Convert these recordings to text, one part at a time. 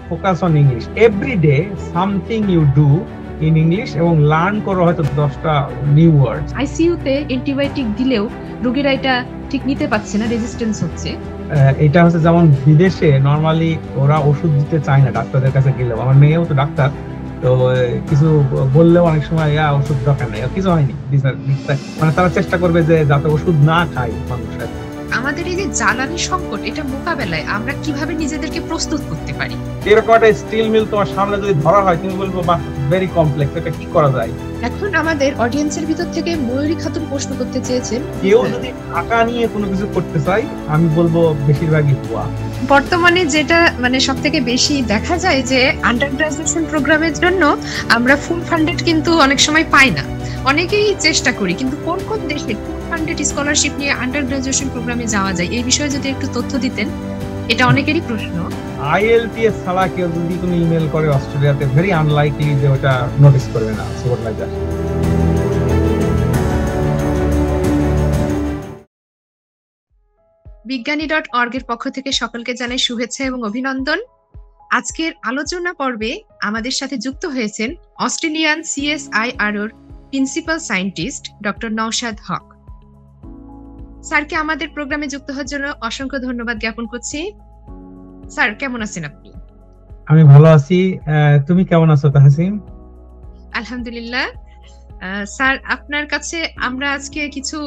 Focus on English every day, something you do in English, এবং learn করো হয়তো 10টা নিউ ওয়ার্ড। আইসিইউতে অ্যান্টিবায়োটিক দিলেও রোগীরা এটা ঠিক নিতে পারছে না, রেজিস্ট্যান্স হচ্ছে। এটা হচ্ছে যেমন বিদেশে নরমালি ওরা ওষুধ দিতে চায় না ডাক্তারদের কাছে গেলেও। আমার মেয়েও তো ডাক্তার, তো কিছু বললেও অনেক সময় ওষুধ দরকার নেই, কিছু হয়নি, মানে তারা চেষ্টা করবে যে যাতে ওষুধ না খায় মানুষের। আমাদের এই যে জ্বালানি সংকট, এটা মোকাবেলায় আমরা কিভাবে নিজেদেরকে প্রস্তুত করতে পারি? এরকম একটা স্টিল মিল তোমার সামনে যদি ধরা হয়, তুমি বলবো বাহ, ভেরি কমপ্লেক্স, এটা কি করা যায়? এখন আমাদের অডিয়েন্সের ভিতর থেকে ময়ূরী খাতুন প্রশ্ন করতে চেয়েছেন, কেউ যদি টাকা নিয়ে কোনো কিছু করতে চায়, আমি বলবো বেশিরভাগই ভুয়া। বর্তমানে যেটা মানে সব থেকে বেশি দেখা যায় যে আন্ডার গ্রাজুয়েশন প্রোগ্রামের জন্য আমরা ফুল ফান্ডেড কিন্তু অনেক সময় পাই না। অনেকেই চেষ্টা করি, কিন্তু কোন কোন দেশে ফুল ফান্ডেড স্কলারশিপ নিয়ে আন্ডার গ্রাজুয়েশন প্রোগ্রামে যাওয়া যায়, এই বিষয়ে যদি একটু তথ্য দিতেন, এটা অনেকেরই প্রশ্ন। IELTS ছাড়া কেউ যদি কোনো ইমেল করে অস্ট্রেলিয়াতে, ভেরি আনলাইকলি যে ওটা নোটিস করবে না। So what like that. বিজ্ঞানী.org এর পক্ষ থেকে সকলকে জানাই শুভেচ্ছা এবং অভিনন্দন। আজকের আলোচনা পর্বে আমাদের সাথে যুক্ত হয়েছেন অস্ট্রেলিয়ান CSIROর principal scientist doctor Naushad Haque. স্যারকে আমাদের প্রোগ্রামে যুক্ত হওয়ার জন্য অসংখ্য ধন্যবাদ জ্ঞাপন করছি। স্যার, কেমন আছেন আপনি? আমি ভালো আছি, তুমি কেমন আছো তাহসিন? আলহামদুলিল্লাহ। স্যার, আপনার কাছে আমরা আজকে কিছু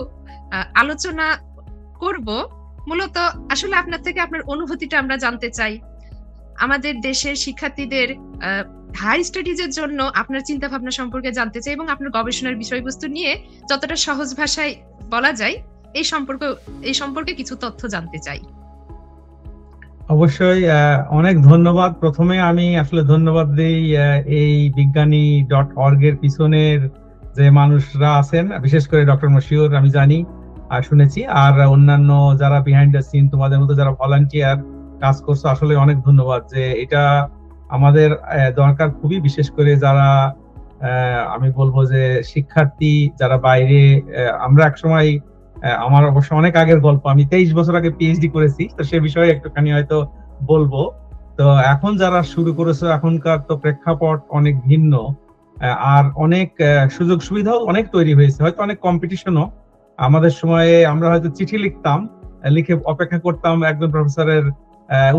আলোচনা করব। মূলত আসলে আপনার থেকে আপনার অনুভূতিটা আমরা জানতে চাই। আমাদের দেশের শিক্ষার্থীদের হাই স্টাডিজের জন্য আপনার চিন্তা ভাবনা সম্পর্কে জানতে চাই, এবং আপনার গবেষণার বিষয়বস্তু নিয়ে যতটা সহজ ভাষায় বলা যায় এই সম্পর্কে কিছু তথ্য জানতে চাই। অবশ্যই, অনেক ধন্যবাদ। প্রথমে আমি আসলে ধন্যবাদ দিই এই বিজ্ঞানী.org এর পিছনের যে মানুষরা আছেন, বিশেষ করে ডক্টর মশিউর, আমি জানি আর শুনেছি, আর অন্যান্য যারা বিহাইন্ড দ্য সিন, তোমাদের মতো যারা ভলান্টিয়ার কাজ করছো, আসলে অনেক ধন্যবাদ। যে এটা আমাদের দরকার খুবই, বিশেষ করে যারা আমি বলবো যে শিক্ষার্থী যারা বাইরে। আমরা একসময়, আমার অবশ্য অনেক আগের গল্প, আমি 23 বছর আগে পিএইচডি করেছি, তো সে বিষয়ে একটুখানি হয়তো বলবো। তো এখন যারা শুরু করেছে, এখনকার তো প্রেক্ষাপট অনেক ভিন্ন, আর অনেক সুযোগ সুবিধাও অনেক তৈরি হয়েছে, হয়তো অনেক কম্পিটিশনও। আমাদের সময়ে আমরা হয়তো চিঠি লিখতাম, লিখে অপেক্ষা করতাম একজন প্রফেসরের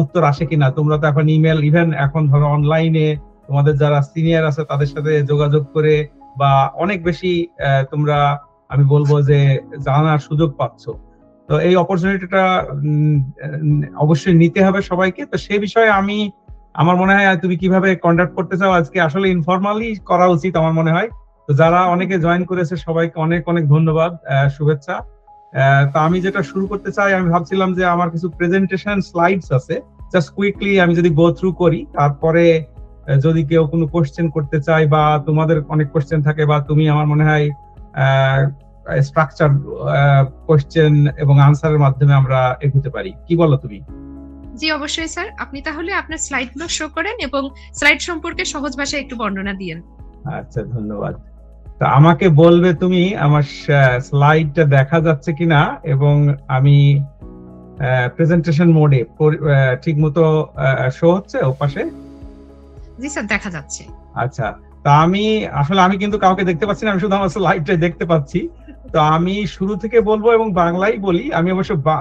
উত্তর আসে কিনা। তোমরা তো এখন ইমেল, ইভেন এখন ধরো অনলাইনে তোমাদের যারা সিনিয়র আছে তাদের সাথে যোগাযোগ করে বা অনেক বেশি তোমরা, আমি বলবো যে জানার সুযোগ পাচ্ছ। তো এই অপরচুনিটিটা অবশ্যই নিতে হবে সবাইকে। তো সেই বিষয়ে আমার মনে হয় তুমি কিভাবে কন্ডাক্ট করতে চাও আজকে, আসলে ইনফরমালি করা উচিত আমার মনে হয়। তো যারা অনেকে জয়েন করেছে সবাইকে অনেক অনেক ধন্যবাদ, শুভেচ্ছা। তো আমি যেটা শুরু করতে চাই, আমি ভাবছিলাম যে আমার কিছু প্রেজেন্টেশন স্লাইডস আছে, জাস্ট কুইকলি আমি যদি গো থ্রু করি, তারপরে যদি কেউ কোনো কোশ্চেন করতে চায় বা তোমাদের অনেক কোশ্চেন থাকে, বা তুমি, আমার মনে হয় স্ট্রাকচার কোশ্চেন এবং আনসারের মাধ্যমে আমরা এগোতে পারি। কি বলো তুমি? জি অবশ্যই স্যার, আপনি তাহলে আপনার স্লাইডগুলো শো করেন এবং স্লাইড সম্পর্কে সহজ ভাষায় একটু বর্ণনা দিয়েন। আচ্ছা, ধন্যবাদ। তো আমাকে বলবে তুমি আমার স্লাইডটা দেখা যাচ্ছে কিনা, এবং আমি প্রেজেন্টেশন মোডে ঠিক মতো শো হচ্ছে ও পাশে? জি স্যার, দেখা যাচ্ছে। আচ্ছা, তা আমি কিন্তু কাউকে দেখতে পাচ্ছি না, আমি শুধু আমার স্লাইডটা দেখতে পাচ্ছি। তো আমি শুরু থেকে বলবো এবং বাংলাই বলি।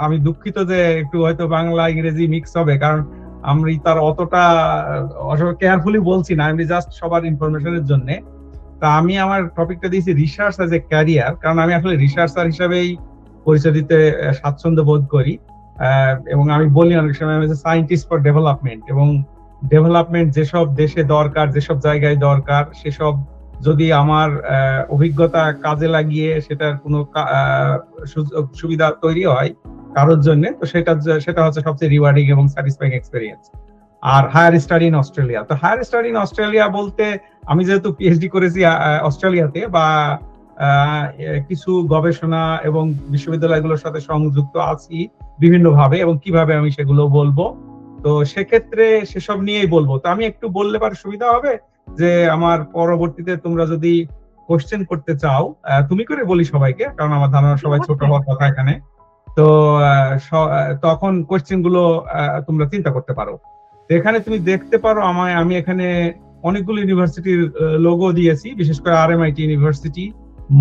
আমি দুঃখিত যে একটু হয়তো বাংলা ইংরেজি মিক্স হবে, কারণ আমি তার অতটা কেয়ারফুলি বলছি না, আমি জাস্ট সবার ইনফরমেশনের জন্য। তা আমি আমার টপিকটা দিয়েছি রিসার্চ অ্যাজ এ ক্যারিয়ার, কারণ আমি আসলে রিসার্চার হিসাবেই পরিচয় দিতে স্বাচ্ছন্দ্য বোধ করি। এবং আমি বলি অনেক সময় আমি সায়েন্টিস্ট ফর ডেভেলপমেন্ট, এবং ডেভেলপমেন্ট যেসব দেশে দরকার, যেসব জায়গায় দরকার, সেসব যদি আমার অভিজ্ঞতা কাজে লাগিয়ে সেটার কোনো সুবিধা তৈরি হয় কারোর জন্য, তো সেটা হচ্ছে সবচেয়ে রিওয়ার্ডিং এবং স্যাটিসফাইং এক্সপেরিয়েন্স। আর হায়ার স্টাডি ইন অস্ট্রেলিয়া, তো হায়ার স্টাডি ইন অস্ট্রেলিয়া বলতে আমি যেহেতু পিএইচডি করেছি অস্ট্রেলিয়াতে, বা কিছু গবেষণা এবং বিশ্ববিদ্যালয়গুলোর সাথে সংযুক্ত আছি বিভিন্নভাবে, এবং কিভাবে আমি সেগুলো বলবো, তো সেক্ষেত্রে সেসব নিয়েই বলবো। তো আমি একটু বললে পারে সুবিধা হবে, যে আমার পরবর্তীতে তোমরা যদি কোশ্চেন করতে চাও, তুমি করে বলি সবাইকে, কারণ আমার ধারণা সবাই ছোট হওয়ার কথা এখানে। তো তখন কোশ্চেন গুলো তোমরা চিন্তা করতে পারো। এখানে তুমি দেখতে পারো আমি এখানে অনেকগুলো ইউনিভার্সিটির লোগো দিয়েছি, বিশেষ করে RMIT university,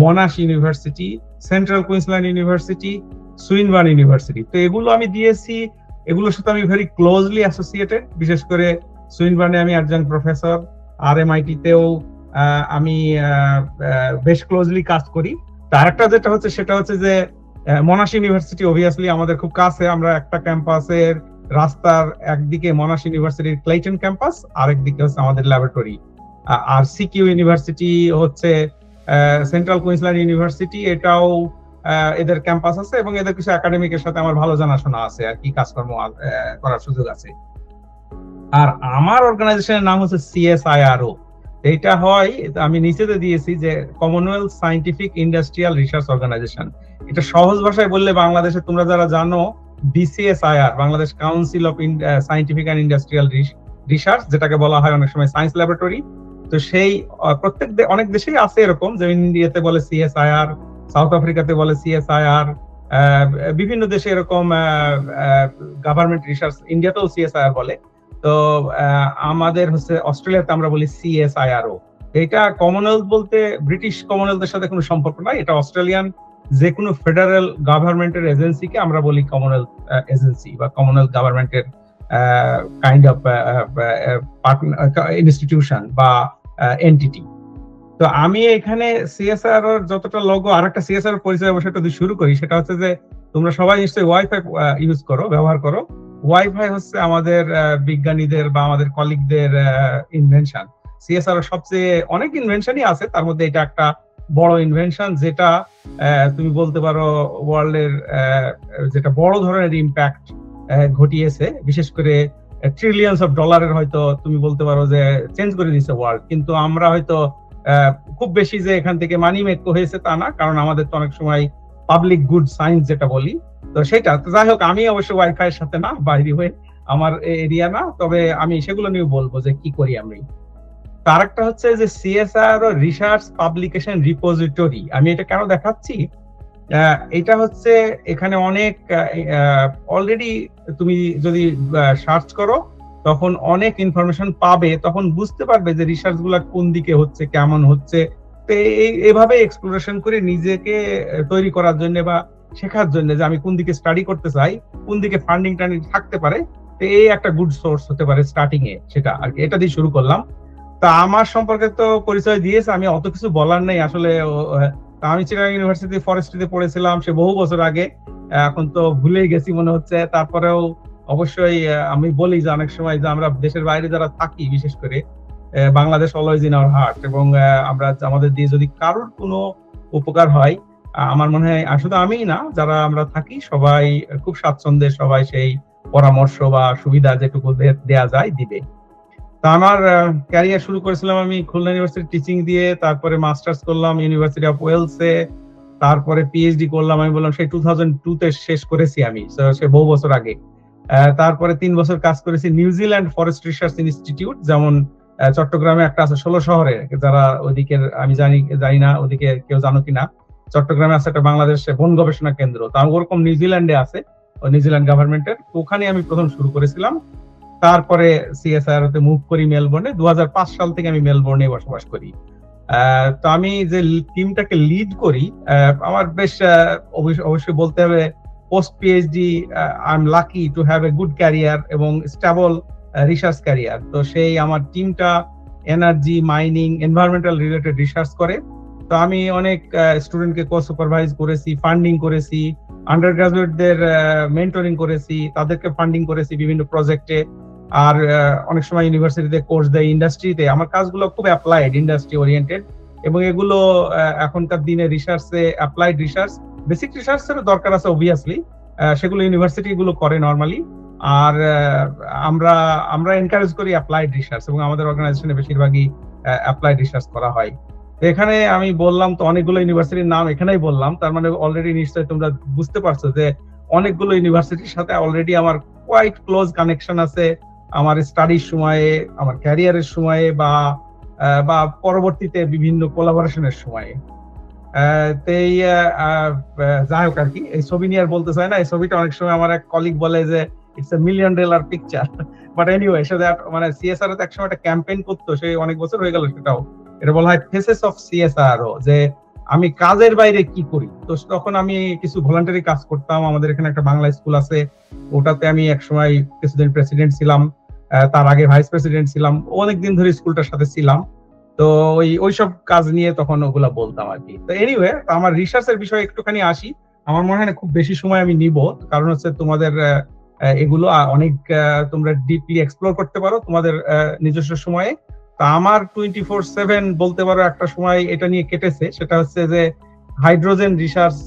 মনাশ university, central Queensland university, Swinburne university. তো এগুলো আমি দিয়েছি, এগুলোর সাথে আমি ভেরি ক্লোজলি অ্যাসোসিয়েটেড। বিশেষ করে সুইনবার্নে আমি একজন প্রফেসর, RMIT তেও আমি বেশ ক্লোজলি কাজ করি। আরেকটা যেটা হচ্ছে সেটা হচ্ছে যে মনাশ ইউনিভার্সিটি অবভিয়াসলি আমাদের খুব কাছে। আমরা একটা ক্যাম্পাসের রাস্তার একদিকে মনাশ ইউনিভার্সিটির ক্লেইটন ক্যাম্পাস, আরেকদিকে হচ্ছে আমাদের ল্যাবরেটরি। আর সিকিউ ইউনিভার্সিটি হচ্ছে সেন্ট্রাল কুইন্সল্যান্ড ইউনিভার্সিটি, এটাও এদের ক্যাম্পাস আছে এবং এদের কিছু একাডেমিকের সাথে আমার ভালো জানাশোনা আছে আর কি, কাজকর্ম করার সুযোগ আছে। আর আমার অর্গানাইজেশনের নাম হচ্ছে CSIRO। এটা হয়, আমি নিচেতে দিয়েছি যে Commonwealth scientific industrial research organisation. এটা সহজ ভাষায় বললে বাংলাদেশে তোমরা যারা জানো BCSIR, Bangladesh council of scientific and industrial research, যেটাকে বলা হয় অনেক সময় সায়েন্স ল্যাবরেটরি। তো সেই প্রত্যেক অনেক দেশেই আছে এরকম, যেমন ইন্ডিয়াতে বলে CSIR, সাউথ আফ্রিকাতে বলে CSIR, বিভিন্ন দেশে এরকম গভর্নমেন্ট রিসার্চ, ইন্ডিয়াতেও CSIR বলে। তো আমাদের হচ্ছে অস্ট্রেলিয়াতে আমরা বলি CSIRO। এটা কমনওয়েলথ বলতে ব্রিটিশ কমনওয়েলথের সাথে কোনো সম্পর্ক নাই, এটা অস্ট্রেলিয়ান যে কোনো ফেডারেল গভর্নমেন্টের এজেন্সিকে আমরা বলি কমনওয়েলথ এজেন্সি বা কমনওয়েলথ গভর্নমেন্টের কাইন্ড অফ ইনস্টিটিউশন বা এন্টিটি। তো আমি এখানে CSR এর যতটা লোগো, আরেকটা CSR এর পরিচয় অবশ্যই যদি শুরু করি, সেটা হচ্ছে যে তোমরা সবাই নিশ্চয়ই ওয়াইফাই ইউজ করো, ব্যবহার করো। ওয়াইফাই হচ্ছে আমাদের বিজ্ঞানীদের বা আমাদের কলিগদের ইনভেনশন। CSR এর সবচেয়ে অনেক ইনভেনশনই আছে, তার মধ্যে এটা একটা বড় ইনভেনশন, যেটা তুমি বলতে পারো ওয়ার্ল্ডের যেটা বড় ধরনের ইম্প্যাক্ট ঘটিয়েছে, বিশেষ করে ট্রিলিয়নস অফ ডলারের, হয়তো তুমি বলতে পারো যে চেঞ্জ করে দিয়েছে ওয়ার্ল্ড। কিন্তু আমরা হয়তো খুব বেশি যে এখান থেকে মানি মেক হয়েছে তা না, কারণ আমাদের তো অনেক সময় পাবলিক গুড সায়েন্স যেটা বলি, তো সেটা। যাই হোক, আমি অবশ্য ওয়াইফাই এর সাথে না, বাইরে হয়ে আমার এরিয়া না, তবে আমি সেগুলো নিয়ে বলবো যে কি করি আমি। তার একটা হচ্ছে যে CSR রিসার্চ পাবলিকেশন রিপোজিটরি। আমি এটা কেন দেখাচ্ছি, এটা হচ্ছে এখানে অনেক অলরেডি তুমি যদি সার্চ করো তখন অনেক ইনফরমেশন পাবে, তখন বুঝতে পারবে যে রিসার্চ গুলা কোন দিকে হচ্ছে, কেমন হচ্ছে। তো এইভাবে এক্সপ্লোরেশন করে নিজেকে তৈরি করার জন্য বা শেখার জন্য যে আমি কোন দিকে স্টাডি করতে চাই, কোন দিকে ফান্ডিং টান্ডিং থাকতে পারে, তো এই একটা গুড সোর্স হতে পারে স্টার্টিং এ, সেটা আর কি। এটা দিয়ে শুরু করলাম। তা আমার সম্পর্কে তো পরিচয় দিয়েছে, আমি অত কিছু বলার নেই আসলে। আমি চিটাগাং ইউনিভার্সিটি ফরেস্ট্রিতে পড়েছিলাম, সে বহু বছর আগে, এখন তো ভুলেই গেছি মনে হচ্ছে। তারপরেও অবশ্যই আমি বলি যে অনেক সময় যে আমরা দেশের বাইরে যারা থাকি, বিশেষ করে Bangladesh always in our heart, এবং আমরা আমাদের দিয়ে যদি কারোর কোনো উপকার হয়, আমার মনে হয় শুধু আমিই না, যারা আমরা থাকি সবাই খুব স্বাচ্ছন্দ্যে সবাই সেই পরামর্শ বা সুবিধা যেটুকু দেয়া যায় দিবে। তা আমার ক্যারিয়ার শুরু করেছিলাম আমি খুলনা ইউনিভার্সিটি টিচিং দিয়ে, তারপরে মাস্টার্স করলাম ইউনিভার্সিটি অফ ওয়েলসে, তারপরে PhD করলাম। আমি বললাম সেই 2002 তে শেষ করেছি আমি, সে বহু বছর আগে। তারপরে 3 বছর কাজ করেছি নিউজিল্যান্ড ফরেস্ট রিসার্চ ইনস্টিটিউট, যেমন চট্টগ্রামে একটা আছে 16 শহরে, যারা ওইদিকে আমি জানি না ওদিকে কেউ জানো কিনা। চট্টগ্রামে আছে একটা বাংলাদেশ বন গবেষণা কেন্দ্র, তা ওরকম নিউজিল্যান্ডে আছে, নিউজিল্যান্ড গভর্নমেন্টের। ওখানে আমি প্রথম শুরু করেছিলাম। তারপরে CSIR তে মুভ করি মেলবোর্নে। 2005 সাল থেকে আমি মেলবোর্নে বসবাস করি। তো আমি যে টিমটাকে লিড করি, আমার বেশ অবশ্যই বলতে হবে post PhD I am lucky to have a good career এবং স্টেবল রিসার্চ ক্যারিয়ার। তো সেই আমার টিমটা energy, mining, environmental related research করে। তো আমি অনেক স্টুডেন্টকে কো সুপারভাইজ করেছি, ফান্ডিং করেছি, আন্ডার গ্রাজুয়েটদের মেন্টরিং করেছি, তাদেরকে ফান্ডিং করেছি বিভিন্ন প্রজেক্টে। আর অনেক সময় ইউনিভার্সিটিতে কোর্স দেয়, ইন্ডাস্ট্রিতে। আমার কাজগুলো খুব অ্যাপ্লাইড, ইন্ডাস্ট্রি ওরিয়েন্টেড, এবং এগুলো এখনকার দিনে রিসার্চে অ্যাপ্লাইড রিসার্চ, বেসিক রিসার্চের দরকার আছে অবভিয়াসলি, সেগুলো ইউনিভার্সিটি গুলো করে নরমালি। আর আমরা এনকারেজ করি অ্যাপ্লাইড রিসার্চ, এবং আমাদের অর্গানাইজেশনে বেশিরভাগই অ্যাপ্লাইড রিসার্চ করা হয়। এখানে আমি বললাম তো অনেকগুলো ইউনিভার্সিটির নাম এখানেই বললাম, তার মানে অলরেডি নিশ্চয়ই তোমরা বুঝতে পারছো যে অনেকগুলো ইউনিভার্সিটির সাথে অলরেডি আমার কোয়াইট ক্লোজ কানেকশন আছে, আমার স্টাডির সময়ে, আমার ক্যারিয়ারের সময়ে, বা পরবর্তীতে বিভিন্ন কোলাবোরেশনের সময়ে। যাই হোক আর কি, এই ছবি নিয়ে আর বলতে চাই না। এই ছবিটা অনেক সময় আমার এক কলিগ বলে যে it's a $1 million picture. But anyway, সেটা মানে সিএসআর তো একসময় একটা ক্যাম্পেইন করতো, সেই অনেক বছর হয়ে গেল সেটাও। এটা বলা হয় ফেসেস অফ সিএসআর, যে আমি কাজের বাইরে কি করি। তো তখন আমি কিছু ভলান্টারি কাজ করতাম। আমাদের এখানে একটা বাংলা স্কুল আছে, ওটাতে আমি একসময় কিছুদিন প্রেসিডেন্ট ছিলাম, তার আগে ভাইস প্রেসিডেন্ট ছিলাম, অনেকদিন ধরে স্কুলটার সাথে ছিলাম। তো ওইসব কাজ নিয়ে তখন ওগুলা বলতাম আর কি। তো এনিওয়ে, আমার রিসার্চের বিষয়ে একটুখানি আসি। আমার মনে হয় না খুব বেশি সময় আমি নিব, কারণ হচ্ছে তোমাদের এগুলো অনেক তোমরা ডিপলি এক্সপ্লোর করতে পারো তোমাদের নিজস্ব সময়ে। তা আমার 24/7 বলতে পারো একটা সময় এটা নিয়ে কেটেছে, সেটা হচ্ছে যে হাইড্রোজেন রিসার্চ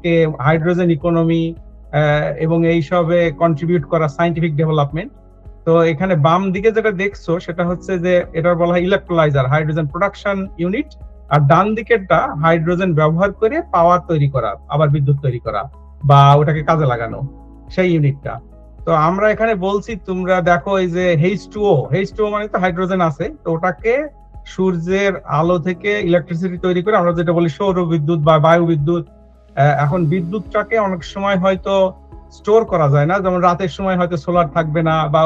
কে, হাইড্রোজেন ইকোনমি এবং এইসবে কন্ট্রিবিউট করা সায়েন্টিফিক ডেভেলপমেন্ট। তো এখানে বাম দিকে যেটা দেখছো সেটা হচ্ছে যে এটা বলা হয় ইলেকট্রোলাইজার, হাইড্রোজেন প্রোডাকশন ইউনিট। আর ডান দিকেরটা হাইড্রোজেন ব্যবহার করে পাওয়ার তৈরি করা, আবার বিদ্যুৎ তৈরি করা বা ওটাকে কাজে লাগানো, সেই ইউনিটটা। তো আমরা এখানে বলছি, তোমরা দেখো এই যে H2O মানে তো হাইড্রোজেন আছে, তো ওটাকে সূর্যের আলো থেকে ইলেকট্রিসিটি তৈরি করে, আমরা যেটা বলি সৌর বিদ্যুৎ বা বায়ু বিদ্যুৎ। এখন বিদ্যুৎটাকে অনেক সময় হয়তো স্টোর করা যায় না, যেমন রাতের সময় হয়তো সোলার থাকবে না বা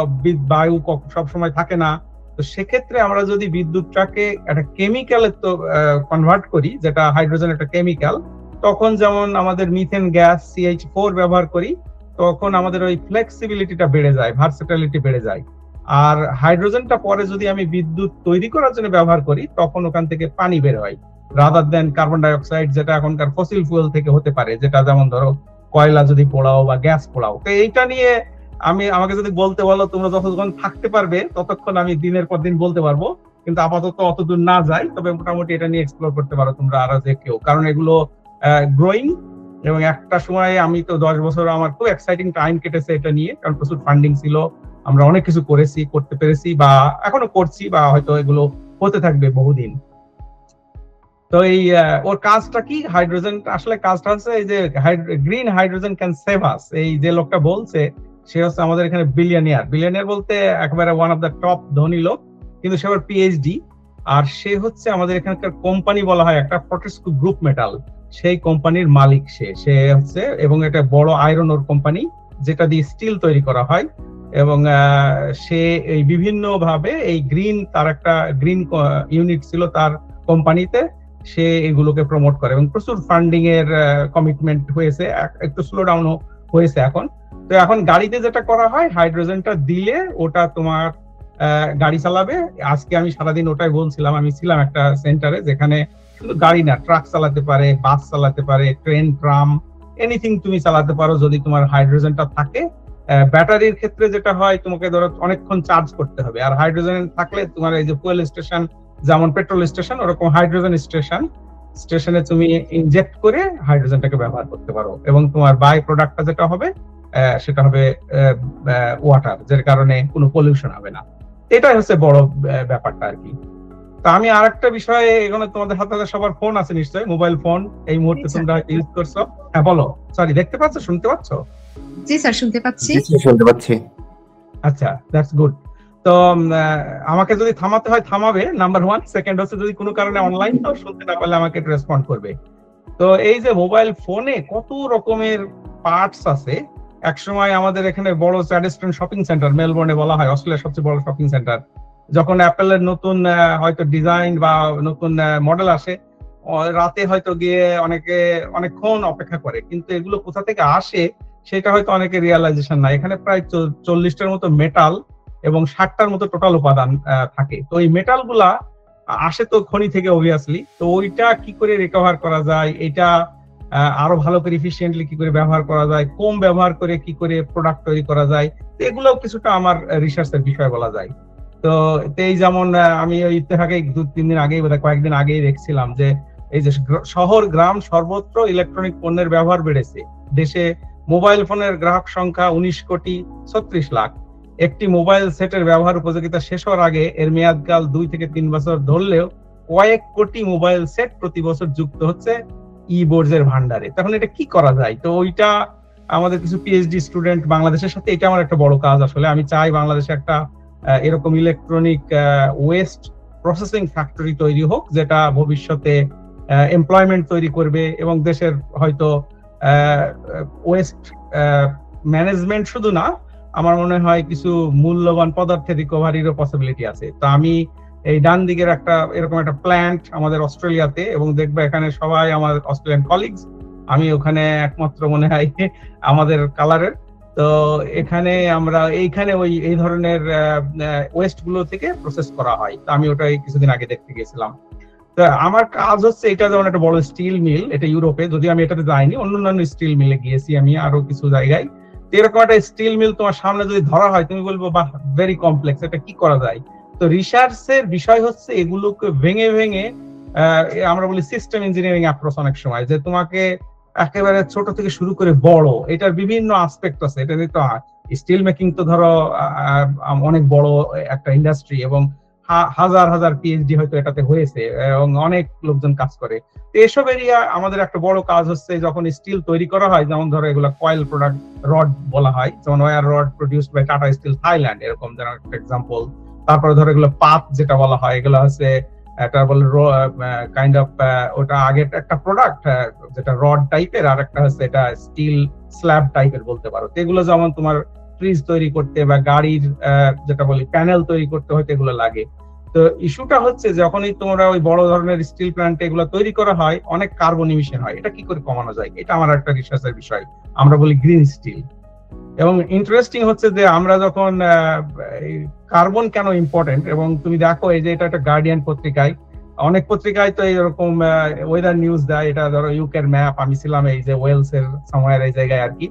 বায়ু সব সময় থাকে না। তো সেক্ষেত্রে আমরা যদি বিদ্যুৎটাকে একটা কেমিক্যালে তো কনভার্ট করি, যেটা হাইড্রোজেন একটা কেমিক্যাল, তখন যেমন আমাদের মিথেন গ্যাস CH4 ব্যবহার করি, তখন আমাদের ওই ফ্লেক্সিবিলিটিটা বেড়ে যায়, ভার্সেটিলিটি বেড়ে যায়। আর হাইড্রোজেনটা পরে যদি আমি বিদ্যুৎ তৈরি করার জন্য ব্যবহার করি, তখন ওখান থেকে পানি বের হয়, rather than carbon die oxide, যেটা এখনকার ফসিল ফুয়েল থেকে হতে পারে, যেটা যেমন ধরো কয়লা যদি পোড়াও বা গ্যাস পোড়াও। তো এইটা নিয়ে আমাকে যদি বলতে বলো, তোমরা যতক্ষণ থাকতে পারবে ততক্ষণ আমি দিনের পর দিন বলতে পারবো, কিন্তু আপাতত অত দূর না যাই, তবে মোটামুটি এটা নিয়ে এক্সপ্লোর করতে পারো তোমরা আরো যে কেউ, কারণ এগুলো গ্রোয়িং। এবং একটা সময় আমি তো 10 বছর আমার খুব এক্সাইটিং টাইম কেটেছে এটা নিয়ে, কারণ প্রচুর ফান্ডিং ছিল, আমরা অনেক কিছু করতে পেরেছি বা এখনো করছি, বা হয়তো এগুলো হতে থাকবে বহুদিন। তো এই ওর কাজটা কি, হাইড্রোজেন আসলে কাজটা হচ্ছে এই যে গ্রিন হাইড্রোজেন ক্যান সেভ আস। এই যে লোকটা বলছে সে হচ্ছে আমাদের এখানে বিলিয়নিয়ার বলতে একেবারে ওয়ান অফ দ্য টপ ধনী লোক, কিন্তু সে আবার PhD। আর সে হচ্ছে আমাদের এখানকার কোম্পানি বলা হয় একটা ফর্টেস্কু গ্রুপ মেটাল, সেই কোম্পানির মালিক সে হচ্ছে, এবং এটা বড় আয়রন ওর কোম্পানি যেটা দিয়ে স্টিল তৈরি করা হয়। এবং সে এই বিভিন্ন ভাবে এই তার একটা গ্রিন ইউনিট ছিল তার কোম্পানিতে, সে এগুলোকে প্রমোট করে এবং প্রচুর ফান্ডিং এর কমিটমেন্ট হয়েছে, একটু স্লো ডাউন হয়েছে এখন। তো এখন গাড়িতে যেটা করা হয়, হাইড্রোজেনটা দিলে ওটা তোমার গাড়ি চালাবে। আজকে আমি সারাদিন ওটাই বলছিলাম, আমি ছিলাম একটা সেন্টারে যেখানে শুধু গাড়ি না, ট্রাক চালাতে পারে, বাস চালাতে পারে, ট্রেন, ট্রাম, এনিথিং তুমি চালাতে পারো যদি তোমার হাইড্রোজেনটা থাকে। ব্যাটারির ক্ষেত্রে যেটা হয়, তোমাকে ধরো অনেকক্ষণ চার্জ করতে হবে, আর হাইড্রোজেন থাকলে তোমার এই যে ফুয়েল স্টেশন, যেমন পেট্রোল স্টেশন, ওরকম হাইড্রোজেন স্টেশনে তুমি ইনজেক্ট করে হাইড্রোজেনটাকে ব্যবহার করতে পারো, এবং তোমার বাই প্রোডাক্টটা যেটা হবে সেটা হবে ওয়াটার, যার কারণে কোনো পলিউশন হবে না। এটাই হচ্ছে বড় ব্যাপারটা আর কি। তো আমি আর একটা বিষয়ে, এখানে তোমাদের হাতে সবার ফোন আছে নিশ্চয়ই, মোবাইল ফোন এই মুহূর্তে তোমরা ইউজ করছো। হ্যাঁ বলো, সরি, দেখতে পাচ্ছ, শুনতে পাচ্ছ? জি স্যার, শুনতে পাচ্ছি। শুনতে পাচ্ছি। আচ্ছা, দ্যাটস গুড। তো আমাকে যদি থামাতে হয় থামাবে, নাম্বার 1। সেকেন্ড হচ্ছে যদি কোনো কারণে অনলাইন তো শুনতে না পারলে আমাকে রেসপন্ড করবে। তো এই যে মোবাইল ফোনে কত রকমের পার্টস আছে। একসময় আমাদের এখানে বড় চ্যাডস্টন শপিং সেন্টার, মেলবোর্নে বলা হয় অস্ট্রেলিয়ার সবচেয়ে বড় শপিং সেন্টার, যখন অ্যাপেলের নতুন হয়তো ডিজাইন বা নতুন মডেল আসে, রাতে হয়তো গিয়ে অনেকক্ষণ অপেক্ষা করে, কিন্তু এগুলো কোথা থেকে আসে সেটা হয়তো অনেকে রিয়ালাইজেশন নাই। এখানে প্রায় 40টার মতো মেটাল এবং 60টার মতো টোটাল উপাদান থাকে। তো এই মেটাল গুলা আসে তো খনি থেকে অবভিয়াসলি। তো ওইটা কি করে রিকভার করা যায়, এটা আরো ভালো করে ইফিশিয়েন্টলি কি করে ব্যবহার করা যায়, কম ব্যবহার করে কি করে প্রোডাক্ট তৈরি করা যায়, এগুলোও কিছুটা আমার রিসার্চের বিষয় বলা যায়। তো এই যেমন আমি ওই ইত্তেফাকে 2-3 দিন আগেই, কয়েকদিন আগেই দেখছিলাম যে এই যে শহর গ্রাম সর্বত্র ইলেকট্রনিক পণ্যের ব্যবহার বেড়েছে। দেশে মোবাইল ফোনের গ্রাহক সংখ্যা 19,36 লাখ। একটি মোবাইল সেটের ব্যবহার উপযোগিতা শেষ হওয়ার আগে এর মেয়াদকাল 2 থেকে 3 বছর ধরলেও কয়েক কোটি মোবাইল সেট প্রতি বছর যুক্ত হচ্ছে ই-বোর্ডস এর ভান্ডারে। তখন এটা কি করা যায়? তো ওইটা আমাদের কিছু PhD স্টুডেন্ট বাংলাদেশের সাথে, এটা আমার একটা বড় কাজ আসলে। আমি চাই বাংলাদেশে একটা এরকম ইলেকট্রনিক ওয়েস্ট প্রসেসিং ফ্যাক্টরি তৈরি হোক, যেটা ভবিষ্যতে এমপ্লয়মেন্ট তৈরি করবে এবং দেশের হয়তো ওয়েস্ট ম্যানেজমেন্ট শুধু না, আমার মনে হয় কিছু মূল্যবান পদার্থের রিকভারিরও পসিবিলিটি আছে। তো আমি এই ডান দিকের একটা এরকম একটা প্ল্যান্ট আমাদের অস্ট্রেলিয়াতে, এবং দেখবে এখানে সবাই আমার অস্ট্রেলিয়ান কলিগস, আমি ওখানে একমাত্র মনে হয় আমাদের কালারের। তো এখানে আমরা এইখানে এই ধরনের ওয়েস্ট গুলো থেকে প্রসেস করা হয়। তো আমি ওটাই কিছুদিন আগে দেখতে গেছিলাম। তো আমার কাজ হচ্ছে, এটা যেমন একটা বড় স্টিল মিল, এটা ইউরোপে, যদি আমি এটাতে যাইনি, অন্যান্য স্টিল মিলে গিয়েছি আমি আরো কিছু জায়গায়। এরকম একটা স্টিল মিল তোমার সামনে যদি ধরা হয়, তুমি বলবো বাহ, ভেরি কমপ্লেক্স, এটা কি করা যায়। তো রিসার্চের বিষয় হচ্ছে এগুলোকে ভেঙে ভেঙে আমরা বলি সিস্টেম ইঞ্জিনিয়ারিং অ্যাপ্রোচ অনেক সময়, যে তোমাকে একেবারে ছোট থেকে শুরু করে বড়, এটার বিভিন্ন আসপেক্ট আছে। এটা তো স্টিল মেকিং তো ধরো অনেক বড় একটা ইন্ডাস্ট্রি, এবং হাজার হাজার পিএইচডি হয়তো এটাতে হয়েছে, এবং অনেক লোকজন কাজ করে। তো এসব এরিয়া আমাদের একটা বড় কাজ হচ্ছে, যখন স্টিল তৈরি করা হয়, যেমন ধরো এগুলো কয়েল প্রোডাক্ট রড বলা হয়, যেমন wire rod produced by Tata steel Thailand, এরকম যেন একটা এক্সাম্পল। তারপরে ধরো এগুলো পাত যেটা বলা হয়, এগুলো হচ্ছে একটা বলে কাইন্ড অফ, ওটা আগে একটা প্রোডাক্ট যেটা রড টাইপের, আর একটা হচ্ছে এটা স্টিল স্ল্যাব টাইপের বলতে পারো। তো এগুলো যেমন তোমার ফ্রিজ তৈরি করতে বা গাড়ির যেটা বলি প্যানেল তৈরি করতে হয়তো এগুলো লাগে। তো ইস্যুটা হচ্ছে যখনই তোমরা ওই বড় ধরনের স্টিল প্ল্যান্টে এগুলো তৈরি করা হয়, অনেক কার্বন ইমিশন হয়। এটা কি করে কমানো যায়, এটা আমার একটা রিসার্চের বিষয়, আমরা বলি গ্রিন স্টিল। এবং ইন্টারেস্টিং হচ্ছে যে আমরা যখন কার্বন কেন ইম্পর্টেন্ট, এবং তুমি দেখো এই যে এটা একটা গার্ডিয়ান পত্রিকায়, অনেক পত্রিকায় তো এরকম ওয়েদার নিউজ দেয়। এটা ধরো ইউকের ম্যাপ, আমি ছিলাম এই যে ওয়েলস এর সামহার এই জায়গায় আর কি।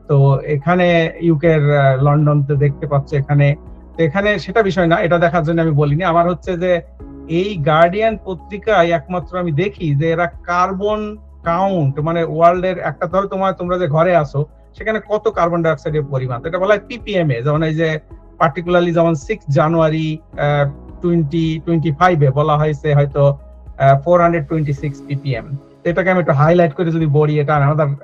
তো এখানে ইউকের লন্ডনতে দেখতে পাচ্ছে এখানে। তো এখানে সেটা বিষয় না, এটা দেখার জন্য আমি বলিনি। আমার হচ্ছে যে এই গার্ডিয়ান পত্রিকায় একমাত্র আমি দেখি যে এরা কার্বন কাউন্ট, মানে ওয়ার্ল্ড এর একটা, ধরো তোমরা যে ঘরে আসো সেখানে কত কার্বন ডাই অক্সাইডের পরিমাণ, এটা বলা হয় ppm এ। যেমন এই যে পার্টিকুলারলি যেমন 6 জানুয়ারি 2025 এ বলা হয়েছে হয়তো 426 ppm। এটাকে আমি একটু হাইলাইট করে যদি বলি, এটা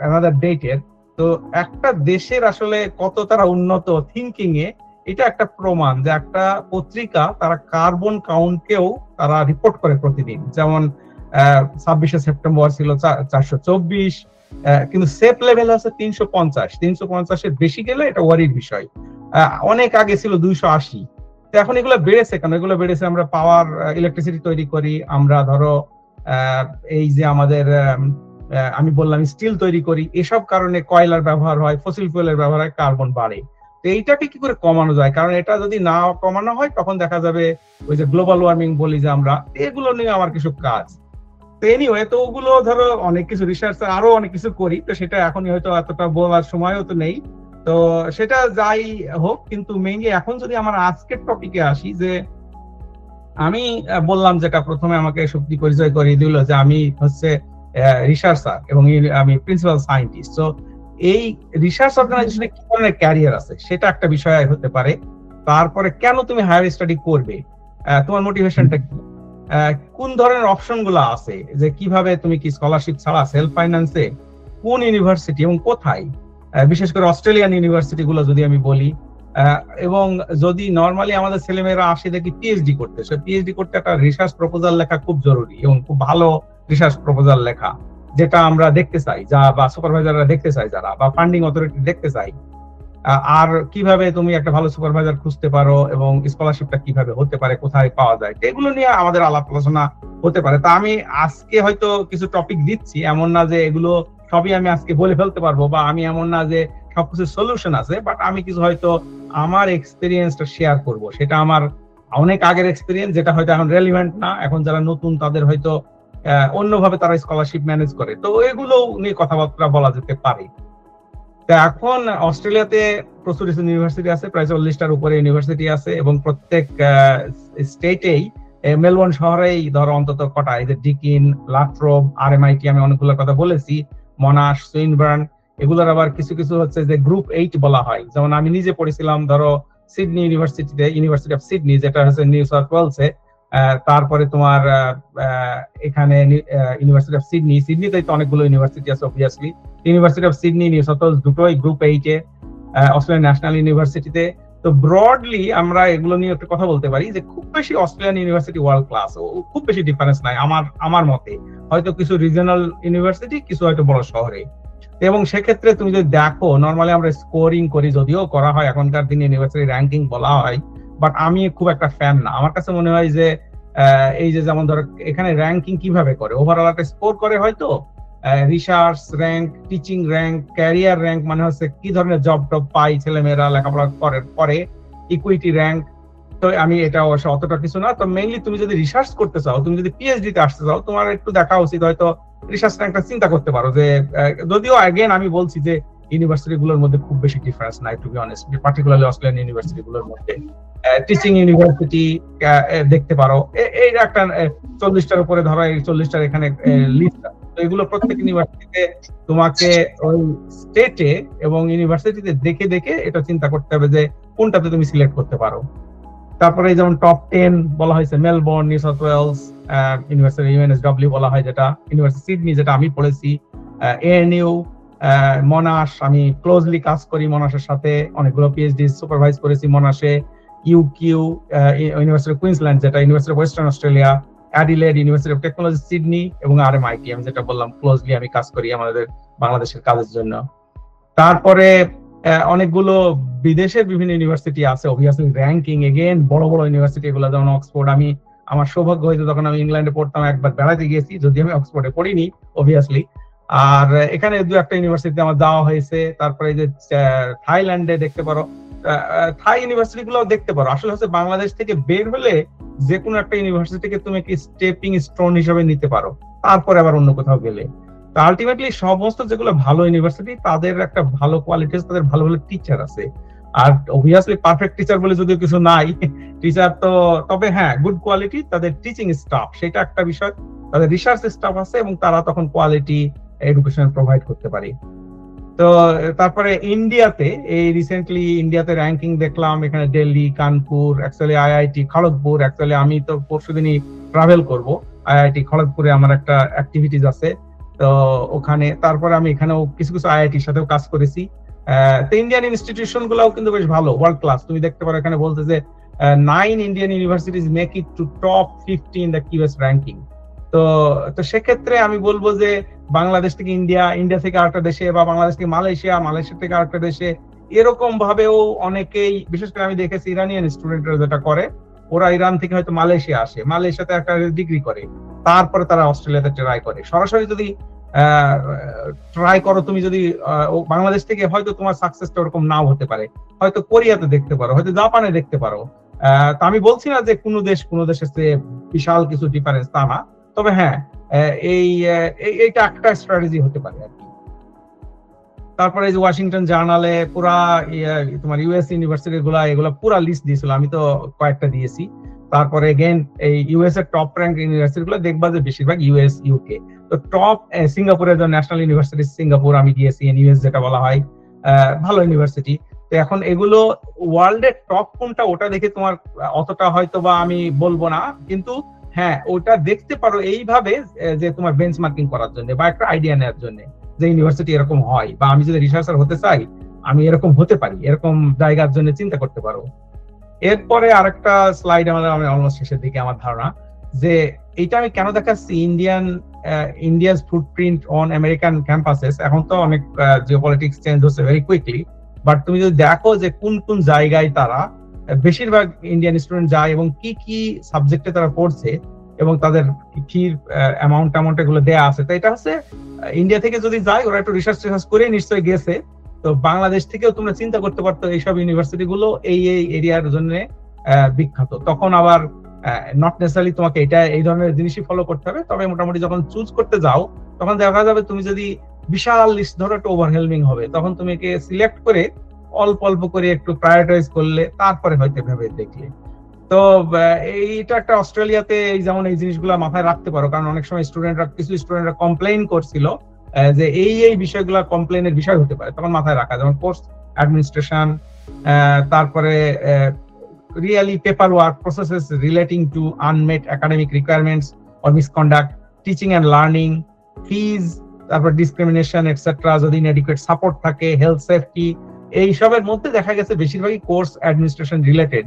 আনাদার ডেটের। তো একটা দেশের আসলে কত তারা উন্নত থিঙ্কিং এ, এটা একটা প্রমাণ যে একটা পত্রিকা তারা কার্বন কাউন্টকেও তারা রিপোর্ট করে প্রতিদিন। যেমন 26শে সেপ্টেম্বর ছিল 424, কিন্তু সেফ লেভেল আছে 350 এর বেশি গেলে এটা ওয়ারির বিষয়। অনেক আগে ছিল 280। তো এখন এগুলো বেড়েছে কেন? এগুলো বেড়েছে, আমরা পাওয়ার ইলেকট্রিসিটি তৈরি করি, আমরা ধরো এই যে আমাদের আমি বললাম স্টিল তৈরি করি, এসব কারণে কয়লার ব্যবহার হয়, ফসিল ফুয়েলের ব্যবহার হয়, কার্বন বাড়ে। তো এইটাকে কি করে কমানো যায়? কারণ এটা যদি না কমানো হয় তখন দেখা যাবে ওই যে গ্লোবাল ওয়ার্মিং বলি যে আমরা, এগুলো নিয়ে আমার কিছু কাজ। তো এনিওয়ে, তো ওগুলো ধরো অনেক কিছু রিসার্চ আরো অনেক কিছু করি, তো সেটা এখনই হয়তো এতটা বলার সময়ও তো নেই। তো সেটা যাই হোক, কিন্তু মেইনলি এখন যদি আমার আজকের টপিকে আসি, যে আমি বললাম যেটা প্রথমে আমাকে শক্তি পরিচয় করিয়ে দিল, যে আমি হচ্ছে রিসার্চার এবং আমি প্রিন্সিপাল সায়েন্টিস্ট। তো এই রিসার্চ অর্গানাইজেশনে কি ধরনের ক্যারিয়ার আছে সেটা একটা বিষয় হতে পারে। তারপরে কেন তুমি হায়ার স্টাডি করবে, তোমার মোটিভেশনটা কি, কোন ধরনের অপশন গুলো আছে, যে কিভাবে তুমি কি স্কলারশিপ ছাড়া সেলফ ফাইন্যান্সে কোন ইউনিভার্সিটি এবং কোথায়, বিশেষ করে অস্ট্রেলিয়ান ইউনিভার্সিটি গুলো যদি আমি বলি। এবং যদি নর্মালি আমাদের ছেলেমেয়েরা আসে দেখি পিএইচডি করতে, সে পিএইচডি করতে একটা রিসার্চ প্রপোজাল লেখা খুব জরুরি, এবং খুব ভালো রিসার্চ প্রপোজাল লেখা, যেটা আমরা দেখতে চাই, যা বা সুপারভাইজাররা দেখতে চাই, যারা বা ফান্ডিং অথরিটি দেখতে চাই। আর কিভাবে তুমি একটা ভালো সুপারভাইজার খুঁজতে পারো, এবং স্কলারশিপটা কিভাবে হতে পারে, কোথায় পাওয়া যায়, এগুলো নিয়ে আমাদের আলাপ আলোচনা হতে পারে। তা আমি আজকে হয়তো কিছু টপিক দিচ্ছি, এমন না যে এগুলো সবই আমি আজকে বলে ফেলতে পারবো, বা আমি এমন না যে সবকিছু সলিউশন আছে, বাট আমি কিছু হয়তো আমার এক্সপিরিয়েন্সটা শেয়ার করব। সেটা আমার অনেক আগের এক্সপিরিয়েন্স, যেটা হয়তো এখন রেলিভেন্ট না, এখন যারা নতুন তাদের হয়তো অন্যভাবে তারা স্কলারশিপ ম্যানেজ করে, তো এগুলো নিয়ে কথাবার্তা বলা যেতে পারে। তো এখন অস্ট্রেলিয়াতে প্রচুর ইউনিভার্সিটি আছে, প্রায় 40টার উপরে ইউনিভার্সিটি আছে, এবং প্রত্যেক স্টেটেই, মেলবোর্ন শহরেই ধরো অন্তত কটা, এই যে ডিকিন, লাট্রোব, RMIT, আমি অনেকগুলো কথা বলেছি, মনাশ, সুইনবার্ন, এগুলোর আবার কিছু কিছু হচ্ছে যে গ্রুপ 8 বলা হয়। যেমন আমি নিজে পড়েছিলাম ধরো সিডনি ইউনিভার্সিটিতে, ইউনিভার্সিটি অফ সিডনি, যেটা হচ্ছে নিউ সাউথ ওয়েলসে। তারপরে তোমার এখানে ইউনিভার্সিটি অফ সিডনিতে তো অনেকগুলো ইউনিভার্সিটি আছে obviously. University of Sydney, New South Wales দুটোই গ্রুপ 8-এ, অস্ট্রেলিয়ান ন্যাশনাল ইউনিভার্সিটিতে। তো ব্রডলি আমরা এগুলো নিয়ে একটু কথা বলতে পারি, যে খুব বেশি অস্ট্রেলিয়ান ইউনিভার্সিটি ওয়ার্ল্ড ক্লাস, খুব বেশি ডিফারেন্স নাই আমার মতে। হয়তো কিছু রিজিওনাল ইউনিভার্সিটি, কিছু হয়তো বড় শহরে। এবং সেক্ষেত্রে তুমি যদি দেখো, নর্মালি আমরা স্কোরিং করি, যদিও করা হয় এখনকার দিনে ইউনিভার্সিটি র্যাঙ্কিং বলা হয়, বাট আমি খুব একটা ফ্যান না। আমার কাছে মনে হয় যে এই যে যেমন ধরো এখানে র্যাঙ্কিং কিভাবে করে, ওভারঅল একটা স্কোর করে হয়তো, research rank, teaching rank, career rank, মানে হচ্ছে কি ধরনের জব টব পাই ছেলেমেয়েরা লেখাপড়া করার পরে, ইকুইটি র্যাঙ্ক। তো আমি এটা অবশ্য অতটা কিছু না। তো মেইনলি তুমি যদি রিসার্চ করতে চাও, তুমি যদি পিএইচডি তে আসতে চাও, তোমার একটু দেখা উচিত হয়তো রিসার্চ র্যাঙ্কটা চিন্তা করতে পারো। যে যদিও অ্যাগেন আমি বলছি যে ইউনিভার্সিটি গুলোর মধ্যে খুব বেশি ডিফারেন্স নাই, to be honest, particularly Australian university গুলোর মধ্যে। টিচিং ইউনিভার্সিটি দেখতে পারো, এই একটা 40টার উপরে ধরো, এই 40টার এখানে লিস্ট। তো এগুলো প্রত্যেক ইউনিভার্সিটিতে তোমাকে ওই স্টেটে এবং ইউনিভার্সিটিতে দেখে দেখে এটা চিন্তা করতে হবে যে কোনটাতে তুমি সিলেক্ট করতে পারো। তারপরে যেমন টপ 10 বলা হয়েছে Melbourne, New South Wales university, UNSW বলা হয় যেটা, ইউনিভার্সিটি সিডনি যেটা আমি পড়েছি, এএনইউ, মনাশ, আমি ক্লোজলি কাজ করি মনাশের সাথে, অনেকগুলো পিএইচডি সুপারভাইজ করেছি মনাশে, ইউকিউ, ইউনিভার্সিটি অফ কুইন্সল্যান্ড যেটা, university of western Australia, Adelaide, university of technology Sydney এবং আরএমআইটি, আমি যেটা বললাম ক্লোজলি আমি কাজ করি আমাদের বাংলাদেশের কাজের জন্য। তারপরে অনেকগুলো বিদেশের বিভিন্ন ইউনিভার্সিটি আছে, অবভিয়াসলি র্যাঙ্কিং এগেন বড় বড় ইউনিভার্সিটি এগুলো, যেমন অক্সফোর্ড। আমি আমার সৌভাগ্য হয়েছে যখন আমি ইংল্যান্ডে পড়তাম, একবার বেড়াতে গিয়েছি, যদি আমি অক্সফোর্ডে পড়িনি অবভিয়াসলি। আর এখানে দু একটা ইউনিভার্সিটিতে আমার যাওয়া হয়েছে। তারপরে যে থাইল্যান্ডে দেখতে পারো, থাই ইউনিভার্সিটি গুলো দেখতে পারো। আসলে হচ্ছে বাংলাদেশ থেকে বের হলে যে কোনো একটা ইউনিভার্সিটিকে তুমি কি স্টেপিং স্টোন হিসেবে নিতে পারো, তারপরে আবার অন্য কোথাও গেলে। তো আলটিমেটলি সমস্ত যেগুলো ভালো ইউনিভার্সিটি, তাদের একটা ভালো কোয়ালিটি, তাদের ভালো ভালো টিচার আছে। আর অবভিয়াসলি পারফেক্ট টিচার বলে যদিও কিছু নাই টিচার, তো তবে হ্যাঁ গুড কোয়ালিটি তাদের টিচিং স্টাফ, সেটা একটা বিষয়। তাদের রিসার্চ স্টাফ আছে এবং তারা তখন কোয়ালিটি এডুকেশন প্রোভাইড করতে পারে। তো তারপরে ইন্ডিয়াতে, এই রিসেন্টলি ইন্ডিয়াতে র্যাঙ্কিং দেখলাম, এখানে Delhi, Kanpur, actually IIT Kharagpur, actually আমি তো পরশুদিনই ট্রাভেল করব আইআইটি খড়গপুরে, আমার একটা অ্যাক্টিভিটিস আছে তো ওখানে। তারপরে আমি এখানেও কিছু কিছু আইআইটির সাথেও কাজ করেছি। তো ইন্ডিয়ান ইনস্টিটিউশন গুলাও কিন্তু বেশ ভালো, ওয়ার্ল্ড ক্লাস। তুমি দেখতে পারো এখানে বলতে যে 9 Indian universities make it to top 50 in the QS ranking. তো তো সেক্ষেত্রে আমি বলবো যে বাংলাদেশ থেকে ইন্ডিয়া, ইন্ডিয়া থেকে আরেকটা দেশে, বা বাংলাদেশ থেকে মালয়েশিয়া, মালয়েশিয়া থেকে আরেকটা দেশে, এরকম ভাবেও অনেকেই, বিশেষ করে আমি দেখেছি ইরানিয়ান স্টুডেন্টরা যেটা করে, ওরা ইরান থেকে হয়তো মালয়েশিয়া আসে, মালয়েশিয়াতে একটা ডিগ্রি করে, তারপরে তারা অস্ট্রেলিয়াতে ট্রাই করে। সরাসরি যদি ট্রাই করো তুমি, যদি বাংলাদেশ থেকে, হয়তো তোমার সাকসেসটা ওরকম নাও হতে পারে, হয়তো কোরিয়াতে দেখতে পারো, হয়তো জাপানে দেখতে পারো। তা আমি বলছি না যে কোনো দেশের চেয়ে বিশাল কিছু ডিফারেন্স, তা না। তবে হ্যাঁ, এইটা একটা স্ট্র্যাটেজি হতে পারে আর কি। তারপরে যে ওয়াশিংটন জার্নালে পুরা তোমার ইউএস ইউনিভার্সিটি গুলা, এগুলা পুরা লিস্ট দিয়েছিল, আমি তো কয়েকটা দিয়েছি। তারপরে এগেন এই ইউএস এর টপ র্যাঙ্ক ইউনিভার্সিটি গুলো দেখবা যে বেশিরভাগ ইউএস, ইউকে। তো টপ সিঙ্গাপুরের যে ন্যাশনাল ইউনিভার্সিটি সিঙ্গাপুর আমি দিয়েছি, এনইউএস যেটা বলা হয়, ভালো ইউনিভার্সিটি। তো এখন এগুলো ওয়ার্ল্ডের টপ কোনটা, ওটা দেখে তোমার অতটা হয়তো বা আমি বলবো না, কিন্তু হ্যাঁ ওটা দেখতে পারো এইভাবে যে তোমার বেঞ্চমার্কিং করার জন্য বা একটা আইডিয়া নেওয়ার জন্য যে ইউনিভার্সিটি এরকম হয়, বা আমি যদি রিসার্চার হতে চাই আমি এরকম হতে পারি, এরকম জায়গার জন্য চিন্তা করতে পারো। এরপরে আরেকটা স্লাইড আমাদের, আমি অলমোস্ট শেষের দিকে আমার ধারণা, যে এইটা আমি কেন দেখাচ্ছি, India's footprint on American campuses. এখন তো অনেক জিওপলিটিক্স চেঞ্জ হচ্ছে ভেরি কুইকলি, বাট তুমি যদি দেখো যে কোন কোন জায়গায় তারা বেশিরভাগ ইন্ডিয়ান স্টুডেন্ট যায় এবং কি কি সাবজেক্টে তারা পড়ছে এবং তাদের ফির অ্যামাউন্ট এগুলো দেয়া আছে। তো এটা হচ্ছে ইন্ডিয়া থেকে যদি যায়, ওরা একটু রিসার্চ করে নিশ্চয়ই গেছে। তো বাংলাদেশ থেকেও তোমরা চিন্তা করতে পারতো এইসব ইউনিভার্সিটি গুলো এই এরিয়ার জন্য বিখ্যাত। তখন আবার নট নেসেসারি তোমাকে এটা এই ধরনের জিনিসই ফলো করতে হবে, তবে মোটামুটি যখন চুজ করতে যাও তখন দেখা যাবে তুমি যদি বিশাল লিস্ট ধরো, একটা ওভারহেলমিং হবে, তখন তুমি একে সিলেক্ট করে অল্প অল্প করে একটু প্রায়োরিটাইজ করলে তারপরে হয়তো ভেবে দেখলে। তো এইটা একটা অস্ট্রেলিয়াতে যেমন এই জিনিসগুলো মাথায় রাখতে পারো, কারণ অনেক সময় কিছু স্টুডেন্টরা কমপ্লেইন করছিল যে এই বিষয়গুলো কমপ্লেইনের বিষয় হতে পারে, তখন মাথায় রাখা, যেমন কোর্স অ্যাডমিনিস্ট্রেশন, তারপরে really paperwork processes relating to unmet academic requirements or misconduct, teaching and learning, fees, তারপর ডিসক্রিমিনেশন এটসেট্রা, যদি inadequate সাপোর্ট থাকে, হেলথ সেফটি, এই সবের মধ্যে দেখা গেছে বেশিরভাগই কোর্স অ্যাডমিনিস্ট্রেশন রিলেটেড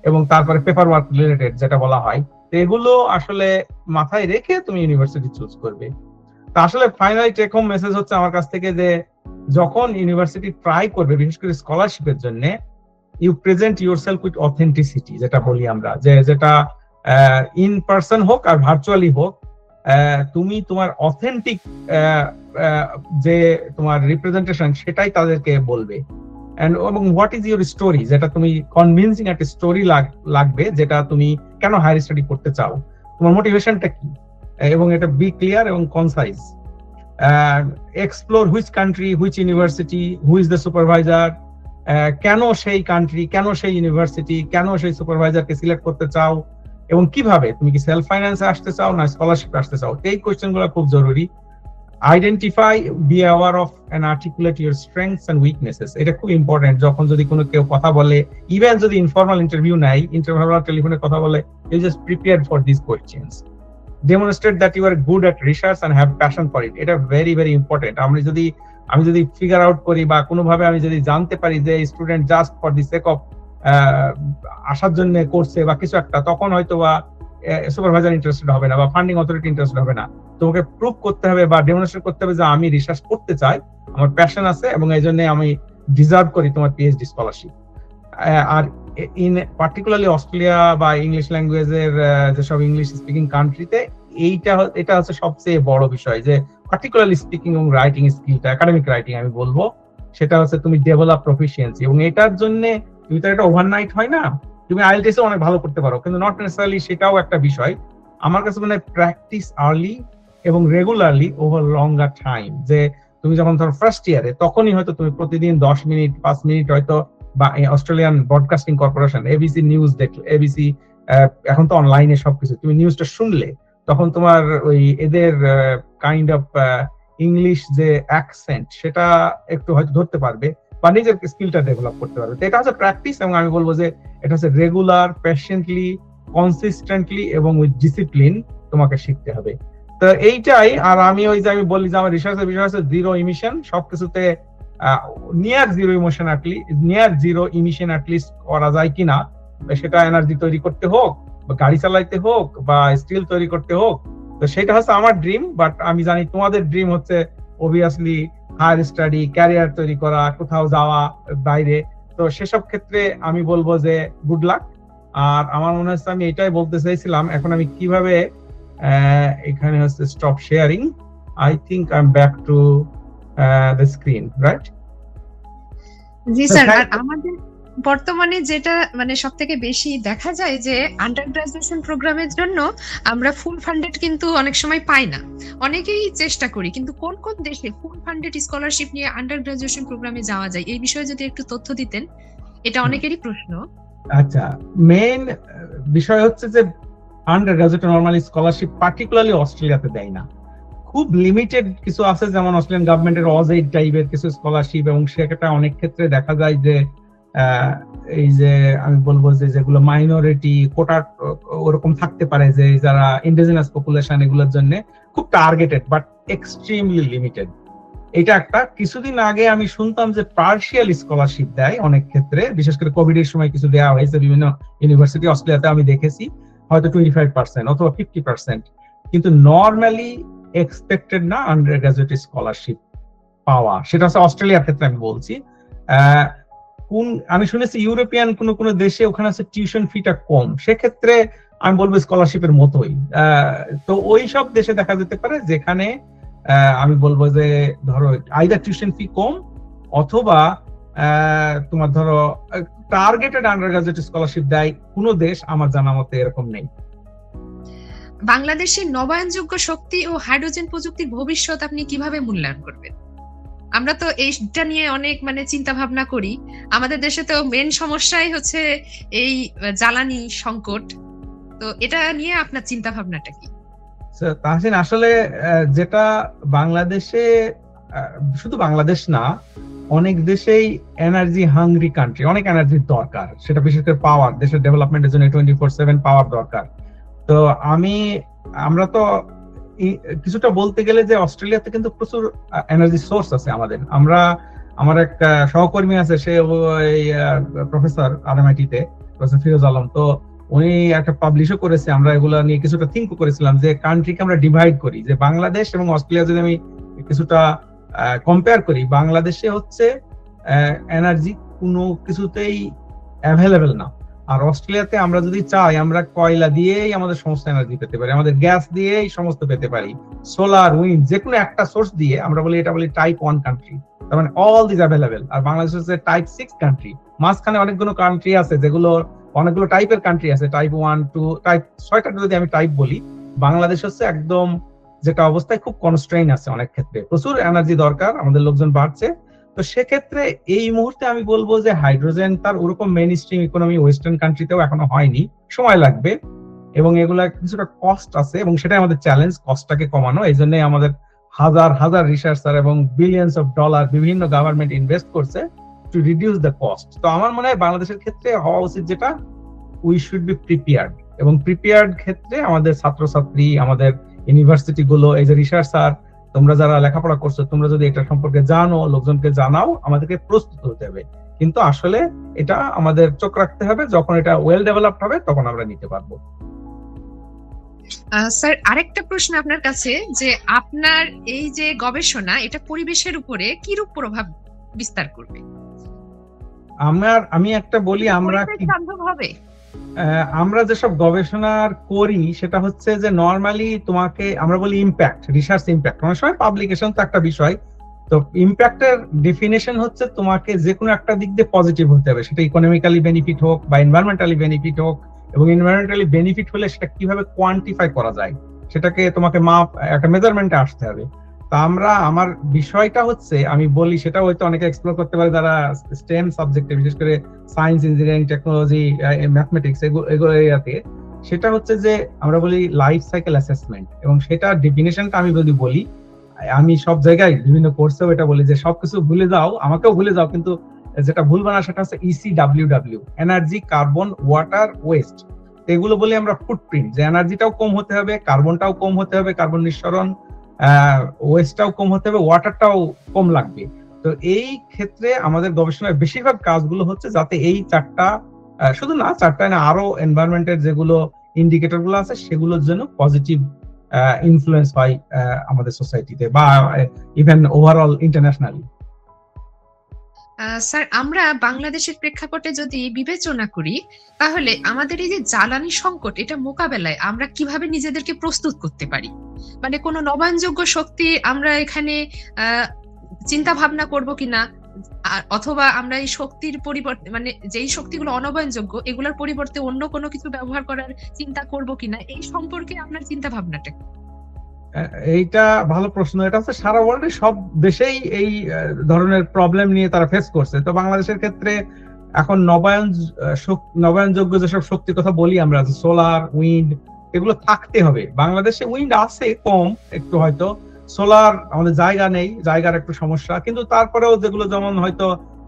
এবং তারপরে পেপার ওয়ার্ক রিলেটেড যেটা বলা হয়। তো এগুলো আসলে মাথায় রেখে তুমি ইউনিভার্সিটি চুজ করবে। আসলে ফাইনালি টেক হোম মেসেজ হচ্ছে আমার কাছ থেকে যে যখন ইউনিভার্সিটি ট্রাই করবে বিশেষ করে স্কলারশিপের জন্য, you present yourself with authenticity, যেটা বলি আমরা, যেটা ইন পার্সন হোক আর ভার্চুয়ালি হোক, তুমি তোমার অথেন্টিক যে তোমার রিপ্রেজেন্টেশন সেটাই তাদেরকে বলবে। এবং হোয়াট ইজ ইউর স্টোরি, যেটা তুমি কনভিন্সিং একটা স্টোরি লাগবে, যেটা তুমি কেন হায়ার স্টাডি করতে চাও, তোমার মোটিভেশনটা কি, এবং এটা বি ক্লিয়ার এবং concise. Explore which country, which university, who is the supervisor, কেন সেই কান্ট্রি, কেন সেই ইউনিভার্সিটি, কেন সেই সুপারভাইজারকে সিলেক্ট করতে চাও, এবং কিভাবে, তুমি কি সেলফ ফাইন্যান্সে আসতে চাও না স্কলারশিপে আসতে চাও, এই কোয়েশ্চেন গুলো খুব জরুরি। Identify, be aware of and articulate your strengths and weaknesses, এটা খুব ইম্পর্টেন্ট। যখন যদি কোনো কেউ কথা বলে, ইভেন যদি ইনফর্মাল ইন্টারভিউ নেয়, ইন্টারভিউ টেলিফোনে কথা বলে, you just prepare for this questions. Demonstrate that you are good at research and have passion for it. এটা very very important. আমি যদি ফিগার আউট করি বা কোনোভাবে আমি যদি জানতে পারি যে student just for the sake of আসার জন্য করছে বা কিছু একটা, তখন হয়তো বা সুপারভাইজার ইন্টারেস্টেড হবে না বা ফান্ডিং অথরিটি ইন্টারেস্টেড হবে না। তোমাকে প্রুভ করতে হবে বা ডেমনস্ট্রেট করতে হবে যে আমি রিসার্চ করতে চাই, আমার প্যাশন আছে, এবং এই জন্য আমি ডিজার্ভ করি তোমার পিএইচডি স্কলারশিপ। আর ইন পার্টিকুলারলি অস্ট্রেলিয়া বা ইংলিশ ল্যাঙ্গুয়েজের যেসব ইংলিশ স্পিকিং কান্ট্রিতে এটা হচ্ছে সবচেয়ে বড় বিষয়, যে পার্টিকুলারলি স্পিকিং এবং রাইটিং স্কিলটা, একাডেমিক রাইটিং আমি বলবো, সেটা হচ্ছে তুমি ডেভেলপ প্রফিসিয়েন্সি। এবং এটার জন্য তুমি তো এটা ওভারনাইট হয় না, তুমি আইএলটিএসে অনেক ভালো করতে পারো, কিন্তু নট নেসেসারিলি সেটাও একটা বিষয়। আমার কাছে মনে হয় প্র্যাকটিস আর্লি এবং রেগুলারলি ওভার লঙ্গার টাইম। যে তুমি যখন ধরো ফার্স্ট ইয়ারে, তখনই হয়তো তুমি প্রতিদিন 10 মিনিট 5 মিনিট হয়তো, বা Australian broadcasting corporation ABC news দেখলে, এবিসি এখন তো অনলাইনে সবকিছু, তুমি নিউজটা শুনলে, তখন তোমার ওই এদের কাইন্ড অফ ইংলিশ যে অ্যাকসেন্ট সেটা একটু হয়তো ধরতে পারবে, বা নিজের স্কিলটা ডেভেলপ করতে পারবে। তো এটা হচ্ছে প্র্যাকটিস, এবং আমি বলবো যে এটা হচ্ছে রেগুলার, পেশেন্টলি, কনসিস্টেন্টলি এবং উইথ ডিসিপ্লিন তোমাকে শিখতে হবে। তো এইটাই। আর আমি বলি যে আমার রিসার্চের বিষয় হচ্ছে জিরো ইমিশন, সবকিছুতে নিয়ার জিরো ইমিশন অ্যাটলিস্ট করা যায় কিনা, সেটা এনার্জি তৈরি করতে হোক, বা গাড়ি চালাইতে হোক, বা স্টিল তৈরি করতে হোক। তো সেটা হচ্ছে আমার ড্রিম। বাট আমি জানি তোমাদের ড্রিম হচ্ছে অবভিয়াসলি হায়ার স্টাডি, ক্যারিয়ার তৈরি করা, কোথাও যাওয়া বাইরে। তো সেসব ক্ষেত্রে আমি বলবো যে গুড লাক। আর আমার মনে হচ্ছে আমি এটাই বলতে চাইছিলাম। এখন আমি কিভাবে এখানে হচ্ছে stop sharing, I think I am back to the screen, right? জি স্যার। আর আমাদের বর্তমানে যেটা মানে সব থেকে বেশি দেখা যায় যে আন্ডার গ্রাজুয়েশন প্রোগ্রামের জন্য আমরা ফুল ফান্ডেড কিন্তু অনেক সময় পাই না। অনেকেই চেষ্টা করি, কিন্তু কোন কোন দেশে ফুল ফান্ডেড স্কলারশিপ নিয়ে আন্ডার গ্রাজুয়েশন প্রোগ্রামে যাওয়া যায়, এই বিষয়ে যদি একটু তথ্য দিতেন, এটা অনেকেরই প্রশ্ন। আচ্ছা, মেইন বিষয় হচ্ছে যে under graduate normally scholarship particularly অস্ট্রেলিয়াতে দেয় না, খুব লিমিটেড কিছু আছে, যেমন অস্ট্রেলিয়ান গভর্নমেন্টের অজএইড টাইপের কিছু স্কলারশিপ, এবং সেটা অনেক ক্ষেত্রে দেখা যায় যে এই যে আমি বলবো যে যেগুলো মাইনরিটি কোটা ওরকম থাকতে পারে, যে যারা ইন্ডিজিনাস পপুলেশন, এগুলোর জন্য খুব টার্গেটেড বাট এক্সট্রিমলি লিমিটেড। এটা একটা। কিছুদিন আগে আমি শুনতাম যে পার্শিয়াল স্কলারশিপ দেয় অনেক ক্ষেত্রে, বিশেষ করে কোভিড এর সময় কিছু দেওয়া হয়েছে বিভিন্ন ইউনিভার্সিটি অস্ট্রেলিয়াতে, আমি দেখেছি হয়তো 25% অথবা 50%, কিন্তু নর্মালি এক্সপেক্টেড না আন্ডার গ্রাজুয়েট স্কলারশিপ পাওয়া। সেটা হচ্ছে অস্ট্রেলিয়ার ক্ষেত্রে আমি বলছি। আমি শুনেছি ইউরোপিয়ান কোন দেশে ওখানে আছে টিউশন ফিটা কম, সেক্ষেত্রে আমি বলবো স্কলারশিপের মতোই। তো ওই সব দেশে দেখা যেতে পারে যেখানে আমি বলবো যে ধরো আইদার টিউশন ফি কম, অথবা তোমার ধরো টার্গেটেড আন্ডার গ্রাজুয়েট স্কলারশিপ দেয়। কোনো দেশ আমার জানা মতে এরকম নেই। বাংলাদেশের নবায়নযোগ্য শক্তি ও হাইড্রোজেন প্রযুক্তির ভবিষ্যৎ আপনি কিভাবে মূল্যায়ন করবেন? আমরা তো এইটা নিয়ে অনেক মানে চিন্তা ভাবনা করি। আমাদের দেশে তো মেন সমস্যাই হচ্ছে এই জ্বালানি সংকট। তো এটা নিয়ে আপনার চিন্তা ভাবনাটা কি? তাহসিন, আসলে যেটা বাংলাদেশে, শুধু বাংলাদেশ না, অনেক দেশেই এনার্জি হাংরি কান্ট্রি, অনেক এনার্জির দরকার, সেটা বিশেষ করে পাওয়ার, দেশের ডেভেলপমেন্টের জন্য 24/7 পাওয়ার দরকার। তো আমরা তো কিছুটা বলতে গেলে যে অস্ট্রেলিয়াতে কিন্তু প্রচুর এনার্জি সোর্স আছে আমাদের। আমার এক সহকর্মী আছে, সে প্রফেসর RMIT তে, প্রফেসর ফিরোজ আলম। তো উনি একটা পাবলিশও করেছে, আমরা এগুলা নিয়ে কিছুটা থিঙ্ক করেছিলাম যে কান্ট্রিকে আমরা ডিভাইড করি, যে বাংলাদেশ এবং অস্ট্রেলিয়া যদি আমি কিছুটা কম্পেয়ার করি, বাংলাদেশে হচ্ছে এনার্জি কোনো কিছুতেই অ্যাভেলেবেল না, আর অস্ট্রেলিয়াতে আমরা যদি চাই আমরা কয়লা দিয়েই আমাদের সমস্ত এনার্জি পেতে পারি, আমাদের গ্যাস দিয়েই সমস্ত পেতে পারি, সোলার, উইন্ড, যে কোনো একটা সোর্স দিয়ে আমরা বলি, এটা বলি টাইপ 1 কান্ট্রি, তার মানে অল দিস অ্যাভেলেবেল। আর বাংলাদেশ হচ্ছে টাইপ 6 কান্ট্রি, মাঝখানে অনেকগুলো কান্ট্রি আছে, যেগুলো অনেকগুলো টাইপের কান্ট্রি আছে, টাইপ 1 2 টাইপ 6টা যদি আমি টাইপ বলি, বাংলাদেশ হচ্ছে একদম যেটা অবস্থায় খুব কনস্ট্রেইন আছে, অনেক ক্ষেত্রে প্রচুর এনার্জি দরকার, আমাদের লোকজন বাড়ছে। তো সেক্ষেত্রে এই মুহূর্তে আমি বলবো যে হাইড্রোজেন তার ওরকম মেইন স্ট্রিম ইকোনমি ওয়েস্টার্ন কান্ট্রিতেও এখনো হয়নি, সময় লাগবে, এবং এগুলা কিছুটা কস্ট আছে, এবং সেটাই আমাদের চ্যালেঞ্জ, কস্টটাকে কমানো। এই জন্য আমাদের হাজার হাজার রিসার্চার এবং বিলিয়ন্স অফ ডলার বিভিন্ন গভর্নমেন্ট ইনভেস্ট করছে টু রিডিউস দ্য কস্ট। তো আমার মনে হয় বাংলাদেশের ক্ষেত্রে হওয়া উচিত যেটা, উই শুড বি প্রিপেয়ার্ড, এবং প্রিপেয়ার্ড ক্ষেত্রে আমাদের ছাত্রছাত্রী, আমাদের ইউনিভার্সিটি গুলো, এই যে রিসার্চার, তোমরা যারা লেখাপড়া করছো, তোমরা যদি এটা সম্পর্কে জানো, লোকজনকে জানাও, আমাদেরকে প্রস্তুত হতে হবে। কিন্তু আসলে এটা আমাদের চোখ রাখতে হবে, যখন এটা ওয়েল ডেভেলপড হবে তখন আমরা নিতে পারবো। স্যার, আরেকটা প্রশ্ন আপনার কাছে, যে আপনার এই যে গবেষণা, এটা পরিবেশের উপরে কিরূপ প্রভাব বিস্তার করবে? আমি একটা বলি, আমরা আমরা যেসব গবেষণা করি সেটা হচ্ছে যে নরমালি তোমাকে আমরা বলি ইম্প্যাক্ট, রিসার্চ ইম্প্যাক্ট, অনেক সময় পাবলিকেশন তো একটা বিষয়। তো ইম্প্যাক্টের ডেফিনেশন হচ্ছে তোমাকে যে কোনো একটা দিক দিয়ে পজিটিভ হতে হবে, সেটা ইকোনমিক্যালি বেনিফিট হোক বা এনভায়রনমেন্টালি বেনিফিট হোক, এবং এনভায়রনমেন্টালি বেনিফিট হলে সেটা কিভাবে কোয়ান্টিফাই করা যায়, সেটাকে তোমাকে মাপ, একটা মেজারমেন্টে আসতে হবে। তা আমার বিষয়টা হচ্ছে, আমি বলি সেটা হয়তো অনেকে এক্সপ্লোর করতে পারে যারা স্টেম সাবজেক্টে, বিশেষ করে সায়েন্স, ইঞ্জিনিয়ারিং, টেকনোলজি, ম্যাথমেটিক্স, এগুলো এরিয়াতে, সেটা হচ্ছে যে আমরা বলি লাইফ সাইকেল অ্যাসেসমেন্ট। এবং সেটা ডেফিনেশনটা আমি যদি বলি, আমি সব জায়গায় বিভিন্ন কোর্সেও এটা বলি যে সবকিছু ভুলে যাও, আমাকেও ভুলে যাও, কিন্তু যেটা ভুলবা না সেটা হচ্ছে ECWW, energy, carbon, water, West. এগুলো বলি আমরা ফুটপ্রিন্ট, যে এনার্জিটাও কম হতে হবে, কার্বনটাও কম হতে হবে, কার্বন নিঃসরণ, ওয়েস্টটাও কম হতে হবে, ওয়াটারটাও কম লাগবে। তো এই ক্ষেত্রে আমাদের গবেষণার বেশিরভাগ কাজগুলো হচ্ছে যাতে এই চারটা, শুধু না চারটায় না, আরো এনভায়রনমেন্টের যেগুলো ইন্ডিকেটর গুলো আছে সেগুলোর জন্য পজিটিভ ইনফ্লুয়েন্স হয় আমাদের সোসাইটিতে বা ইভেন ওভারঅল ইন্টারন্যাশনালি। স্যার, আমরা বাংলাদেশের প্রেক্ষাপটে যদি বিবেচনা করি, তাহলে আমাদের এই যে জ্বালানি সংকট, এটা মোকাবেলায় আমরা কিভাবে নিজেদেরকে প্রস্তুত করতে পারি? মানে কোনো নবায়নযোগ্য শক্তি আমরা এখানে চিন্তা ভাবনা করবো কিনা, অথবা আমরা এই শক্তির পরিবর্তে, মানে যেই শক্তিগুলো অনবায়নযোগ্য, এগুলোর পরিবর্তে অন্য কোনো কিছু ব্যবহার করার চিন্তা করবো কিনা, এই সম্পর্কে আপনার চিন্তা ভাবনাটা? এইটা ভালো প্রশ্ন। এটা হচ্ছে সারা ওয়ার্ল্ডে সব দেশেই এই ধরনের প্রবলেম নিয়ে তারা ফেস করছে। তো বাংলাদেশের ক্ষেত্রে এখন নবায়নযোগ্য যেসব শক্তির কথা বলি আমরা, সোলার, উইন্ড, এগুলো থাকতে হবে। বাংলাদেশে উইন্ড আছে কম একটু, হয়তো সোলার আমাদের জায়গা নেই, জায়গার একটু সমস্যা, কিন্তু তারপরেও যেগুলো যেমন হয়তো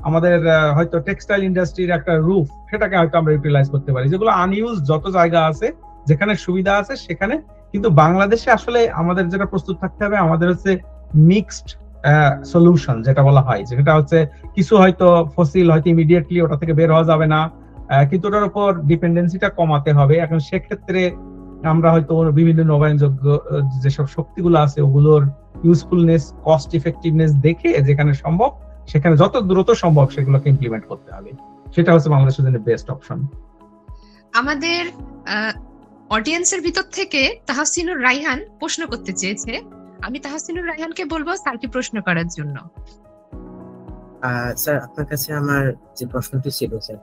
আমাদের হয়তো টেক্সটাইল ইন্ডাস্ট্রির একটা রুফ, সেটাকে হয়তো আমরা ইউটিলাইজ করতে পারি। যেগুলো আনইউজ যত জায়গা আছে, যেখানে সুবিধা আছে সেখানে। কিন্তু বাংলাদেশে আসলে আমাদের যেটা প্রস্তুত থাকতে হবে, আমাদের হচ্ছে মিক্সড সলিউশন যেটা বলা হয়, যেটা হচ্ছে কিছু হয়তো ফসিল হয়তো ইমিডিয়েটলি ওটা থেকে বের হওয়া যাবে না, কিন্তু ওটার উপর ডিপেন্ডেন্সিটা কমাতে হবে। এখন সেক্ষেত্রে আমরা হয়তো বিভিন্ন নবায়নযোগ্য যেসব শক্তিগুলো আছে ওগুলোর ইউজফুলনেস, কস্ট ইফেক্টিভনেস দেখে যেখানে সম্ভব সেখানে যত দ্রুত সম্ভব সেগুলোকে ইমপ্লিমেন্ট করতে হবে। সেটা হচ্ছে বাংলাদেশের জন্য বেস্ট অপশন। আমাদের অডিয়েন্সের ভিতর থেকে তাহসিনুর রায়হান প্রশ্ন করতে চেয়েছে। আমি তাহসিনুর রায়হানকে বলবো স্যারকে প্রশ্ন করার জন্য। স্যার, আপনার কাছে আমার যে প্রশ্নটি ছিল, স্যার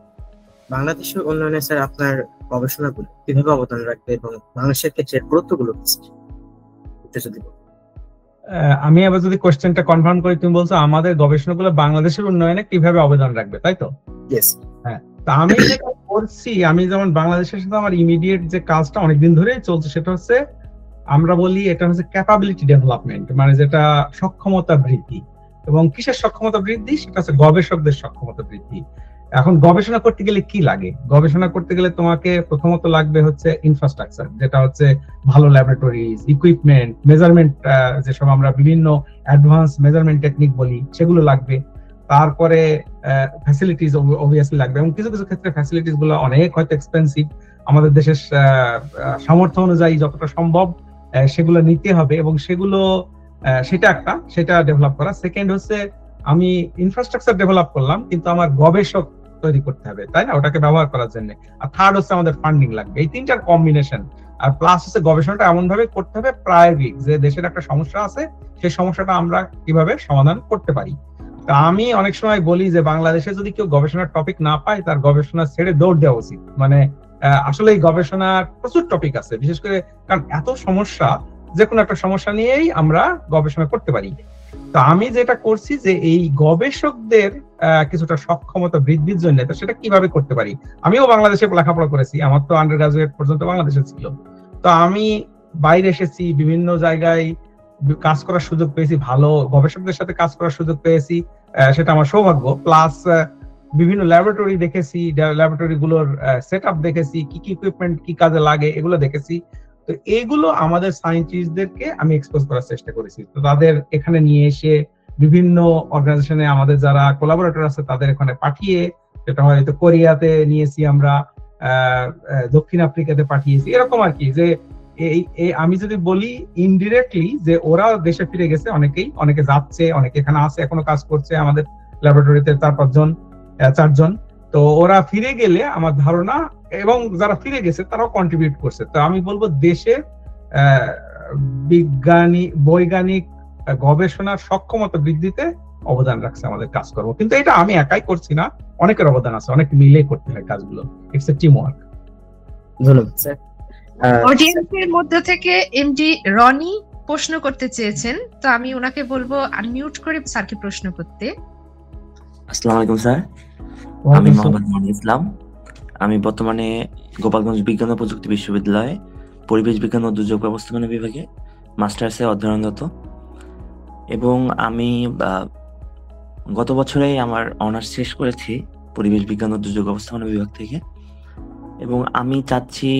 বাংলাদেশের উন্নয়নে স্যার আপনার গবেষণাগুলো কিভাবে অবদান রাখবে এবং বাংলাদেশের ক্ষেত্রে গুরুত্বগুলো যদি আমি আবার যদি কোশ্চেনটা কনফার্ম করি, তুমি বলছো আমাদের গবেষণাগুলো বাংলাদেশের উন্নয়নে কিভাবে অবদান রাখবে, তাই তো? ইয়েস। হ্যাঁ, তা আমি যেটা করছি, আমি যেমন বাংলাদেশের সাথে আমার ইমিডিয়েট যে কাজটা অনেকদিন ধরেই চলছে, সেটা হচ্ছে আমরা বলি এটা হচ্ছে ক্যাপাবিলিটি ডেভেলপমেন্ট, মানে যেটা সক্ষমতা বৃদ্ধি। এবং কিসের সক্ষমতা বৃদ্ধি? সেটা হচ্ছে গবেষকদের সক্ষমতা বৃদ্ধি। এখন গবেষণা করতে গেলে কি লাগে? গবেষণা করতে গেলে তোমাকে প্রথমত লাগবে হচ্ছে ইনফ্রাস্ট্রাকচার, যেটা হচ্ছে ভালো ল্যাবরেটরিজ, ইকুইপমেন্ট, মেজারমেন্ট, যেসব আমরা বিভিন্ন অ্যাডভান্স মেজারমেন্ট টেকনিক বলি সেগুলো লাগবে। তারপরে ফ্যাসিলিটিস অবভিয়াসলি লাগবে, এবং কিছু কিছু ক্ষেত্রে ফ্যাসিলিটিস গুলো অনেক হয়তো এক্সপেন্সিভ। আমাদের দেশের সামর্থ্য অনুযায়ী যতটা সম্ভব সেগুলো নিতে হবে, এবং সেটা ডেভেলপ করা। সেকেন্ড হচ্ছে আমি ইনফ্রাস্ট্রাকচার ডেভেলপ করলাম, কিন্তু আমার গবেষক তৈরি করতে হবে, তাই না, ওটাকে ব্যবহার করার জন্য। আর থার্ড হচ্ছে আমাদের ফান্ডিং লাগবে। এই তিনটার কম্বিনেশন। আর প্লাস হচ্ছে গবেষণাটা এমন ভাবে করতে হবে প্রায়োগিক, যে দেশের একটা সমস্যা আছে, সেই সমস্যাটা আমরা কিভাবে সমাধান করতে পারি। তা আমি অনেক সময় বলি যে বাংলাদেশে যদি কেউ গবেষণার টপিক না পায়, তার গবেষণা ছেড়ে দৌড় দেওয়া উচিত। মানে আসলে এই গবেষণার প্রচুর টপিক আছে, বিশেষ করে কারণ এত সমস্যা, যে কোনো একটা সমস্যা নিয়েই আমরা গবেষণা করতে পারি। তো আমি যেটা করছি যে এই গবেষকদের কিছুটা সক্ষমতা বৃদ্ধির জন্য, তো সেটা কিভাবে করতে পারি। আমিও বাংলাদেশে লেখাপড়া করেছি, আমার তো আন্ডার গ্রাজুয়েট পর্যন্ত বাংলাদেশে ছিল। তো আমি বাইরে এসেছি, বিভিন্ন জায়গায় কাজ করার সুযোগ পেয়েছি, ভালো গবেষকদের সাথে কাজ করার সুযোগ পেয়েছি, সেটা আমার সৌভাগ্য। প্লাস বিভিন্ন ল্যাবরেটরি দেখেছি, ল্যাবরেটরি গুলোর সেট আপ দেখেছি, কি কি ইকুইপমেন্ট কি কাজে লাগে এগুলো দেখেছি। তো এইগুলো আমাদের সায়েন্টিস্টদেরকে আমি এক্সপোজ করার চেষ্টা করেছি। তো তাদের এখানে নিয়ে এসে বিভিন্ন অর্গানাইজেশনে আমাদের যারা কোলাবোরেটর আছে তাদের এখানে পাঠিয়ে, সেটা হয়তো কোরিয়াতে নিয়েছি আমরা, দক্ষিণ আফ্রিকাতে পাঠিয়েছি, এরকম আর কি। যে আমি যদি বলি ইনডিরেক্টলি যে ওরা দেশে ফিরে গেছে, অনেকে যাচ্ছে, অনেকে এখানে আছে, এখনো কাজ করছে আমাদের ল্যাবরেটরিতে 4-5 জন। তো ওরা ফিরে গেলে আমার ধারণা, এবং যারা ফিরে গেছে তারাও কন্ট্রিবিউট করছে। তো আমি বলবো দেশে বৈজ্ঞানিক গবেষণার সক্ষমতা বৃদ্ধিতে অবদান রাখছে আমাদের কাজকর্ম। কিন্তু এটা আমি একাই করছি না, অনেকের অবদান আছে, অনেক মিলে করতে হয় কাজগুলো। It's a team work. ধন্যবাদ স্যার। অডিয়েন্সের মধ্যে থেকে এমডি রনি প্রশ্ন করতে চেয়েছেন, তো আমি ওনাকে বলবো আনমিউট করে স্যারকে প্রশ্ন করতে। আসসালামু আলাইকুম স্যার, আমি মোহাম্মদ মনির ইসলাম। আমি বর্তমানে গোপালগঞ্জ বিজ্ঞান ও প্রযুক্তি বিশ্ববিদ্যালয়ে পরিবেশ বিজ্ঞান ও দুর্যোগ ব্যবস্থাপনা বিভাগে মাস্টার্সে অধ্যয়নরত, এবং আমি গত বছরেই আমার অনার্স শেষ করেছি পরিবেশ বিজ্ঞান ও দুর্যোগ ব্যবস্থাপনা বিভাগ থেকে। এবং আমি চাচ্ছি,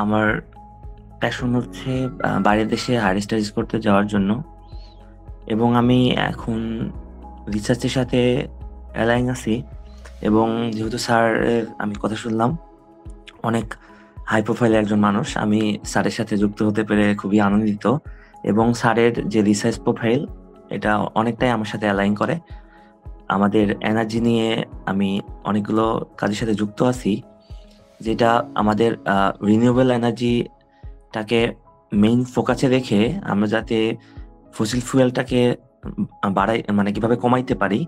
আমার প্যাশন হচ্ছে বাইরের দেশে হায়ার স্টাডিজ করতে যাওয়ার জন্য, এবং আমি এখন রিসার্চের সাথে অ্যালাইন আছি। এবং যেহেতু স্যারের আমি কথা শুনলাম, অনেক হাই প্রোফাইলের একজন মানুষ, আমি স্যারের সাথে যুক্ত হতে পেরে খুবই আনন্দিত। এবং স্যারের যে রিসার্চ প্রোফাইল, এটা অনেকটাই আমার সাথে অ্যালাইন করে। আমাদের এনার্জি নিয়ে আমি অনেকগুলো কাজের সাথে যুক্ত আছি, যেটা আমাদের রিনিউয়েবল এনার্জিটাকে মেইন ফোকাসে রেখে আমরা যাতে ফসিল ফুয়েলটাকে বাড়াই, মানে কিভাবে কমাইতে পারি।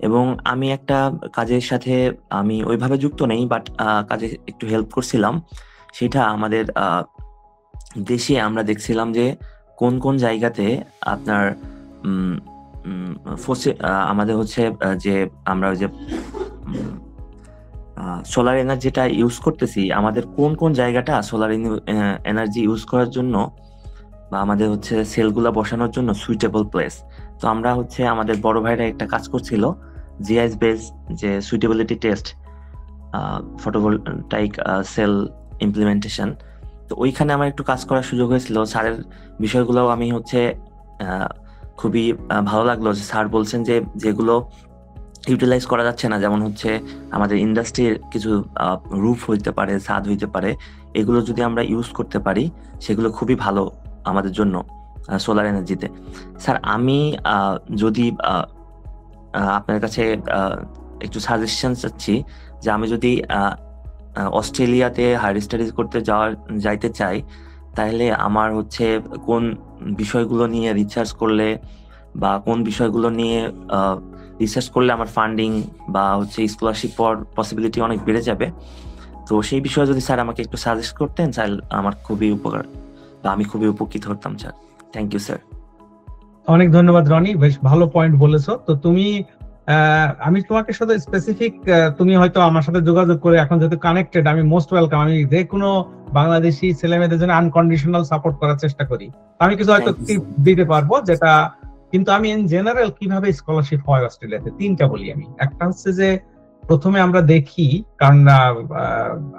এবং আমি একটা কাজের সাথে আমি ওইভাবে যুক্ত নেই, বাট কাজে একটু হেল্প করছিলাম। সেটা আমাদের দেশে আমরা দেখছিলাম যে কোন কোন জায়গাতে আপনার আমাদের হচ্ছে যে আমরা যে সোলার এনার্জিটা ইউজ করতেছি, আমাদের কোন কোন জায়গাটা সোলার এনার্জি ইউজ করার জন্য বা আমাদের হচ্ছে সেলগুলা বসানোর জন্য সুইটেবল প্লেস। তো আমরা হচ্ছে আমাদের বড় ভাইরা একটা কাজ করছিল, জিআইএস বেস যে suitability test, photovoltaic cell implementation. তো ওইখানে আমার একটু কাজ করার সুযোগ হয়েছিল। স্যারের বিষয়গুলো আমি হচ্ছে খুবই ভালো লাগলো যে স্যার বলছেন যে যেগুলো ইউটিলাইজ করা যাচ্ছে না, যেমন হচ্ছে আমাদের ইন্ডাস্ট্রির কিছু রুফ হইতে পারে, ছাদ হইতে পারে, এগুলো যদি আমরা ইউজ করতে পারি সেগুলো খুবই ভালো আমাদের জন্য সোলার এনার্জিতে। স্যার, আমি যদি আপনার কাছে একটু সাজেশন চাচ্ছি, যে আমি যদি অস্ট্রেলিয়াতে হায়ার স্টাডিজ করতে যাইতে চাই, তাহলে আমার হচ্ছে কোন বিষয়গুলো নিয়ে রিসার্চ করলে বা কোন বিষয়গুলো নিয়ে রিসার্চ করলে আমার ফান্ডিং বা হচ্ছে স্কলারশিপ পাওয়ার পসিবিলিটি অনেক বেড়ে যাবে। তো সেই বিষয়ে যদি স্যার আমাকে একটু সাজেস্ট করতেন, স্যার আমার খুবই উপকার বা আমি খুবই উপকৃত হতাম স্যার। Thank you sir. অনেক ধন্যবাদ রনি, বেশ ভালো পয়েন্ট বলেছো। তো তুমি আমি তোমাকে সাথে স্পেসিফিক, তুমি হয়তো আমার সাথে যোগাযোগ করে এখন যেহেতু কানেক্টেড, আমি মোস্ট ওয়েলকাম। আমি যে কোনো বাংলাদেশি ছেলেমেয়েদের জন্য আনকন্ডিশনাল সাপোর্ট করার চেষ্টা করি। আমি কিছু হয়তো টিপ দিতে পারবো, যেটা কিন্তু আমি ইন জেনারেল কিভাবে স্কলারশিপ হয় অস্ট্রেলিয়াতে তিনটা বলি আমি। একটা হচ্ছে যে প্রথমে আমরা দেখি, কারণ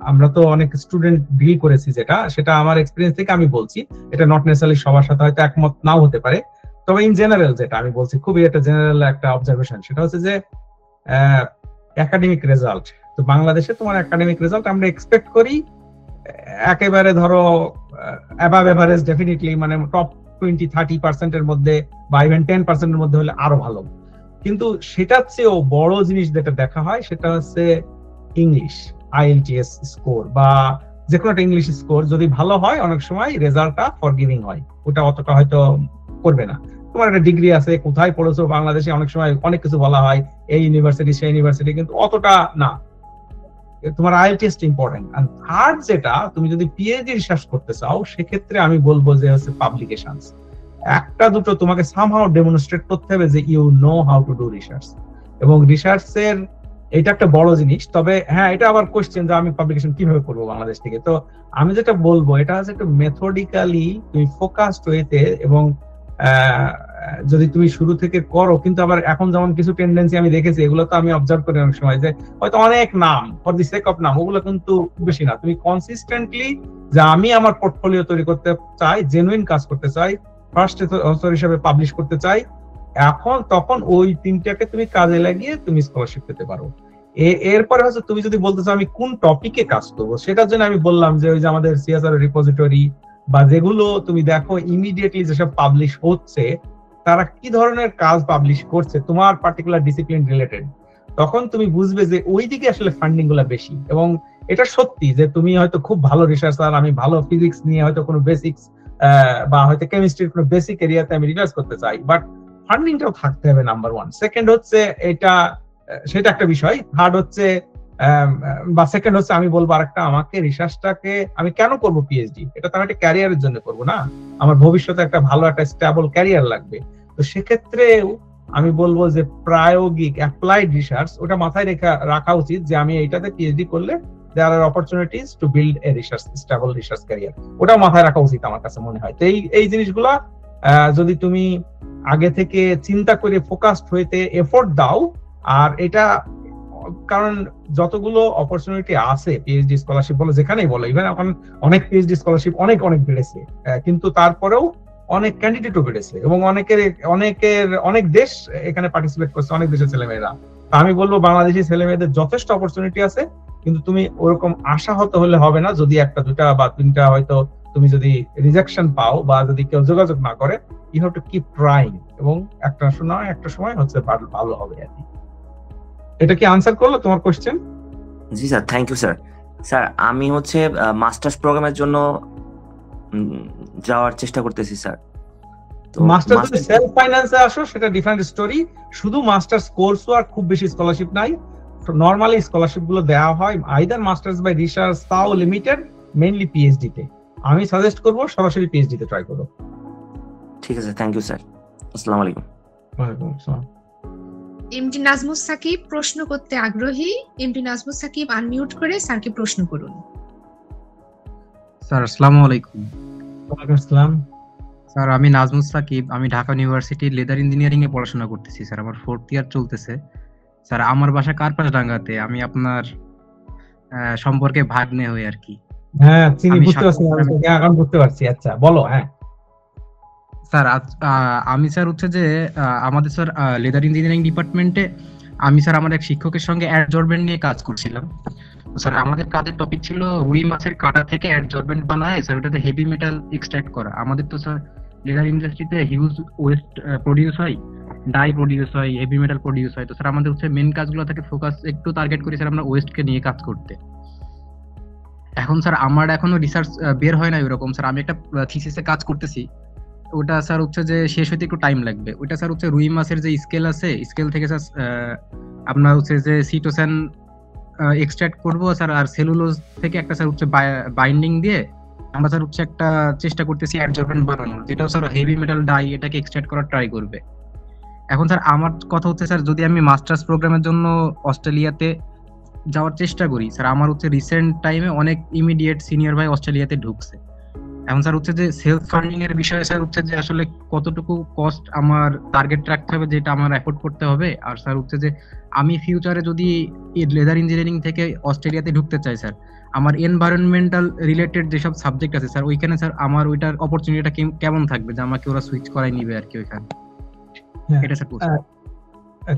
আমরা তো অনেক স্টুডেন্ট ডিল করেছি, সেটা আমার এক্সপিরিয়েন্স থেকে আমি বলছি, এটা নট নেসেসারি সবার সাথে হয়তো একমত নাও হতে পারে, তবে ইন জেনারেল যেটা আমি বলছি খুবই একটা জেনারেল একটা অবজারভেশন, সেটা হচ্ছে যে একাডেমিক রেজাল্ট। তো বাংলাদেশে তোমার একাডেমিক রেজাল্ট আমরা এক্সপেক্ট করি একেবারে ধরো অ্যাবাভ এভারেজ, ডেফিনেটলি মানে টপ 20-30% এর মধ্যে বা ইভেন 10% এর মধ্যে হলে আরো ভালো। কিন্তু সেটার চেয়েও বড় জিনিস যেটা দেখা হয় সেটা হচ্ছে ইংলিশ IELTS স্কোর বা যে কোনো একটা ইংলিশ স্কোর যদি ভালো হয় অনেক সময় রেজাল্টটা ফরগিভিং হয়, ওটা অতটা হয়তো করবে না। তোমার একটা ডিগ্রি আছে, কোথায় পড়েছো, বাংলাদেশে অনেক সময় অনেক কিছু বলা হয়, এই ইউনিভার্সিটি সেই ইউনিভার্সিটি, কিন্তু অতটা না। তোমার IELTS ইম্পর্টেন্ট। আর থার্ড যেটা, তুমি যদি পিএইচডি রিসার্চ করতে চাও সেক্ষেত্রে আমি বলবো যে হচ্ছে পাবলিকেশনস। একটা দুটো তোমাকে সামহাউ ডেমনস্ট্রেট করতে হবে যে you know how to do research, এবং রিসার্চের এটা একটা বড় জিনিস। তবে হ্যাঁ, এটা আবার কোশ্চেন যে আমি পাবলিকেশন কিভাবে করবো বাংলাদেশ থেকে। তো আমি যেটা বলবো এটা হচ্ছে একটু মেথডিক্যালি তুমি ফোকাসড ওয়েতে, এবং যদি তুমি শুরু থেকে করো, কিন্তু আবার এখন যেমন কিছু টেন্ডেন্সি আমি দেখেছি, এগুলো তো আমি অবজার্ভ করি অনেক সময়, যে হয়তো অনেক নাম ফর দি সেক অফ নাম, ওগুলো কিন্তু বেশি না। তুমি কনসিস্টেন্টলি যে আমি আমার পোর্টফোলিও তৈরি করতে চাই, জেনুইন কাজ করতে চাই, ফার্স্ট অথর হিসেবে পাবলিশ করতে চাই, এখন তখন ওই তিনটাকে তুমি কাজে লাগিয়ে তুমি স্কলারশিপ পেতে পারো। এরপরে হচ্ছে তুমি যদি বলতে চাও আমি কোন টপিকে কাজ করবো, সেটার জন্য আমি বললাম যে ওই যে আমাদের CSR রিপোজিটরি বা যেগুলো তুমি দেখো ইমিডিয়েটলি যেসব পাবলিশ হচ্ছে, তারা কি ধরনের কাজ পাবলিশ করছে তোমার পার্টিকুলার ডিসিপ্লিন রিলেটেড, তখন তুমি বুঝবে যে ওই দিকে আসলে ফান্ডিং গুলা বেশি। এবং এটা সত্যি যে তুমি হয়তো খুব ভালো রিসার্চার, আমি ভালো ফিজিক্স নিয়ে হয়তো কোনো বেসিক্স বা হয়তো কেমিস্ট্রির কোনো বেসিক এরিয়াতে আমি রিসার্চ করতে চাই, বাট ফান্ডিংটাও থাকতে হবে নাম্বার ওয়ান। সেকেন্ড হচ্ছে এটা, সেটা একটা বিষয়। থার্ড হচ্ছে বা সেকেন্ড হচ্ছে আমি বলবো আরেকটা, আমাকে রিসার্চটাকে আমি কেন করব পিএইচডি, এটা তো আমি একটা ক্যারিয়ারের জন্য করবো না, আমার ভবিষ্যতে একটা ভালো একটা স্টেবল ক্যারিয়ার লাগবে। তো সেক্ষেত্রেও আমি বলবো যে প্রায়োগিক অ্যাপ্লাইড রিসার্চ ওটা মাথায় রাখা উচিত, যে আমি এইটাতে পিএইচডি করলে there are opportunities to build a research stable research career, ওটাও মাথায় রাখা উচিত আমার কাছে মনে হয়। তো এই জিনিসগুলা যদি তুমি আগে থেকে চিন্তা করে ফোকাসড হইতে এফোর্ট দাও, আর এটা কারণ যতগুলো অপরচুনিটি আছে পিএইচডি স্কলারশিপ বলো যেখানেই বলো, ইভেন এখন অনেক পিএইচডি স্কলারশিপ অনেক বেড়েছে, কিন্তু তারপরেও অনেক ক্যান্ডিডেটও বেড়েছে, এবং অনেক দেশ এখানে পার্টিসিপেট করছে, অনেক দেশের ছেলেমেয়েরা। আমি বলবো বাংলাদেশি ছেলেমেয়েদের যথেষ্ট অপরচুনিটি আছে, কিন্তু তুমি ওরকম আশাহত হলে হবে না যদি একটা দুটা বা তিনটা হয়তো তুমি যদি রিজেকশন পাও বা যদি কেউ যোগাযোগ না করে। You have to keep trying, এবং একটা সময় হচ্ছে ভালো হবে আর কি। এটা কি আনসার করলো তোমার কোশ্চেন? জি sir, thank you sir. Sir আমি হচ্ছে মাস্টার্স প্রোগ্রামের জন্য যাওয়ার চেষ্টা করতেছি স্যার। তো মাস্টার্স যদি সেলফ ফাইন্যান্সে আসো সেটা ডিফারেন্ট স্টোরি। শুধু মাস্টার্স কোর্স আর খুব বেশি স্কলারশিপ নাই। নরমালি স্কলারশিপ গুলো দেওয়া হয় আইদার মাস্টার্স বাই রিসার্চ, তাও লিমিটেড, মেইনলি পিএইচডি তে। আমি সাজেস্ট করবো সরাসরি পিএইচডি তে ট্রাই করো। ঠিক আছে, থ্যাংক ইউ স্যার। আসসালামু আলাইকুম। ওয়ালাইকুম আসসালাম। এমডি নাজমুস সাকিব প্রশ্ন করতে আগ্রহী। এমডি নাজমুস সাকিব আনমিউট করে স্যারকে প্রশ্ন করুন। স্যার আসসালামু আলাইকুম। ওয়ালাইকুম আসসালাম। স্যার আমি নাজমুস সাকিব, আমি ঢাকা ইউনিভার্সিটির লেদার ইঞ্জিনিয়ারিং এ পড়াশোনা করতেছি স্যার, আমার 4th ইয়ার চলতেছে। স্যার আমার বাসা কার্পাসডাঙ্গাতে, আমি আপনার সম্পর্কে ভাগ্নে হই আর কি। হ্যাঁ চিনি, বুঝতে পারছি, এখন বুঝতে পারছি। আচ্ছা বলো। হ্যাঁ স্যার আমি স্যার হচ্ছে যে আমাদের স্যার লেদার ইঞ্জিনিয়ারিং ডিপার্টমেন্টে আমি স্যার আমার এক শিক্ষকের সঙ্গে অ্যাডজর্বেন্ট নিয়ে কাজ করছিলাম। স্যার আমাদের কাজের টপিক ছিল রুই মাছের কাঁটা থেকে অ্যাডজর্বেন্ট বানায় স্যার ওটাতে হেভি মেটাল এক্সট্রাক্ট করা। আমাদের তো স্যার লেদার ইন্ডাস্ট্রিতে হিউজ ওয়েস্ট প্রডিউস হয়, ডাই প্রডিউস হয়, হেভি মেটাল প্রডিউস হয়। তো স্যার আমাদের হচ্ছে মেন কাজগুলো থেকে ফোকাস একটু টার্গেট করি স্যার আমরা ওয়েস্টকে নিয়ে কাজ করতে। এখন স্যার আমার এখনো রিসার্চ বের হয় না এরকম। স্যার আমি একটা থিসিসে কাজ করতেছি, ওটা স্যার হচ্ছে যে শেষ হতে একটু টাইম লাগবে। ওটা স্যার হচ্ছে রুই মাছের যে স্কেল আছে, স্কেল থেকে স্যার আপনার হচ্ছে যে সিটোসিন এক্সট্রাক্ট করবো স্যার, আর সেলুলোজ থেকে একটা স্যার হচ্ছে বাইন্ডিং দিয়ে আমরা স্যার হচ্ছে একটা চেষ্টা করতেছি অ্যাডজর্বেন্ট বানানোর, যেটা স্যার হেভি মেটাল ডাই এটাকে এক্সট্রাক্ট করার ট্রাই করবে। এখন স্যার আমার কথা হচ্ছে স্যার যদি আমি মাস্টার্স প্রোগ্রামের জন্য অস্ট্রেলিয়াতে যাওয়ার চেষ্টা করি, স্যার আমার হচ্ছে রিসেন্ট টাইমে অনেক ইমিডিয়েট সিনিয়র ভাই অস্ট্রেলিয়াতে ঢুকছে। এখন স্যার হচ্ছে যে সেলফ ফান্ডিং এর বিষয়ে স্যার হচ্ছে যে আসলে কতটুকু কস্ট আমার টার্গেট রাখতে হবে, যেটা আমার এফোর্ড করতে হবে। আর স্যার হচ্ছে যে আমি ফিউচারে যদি লেদার ইঞ্জিনিয়ারিং থেকে অস্ট্রেলিয়াতে ঢুকতে চাই স্যার, আমার এনভায়রনমেন্টাল রিলেটেড যেসব সাবজেক্ট আছে স্যার ওইখানে স্যার আমার ওইটার অপরচুনিটিটা কেমন থাকবে, যে আমাকে ওরা সুইচ করাই নিবে আর কি ওইখানে, এটা স্যার।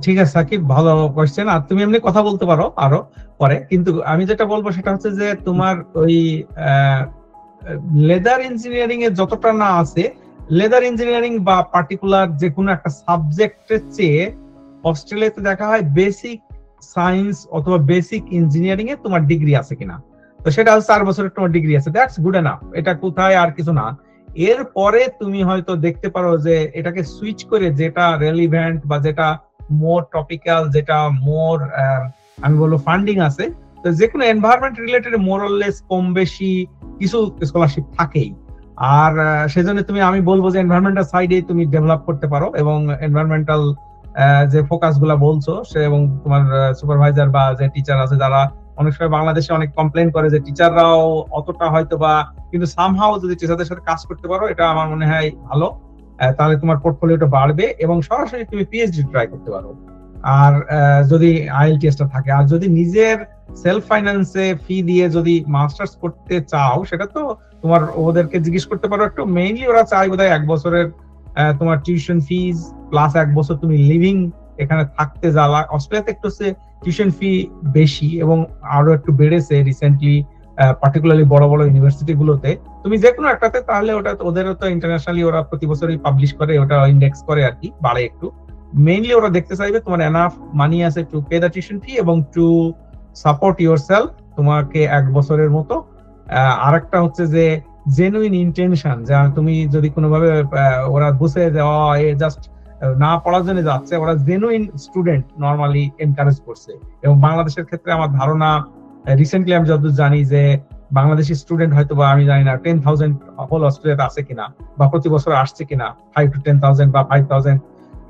ঠিক আছে সাকিব, ভালো কোয়েশ্চেন। আর তুমি এমনি কথা বলতে পারো আরো পরে, কিন্তু আমি যেটা বলবো সেটা হচ্ছে যে তোমার ওই লেদার ইঞ্জিনিয়ারিং এ যতটা না আছে, লেদার ইঞ্জিনিয়ারিং বা পার্টিকুলার যে কোনো একটা সাবজেক্টের চেয়ে অস্ট্রেলিয়াতে দেখা হয় বেসিক সায়েন্স অথবা বেসিক ইঞ্জিনিয়ারিং এ তোমার ডিগ্রি আছে কিনা। তো সেটা হচ্ছে 4 বছরের তোমার ডিগ্রি আছে, দ্যাটস গুড এনাফ। এটা কোথায় আর কিছু না। এরপরে তুমি হয়তো দেখতে পারো যে এটাকে সুইচ করে যেটা রেলিভেন্ট বা যেটা মোর টপিক্যাল, যেটা মোর আমি বলবো ফান্ডিং আছে, তো যে কোনো এনভায়রনমেন্ট রিলেটেড মোরলেস কম বেশি কিছু স্কলারশিপ থাকেই। আর সেজন্য আমি বলবো যে এনভায়রনমেন্টাল সাইডে তুমি ডেভেলপ করতে পারো, এবং এনভায়রনমেন্টাল যে ফোকাস গুলা বলছো সে, এবং তোমার সুপারভাইজার বা যে টিচার আছে যারা অনেক সময় বাংলাদেশে অনেক কমপ্লেন করে যে টিচাররাও অতটা হয়তো বা, কিন্তু সামহাও যদি টিচারদের সাথে কাজ করতে পারো এটা আমার মনে হয় ভালো। তাহলে তোমার পোর্টফোলিওটা বাড়বে এবং সরাসরি তুমি পিএইচডি ট্রাই করতে পারো। আর যদি আইএলটিএসটা থাকে, আর যদি নিজের সেলফ ফাইন্যান্সে ফি দিয়ে যদি মাস্টার্স করতে চাও, সেটা তো তোমার ওদেরকে জিজ্ঞেস করতে পারো একটু। মেইনলি ওরা চাই বোধহয় 1 বছরের তোমার টিউশন ফিজ প্লাস 1 বছর তুমি লিভিং এখানে থাকতে যাওয়া। অস্ট্রেলিয়াতে একটু টিউশন ফি বেশি এবং আরো একটু বেড়েছে রিসেন্টলি, পার্টিকুলারলি বড় বড় ইউনিভার্সিটি গুলোতে। তুমি যে কোনো একটাতে, তাহলে ওটা ওদেরও তো ইন্টারন্যাশনালি ওরা প্রতি বছরই পাবলিশ করে, ওটা ইন্ডেক্স করে আর কি, বাড়ে একটু। মেইনলি ওরা দেখতে চাইবে তোমার এনাফ মানি আছে to pay the tuition fee এবং টু সাপোর্ট ইয়োরসেলফ তোমাকে 1 বছরের মতো। আরেকটা হচ্ছে যে জেনুইন ইন্টেনশন, যা তুমি যদি কোনোভাবে ওরা বুঝে দেওয়া জাস্ট না পড়ার জন্য যাচ্ছে, ওরা জেনুইন স্টুডেন্ট নরমালি এনকারেজ করছে। এবং বাংলাদেশের ক্ষেত্রে আমার ধারণা রিসেন্টলি আমি যতদূর জানি যে বাংলাদেশি স্টুডেন্ট হয়তো বা, আমি জানি না 10,000 হোল অস্ট্রেলিয়াতে আছে কিনা বা প্রতি বছর আসছে কিনা, 5 to 10,000 বা 5,000।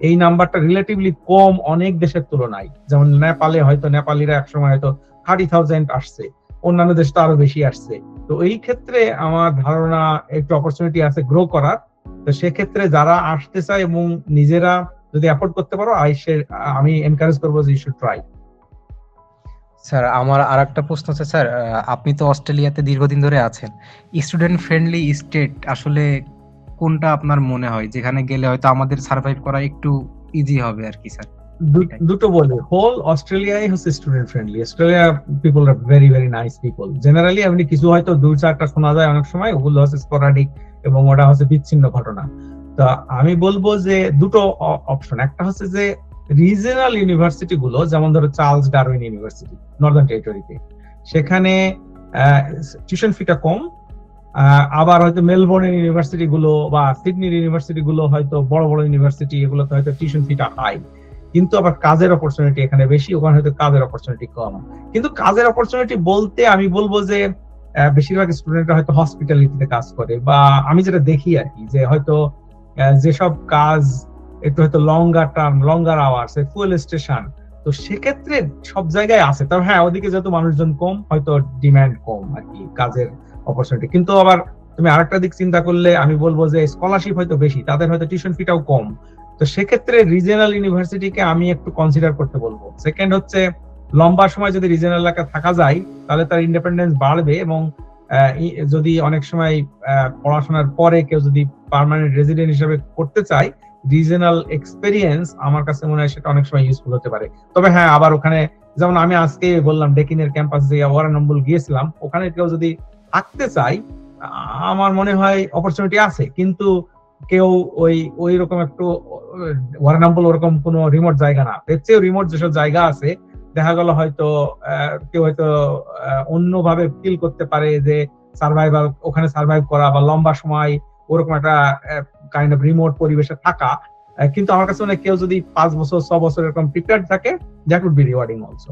এই নাম্বারটা রিলেটিভলি কম অনেক দেশের তুলনায়। যেমন নেপালে হয়তো নেপালিরা একসময় হয়তো 30,000 আসছে, অন্যান্য দেশ তো আরো বেশি আসছে। তো এই ক্ষেত্রে আমার ধারণা একটু অপরচুনিটি আছে গ্রো করার। তো সেক্ষেত্রে যারা আসতে চায় এবং নিজেরা যদি অ্যাফোর্ড করতে পারো, আমি এনকারেজ করবো যে ইউ শুড ট্রাই। স্যার আমার আরেকটা প্রশ্ন আছে স্যার, আপনি তো অস্ট্রেলিয়াতে দীর্ঘদিন ধরে আছেন, স্টুডেন্ট ফ্রেন্ডলি স্টেট আসলে কোনটা আপনার মনে হয়, যেখানে গেলে হয়তো আমাদের সার্ভাইভ করা একটু ইজি হবে আর কি স্যার? দুটো বলি, হোল অস্ট্রেলিয়াই হচ্ছে student friendly. Australia people are very very nice people generally. এমনি কিছু হয়তো 2-4টা শোনা যায় অনেক সময়, ওগুলো হচ্ছে স্পোরাডিক এবং ওটা হচ্ছে বিচ্ছিন্ন ঘটনা। তো আমি বলবো যে দুটো অপশন, একটা হচ্ছে যে রিজনাল ইউনিভার্সিটি গুলো, যেমন ধরো চার্লস ডারউইন ইউনিভার্সিটি নর্দার্ন টেরিটরিতে, সেখানে টিউশন ফিটা কম। আবার হয়তো মেলবোর্নের ইউনিভার্সিটি গুলো বা সিডনির ইউনিভার্সিটি গুলো হয়তো বড় বড় ইউনিভার্সিটি, এগুলোতে হয়তো টিউশন ফিটা হাই, কিন্তু আবার কাজের অপরচুনিটি এখানে বেশি, ওখানে হয়তো কাজের অপরচুনিটি কম। কিন্তু কাজের অপরচুনিটি বলতে আমি বলবো যে বেশিরভাগ স্টুডেন্টরা হয়তো হসপিটালিটিতে কাজ করে, বা আমি যেটা দেখি আর কি, যে হয়তো যেসব কাজ একটু হয়তো লঙ্গার টার্ম, লঙ্গার আওয়ার্স, ফুয়েল স্টেশন, তো সেক্ষেত্রে সব জায়গায় আছে। তবে হ্যাঁ, ওদিকে যেহেতু মানুষজন কম, হয়তো ডিমান্ড কম আর কি কাজের অপরচুনিটি। কিন্তু আবার তুমি আরেকটা দিক চিন্তা করলে আমি বলবো যে স্কলারশিপ হয়তো বেশি, তাদের হয়তো টিউশন ফিটাও কম। তো সেক্ষেত্রে রিজিওনাল ইউনিভার্সিটিকে আমি একটু কনসিডার করতে বলবো। সেকেন্ড হচ্ছে, লম্বা সময় যদি রিজিওনাল এলাকায় থাকা যায় তাহলে তার ইন্ডিপেন্ডেন্স বাড়বে, এবং যদি অনেক সময় পড়াশোনার পরে কেউ যদি পার্মানেন্ট রেজিডেন্ট হিসেবে করতে চায়, রিজিওনাল এক্সপেরিয়েন্স আমার কাছে মনে হয় সেটা অনেক সময় ইউজফুল হতে পারে। তবে হ্যাঁ, আবার ওখানে যেমন আমি আজকে বললাম ডেকিনের ক্যাম্পাস যে ওয়ারানম্বল গিয়েছিলাম, ওখানে কেউ যদি থাকতে চায় আমার মনে হয় অপরচুনিটি আছে। কিন্তু কেউ ওই রকম একটু ওয়ারানম্বল ওরকম কোনো রিমোট জায়গা না, এর চেয়েও রিমোট যেসব জায়গা আছে, দেখা গেল হয়তো কেউ হয়তো অন্যভাবে ফিল করতে পারে যে সার্ভাইভাল, ওখানে সার্ভাইভ করা বা লম্বা সময় ওরকম একটা কাইন্ড অফ রিমোট পরিবেশে থাকা। কিন্তু আমার কাছে মনে হয় কেউ যদি 5 বছর 6 বছর এরকম প্রিপেয়ার্ড থাকে, that would be rewarding also.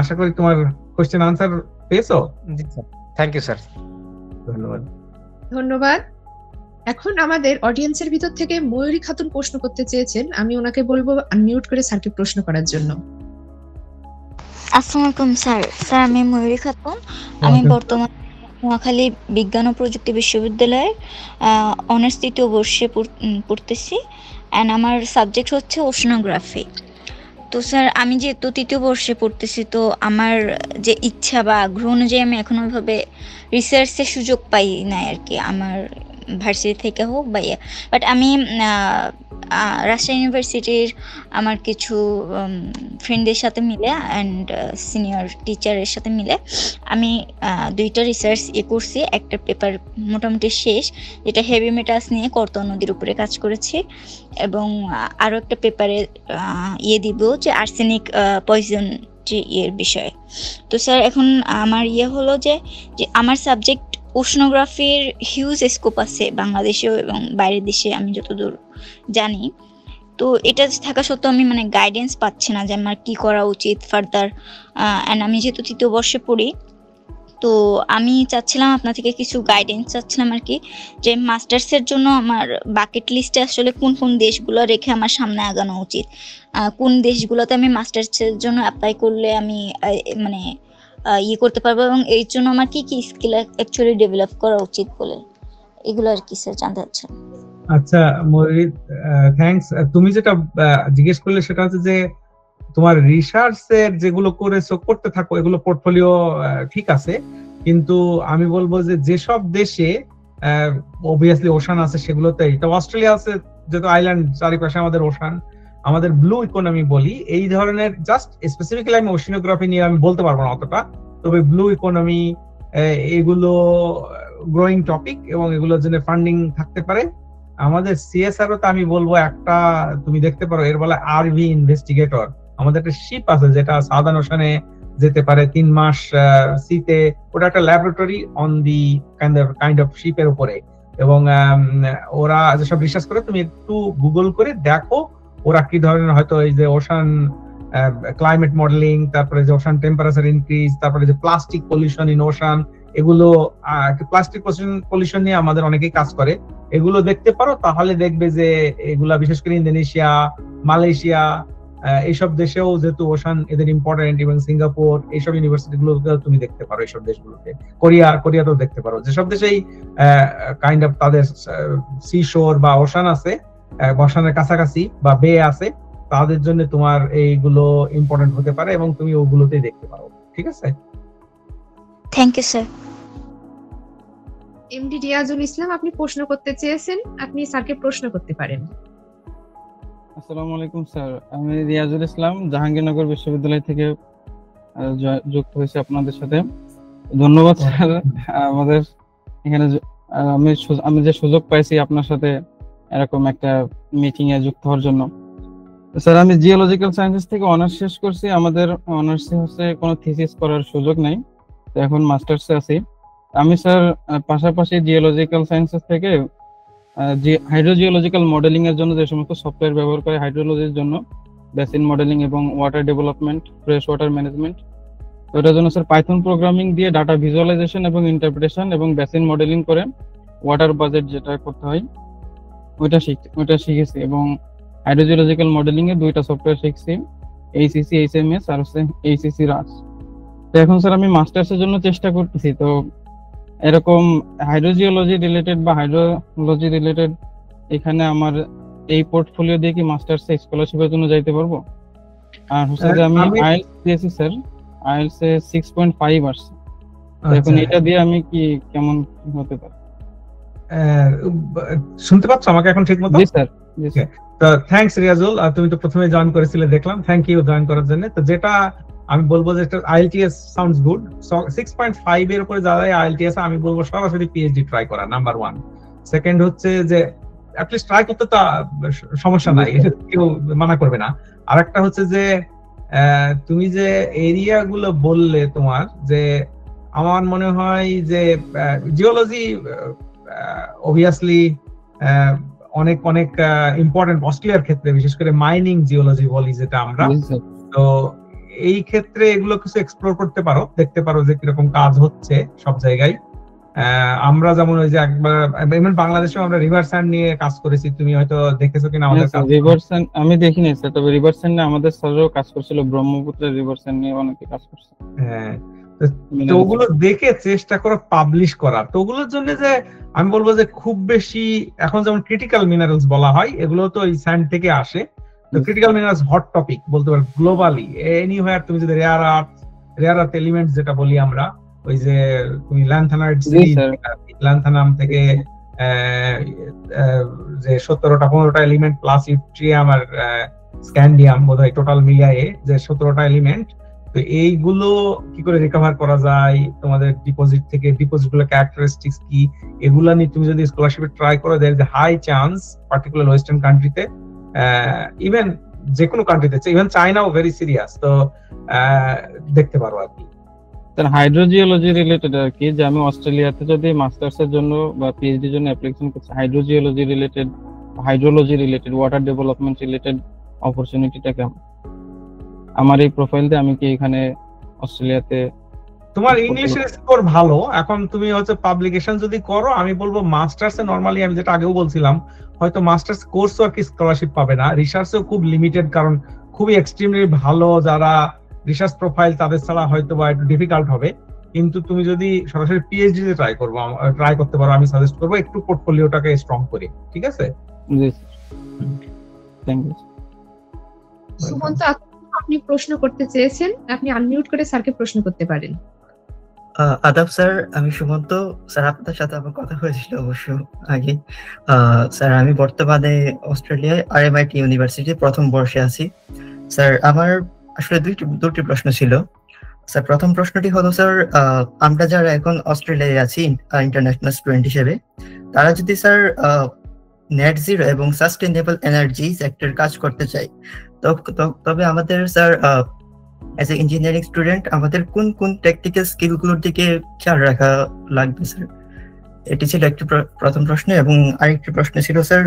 আশা করি তোমার কোশ্চেন আনসার পেয়েছো। জি স্যার, থ্যাংক ইউ স্যার। ধন্যবাদ। ধন্যবাদ। এখন আমাদের অডিয়েন্সের ভিতর থেকে ময়ূরী খাতুন প্রশ্ন করতে চেয়েছেন, আমি ওনাকে বলবো আনমিউট করে স্যারকে প্রশ্ন করার জন্য। আসসালামু আলাইকুম স্যার। স্যার আমি ময়ূরী খাতুন, আমি বর্তমানে নোয়াখালী বিজ্ঞান ও প্রযুক্তি বিশ্ববিদ্যালয়ের অনার্স 3য় বর্ষে পড়তেছি, অ্যান্ড আমার সাবজেক্ট হচ্ছে ওশনোগ্রাফি। তো স্যার আমি যেহেতু 3য় বর্ষে পড়তেছি, তো আমার যে ইচ্ছা বা আগ্রহ অনুযায়ী আমি এখন ওইভাবে রিসার্চের সুযোগ পাই নাই আর কি। আমার ভার্সিটি থেকে হোক বা বাট আমি রাজশাহী ইউনিভার্সিটির আমার কিছু ফ্রেন্ডের সাথে মিলে অ্যান্ড সিনিয়র টিচারের সাথে মিলে আমি 2টা রিসার্চ করছি। একটা পেপার মোটামুটি শেষ, যেটা হেভি মেটালস নিয়ে করতোয়া নদীর উপরে কাজ করেছি, এবং আরও একটা পেপারে দিব যে আর্সেনিক পয়জন এর বিষয়ে। তো স্যার এখন আমার হলো যে আমার সাবজেক্ট ওশনোগ্রাফির হিউজ স্কোপ আছে বাংলাদেশেও এবং বাইরের দেশে আমি যতদূর জানি। তো এটা থাকা সত্ত্বেও আমি মানে গাইডেন্স পাচ্ছি না যে আমার কি করা উচিত ফার্দার। অ্যান্ড আমি যেহেতু 3য় বর্ষে পড়ি, তো আমি চাচ্ছিলাম আপনার থেকে কিছু গাইডেন্স চাচ্ছিলাম আর কি, যে মাস্টার্সের জন্য আমার বাকেট লিস্টে আসলে কোন কোন দেশগুলো রেখে আমার সামনে আগানো উচিত, কোন দেশগুলোতে আমি মাস্টার্সের জন্য অ্যাপ্লাই করলে আমি মানে করতে পারবো, এবং এর জন্য আমার কি কি স্কিল অ্যাকচুয়ালি ডেভেলপ করা উচিত বলে এগুলো আর কি স্যার জানতে চাচ্ছি। আচ্ছা মরিদ, থ্যাঙ্কস। তুমি যেটা জিজ্ঞেস করলে সেটা হচ্ছে যে তোমার রিসার্চের যেগুলো করতে থাকো, এগুলো পোর্টফোলিও ঠিক আছে, কিন্তু আমি বলবো যে যেসব দেশে অবভিয়াসলি ওশান আছে সেগুলোতে, এটা অস্ট্রেলিয়া আছে যেহেতু আইল্যান্ড, চারিপাশে আমাদের ওশান, আমাদের ব্লু ইকোনমি বলি, এই ধরনের জাস্ট স্পেসিফিক্যালি আমি ওশিনোগ্রাফি নিয়ে আমি বলতে পারবো না অতটা, তবে ব্লু ইকোনমি এগুলো গ্রোয়িং টপিক এবং এগুলোর জন্য ফান্ডিং থাকতে পারে। আমাদের সিএসআরও তো আমি বলবো একটা তুমি দেখতে পারো, এর বলে আরভি ইনভেস্টিগেটর। আমাদের একটা শিপ আছে যেটা সাউদার্ন ওশানে যেতে পারে 3 মাস সিতে, ওটা একটা laboratory on the kind of শিপের উপরে, এবং ওরা যেসব রিসার্চ করে তুমি একটু গুগল করে দেখো ওরা কি ধরনের, হয়তো এই যে ওশান ক্লাইমেট মডেলিং, তারপরে যে ওশান টেম্পারেচার ইনক্রিজ, তারপরে যে প্লাস্টিক পলিউশন ইন ওশান, এগুলো প্লাস্টিক পলিউশন নিয়ে আমাদের অনেকেই কাজ করে, এগুলো দেখতে পারো। তাহলে দেখবে যে এগুলা বিশেষ করে ইন্দোনেশিয়া, মালয়েশিয়া, এইসব দেশেও যেহেতু ওশান এদের ইম্পর্টেন্ট, এবং সিঙ্গাপুর, এইসব ইউনিভার্সিটি গুলো তুমি দেখতে পারো এইসব দেশগুলোতে। কোরিয়াতেও দেখতে পারো, যেসব দেশেই কাইন্ড অফ তাদের সি শোর বা ওশান আছে, ওশানের কাছাকাছি বা বে আছে, তাদের জন্য তোমার এইগুলো ইম্পর্টেন্ট হতে পারে এবং তুমি ওগুলোতেই দেখতে পারো। ঠিক আছে, thank you sir. MD Riazul Islam, আপনি প্রশ্ন করতে চেয়েছেন, আপনি স্যারকে প্রশ্ন করতে পারেন। আসসালামু আলাইকুম স্যার, আমি রিয়াজুল ইসলাম জাহাঙ্গীরনগর বিশ্ববিদ্যালয় থেকে যুক্ত হয়েছি আপনাদের সাথে। ধন্যবাদ স্যার আমাদের এখানে আমি যে সুযোগ পাইছি আপনার সাথে এরকম একটা মিটিং এ যুক্ত হওয়ার জন্য। স্যার আমি জিওলজিক্যাল সায়েন্সেস থেকে অনার্স শেষ করছি, আমাদের অনার্সে হচ্ছে কোনো থিসিস করার সুযোগ নাই, তো এখন মাস্টার্সে আছি আমি। স্যার পাশাপাশি জিওলজিক্যাল সায়েন্সেস থেকে হাইড্রোজিওলজিক্যাল মডেলিং এর জন্য যে সমস্ত সফটওয়্যার ব্যবহার করে হাইড্রোলজির জন্য, বেসিন মডেলিং এবং water development, fresh water management, ওটার জন্য স্যার পাইথন প্রোগ্রামিং দিয়ে ডাটা ভিজুয়ালাইজেশন এবং ইন্টারপ্রিটেশন এবং বেসিন মডেলিং করে ওয়াটার বাজেট যেটা করতে হয় ওইটা শিখেছি, এবং হাইড্রোজিওলজিক্যাল মডেলিং এ 2টা সফটওয়্যার শিখছি, এইসিসি এইচএমএস আর এইসিসি রাস। তো এখন স্যার আমি মাস্টার্সের জন্য চেষ্টা করতেছি, তো এরকম হাইড্রোজিওলজি রিলেটেড বা হাইড্রোলজি রিলেটেড এখানে আমার এই পোর্টফোলিও দিয়ে কি মাস্টার্সে স্কলারশিপের জন্য যাইতে পারবো? আর হচ্ছে যে আমি আইএলটিএস দিয়েছি স্যার, আইএলটিএস এ 6.5 আসছে, এখন এটা দিয়ে আমি কি কেমন হতে পারে? শুনতে পাচ্ছ আমাকে এখন ঠিক মতো? জি স্যার, জি স্যার। তো থ্যাঙ্কস রিয়াজুল, তুমি তো প্রথমে জয়েন করেছিলে দেখলাম, থ্যাংক ইউ জয়েন করার জন্য। তো যেটা আমি বলবো যে আইএলটিএস সাউন্ডস গুড, 6.5 এর উপরে যারা আইএলটিএস, আমি বলবো সরাসরি পিএইচডি ট্রাই করা, নাম্বার 1। সেকেন্ড হচ্ছে যে অ্যাটলিস্ট ট্রাই করতে তো সমস্যা নাই, এটা কেউ মানা করবে না। আর একটা হচ্ছে যে তুমি যে এরিয়া গুলো বললে তোমার, যে আমার মনে হয় যে জিওলজি অবভিয়াসলি অনেক অনেক ইম্পর্টেন্ট অস্ট্রেলিয়ার ক্ষেত্রে, বিশেষ করে মাইনিং জিওলজি বলি যেটা আমরা। তো এই ক্ষেত্রে এগুলো কিছু এক্সপ্লোর করতে পারো, দেখতে পারো যে কিরকম কাজ হচ্ছে সব জায়গায়। আমরা যেমন ওই যে একবার বাংলাদেশেও আমরা রিভার স্যান্ড নিয়ে কাজ করেছি, তুমি হয়তো দেখেছো কিনা আমাদের কাজ। রিভার স্যান্ড আমি দেখিনি স্যার, তবে রিভার স্যান্ড আমাদের স্যারও কাজ করছিল, ব্রহ্মপুত্রের রিভার স্যান্ড নিয়ে অনেকে কাজ করছে। হ্যাঁ, তো ওগুলো দেখে চেষ্টা করো পাবলিশ করার। তো ওগুলোর জন্য যে আমি বলবো যে খুব বেশি এখন যেমন ক্রিটিক্যাল মিনারেলস বলা হয়, এগুলো তো এই স্যান্ড থেকে আসে। তো ক্রিটিক্যাল মিনারেলস হট টপিক বলতে পারো গ্লোবালি, এনিহোয়ার। তুমি যদি রেয়ার আর্থ এলিমেন্টস যেটা বলি আমরা, ওই যে তুমি ল্যান্থানাইট, ল্যান্থানাম থেকে যে 17টা 15টা এলিমেন্ট প্লাস ইউট্রিয়াম আর স্ক্যান্ডিয়াম বোধহয় টোটাল মিলিয়ে যে 17টা এলিমেন্ট, তো এইগুলো কি করে রিকভার করা যায়, তোমাদের ডিপোজিট থেকে ডিপোজিট গুলো ক্যারেক্টারিস্টিক্স কি, এগুলা নিয়ে তুমি যদি স্কলারশিপে ট্রাই করো, there is a high chance particular western কান্ট্রিতে, ইভেন যে কোনো কান্ট্রিতে, ইভেন চায়নাও ভেরি সিরিয়াস, তো দেখতে পারো আর কি। স্যার হাইড্রোজিওলজি রিলেটেড আর কি, যে আমি অস্ট্রেলিয়াতে যদি মাস্টার্স এর জন্য বা পিএইচডি জন্য অ্যাপ্লিকেশন করছি, hydrogeology related, hydrology related, water development related অপরচুনিটিটা কেমন আমার এই প্রোফাইল দিয়ে? আমি কি এখানে অস্ট্রেলিয়াতে, তোমার ইংলিশের স্কোর ভালো, এখন তুমি হচ্ছে পাবলিকেশন যদি করো, আমি বলবো মাস্টার্সে নরমালি আমি যেটা আগেও বলছিলাম, হয়তো মাস্টার্স কোর্সও আর কি স্কলারশিপ পাবে না, রিসার্চেও খুব লিমিটেড, কারণ খুবই এক্সট্রিমলি ভালো যারা রিসার্চ প্রোফাইল তাদের ছাড়া হয়তো বা একটু ডিফিকাল্ট হবে। কিন্তু তুমি যদি সরাসরি পিএইচডি তে ট্রাই করতে পারো, আমি সাজেস্ট করবো একটু পোর্টফোলিওটাকে স্ট্রং করে, ঠিক আছে? জি থ্যাংক ইউ। সুমন্ত, আপনি প্রশ্ন করতে চেয়েছেন, আপনি আনমিউট করে স্যারকে প্রশ্ন করতে পারেন। আদাব স্যার, আমি সুমন্ত স্যার, আপনার সাথে আমার কথা হয়েছিল অবশ্য আগে। স্যার আমি বর্তমানে অস্ট্রেলিয়ায় RMIT ইউনিভার্সিটি প্রথম বর্ষে আছি। স্যার আমার আসলে দুটি প্রশ্ন ছিল। স্যার প্রথম প্রশ্নটি হলো স্যার, আমরা যারা এখন অস্ট্রেলিয়ায় আছি ইন্টারন্যাশনাল স্টুডেন্ট হিসেবে, তারা যদি স্যার নেট জিরো এবং সাস্টেনেবল এনার্জি সেক্টর কাজ করতে চাই, তবে আমাদের sir as a engineering student আমাদের কোন কোন টেকনিক্যাল স্কিলগুলোর দিকে খেয়াল রাখা লাগবে স্যার? এটি ছিল একটি প্রথম প্রশ্ন। এবং আরেকটি প্রশ্ন ছিল স্যার,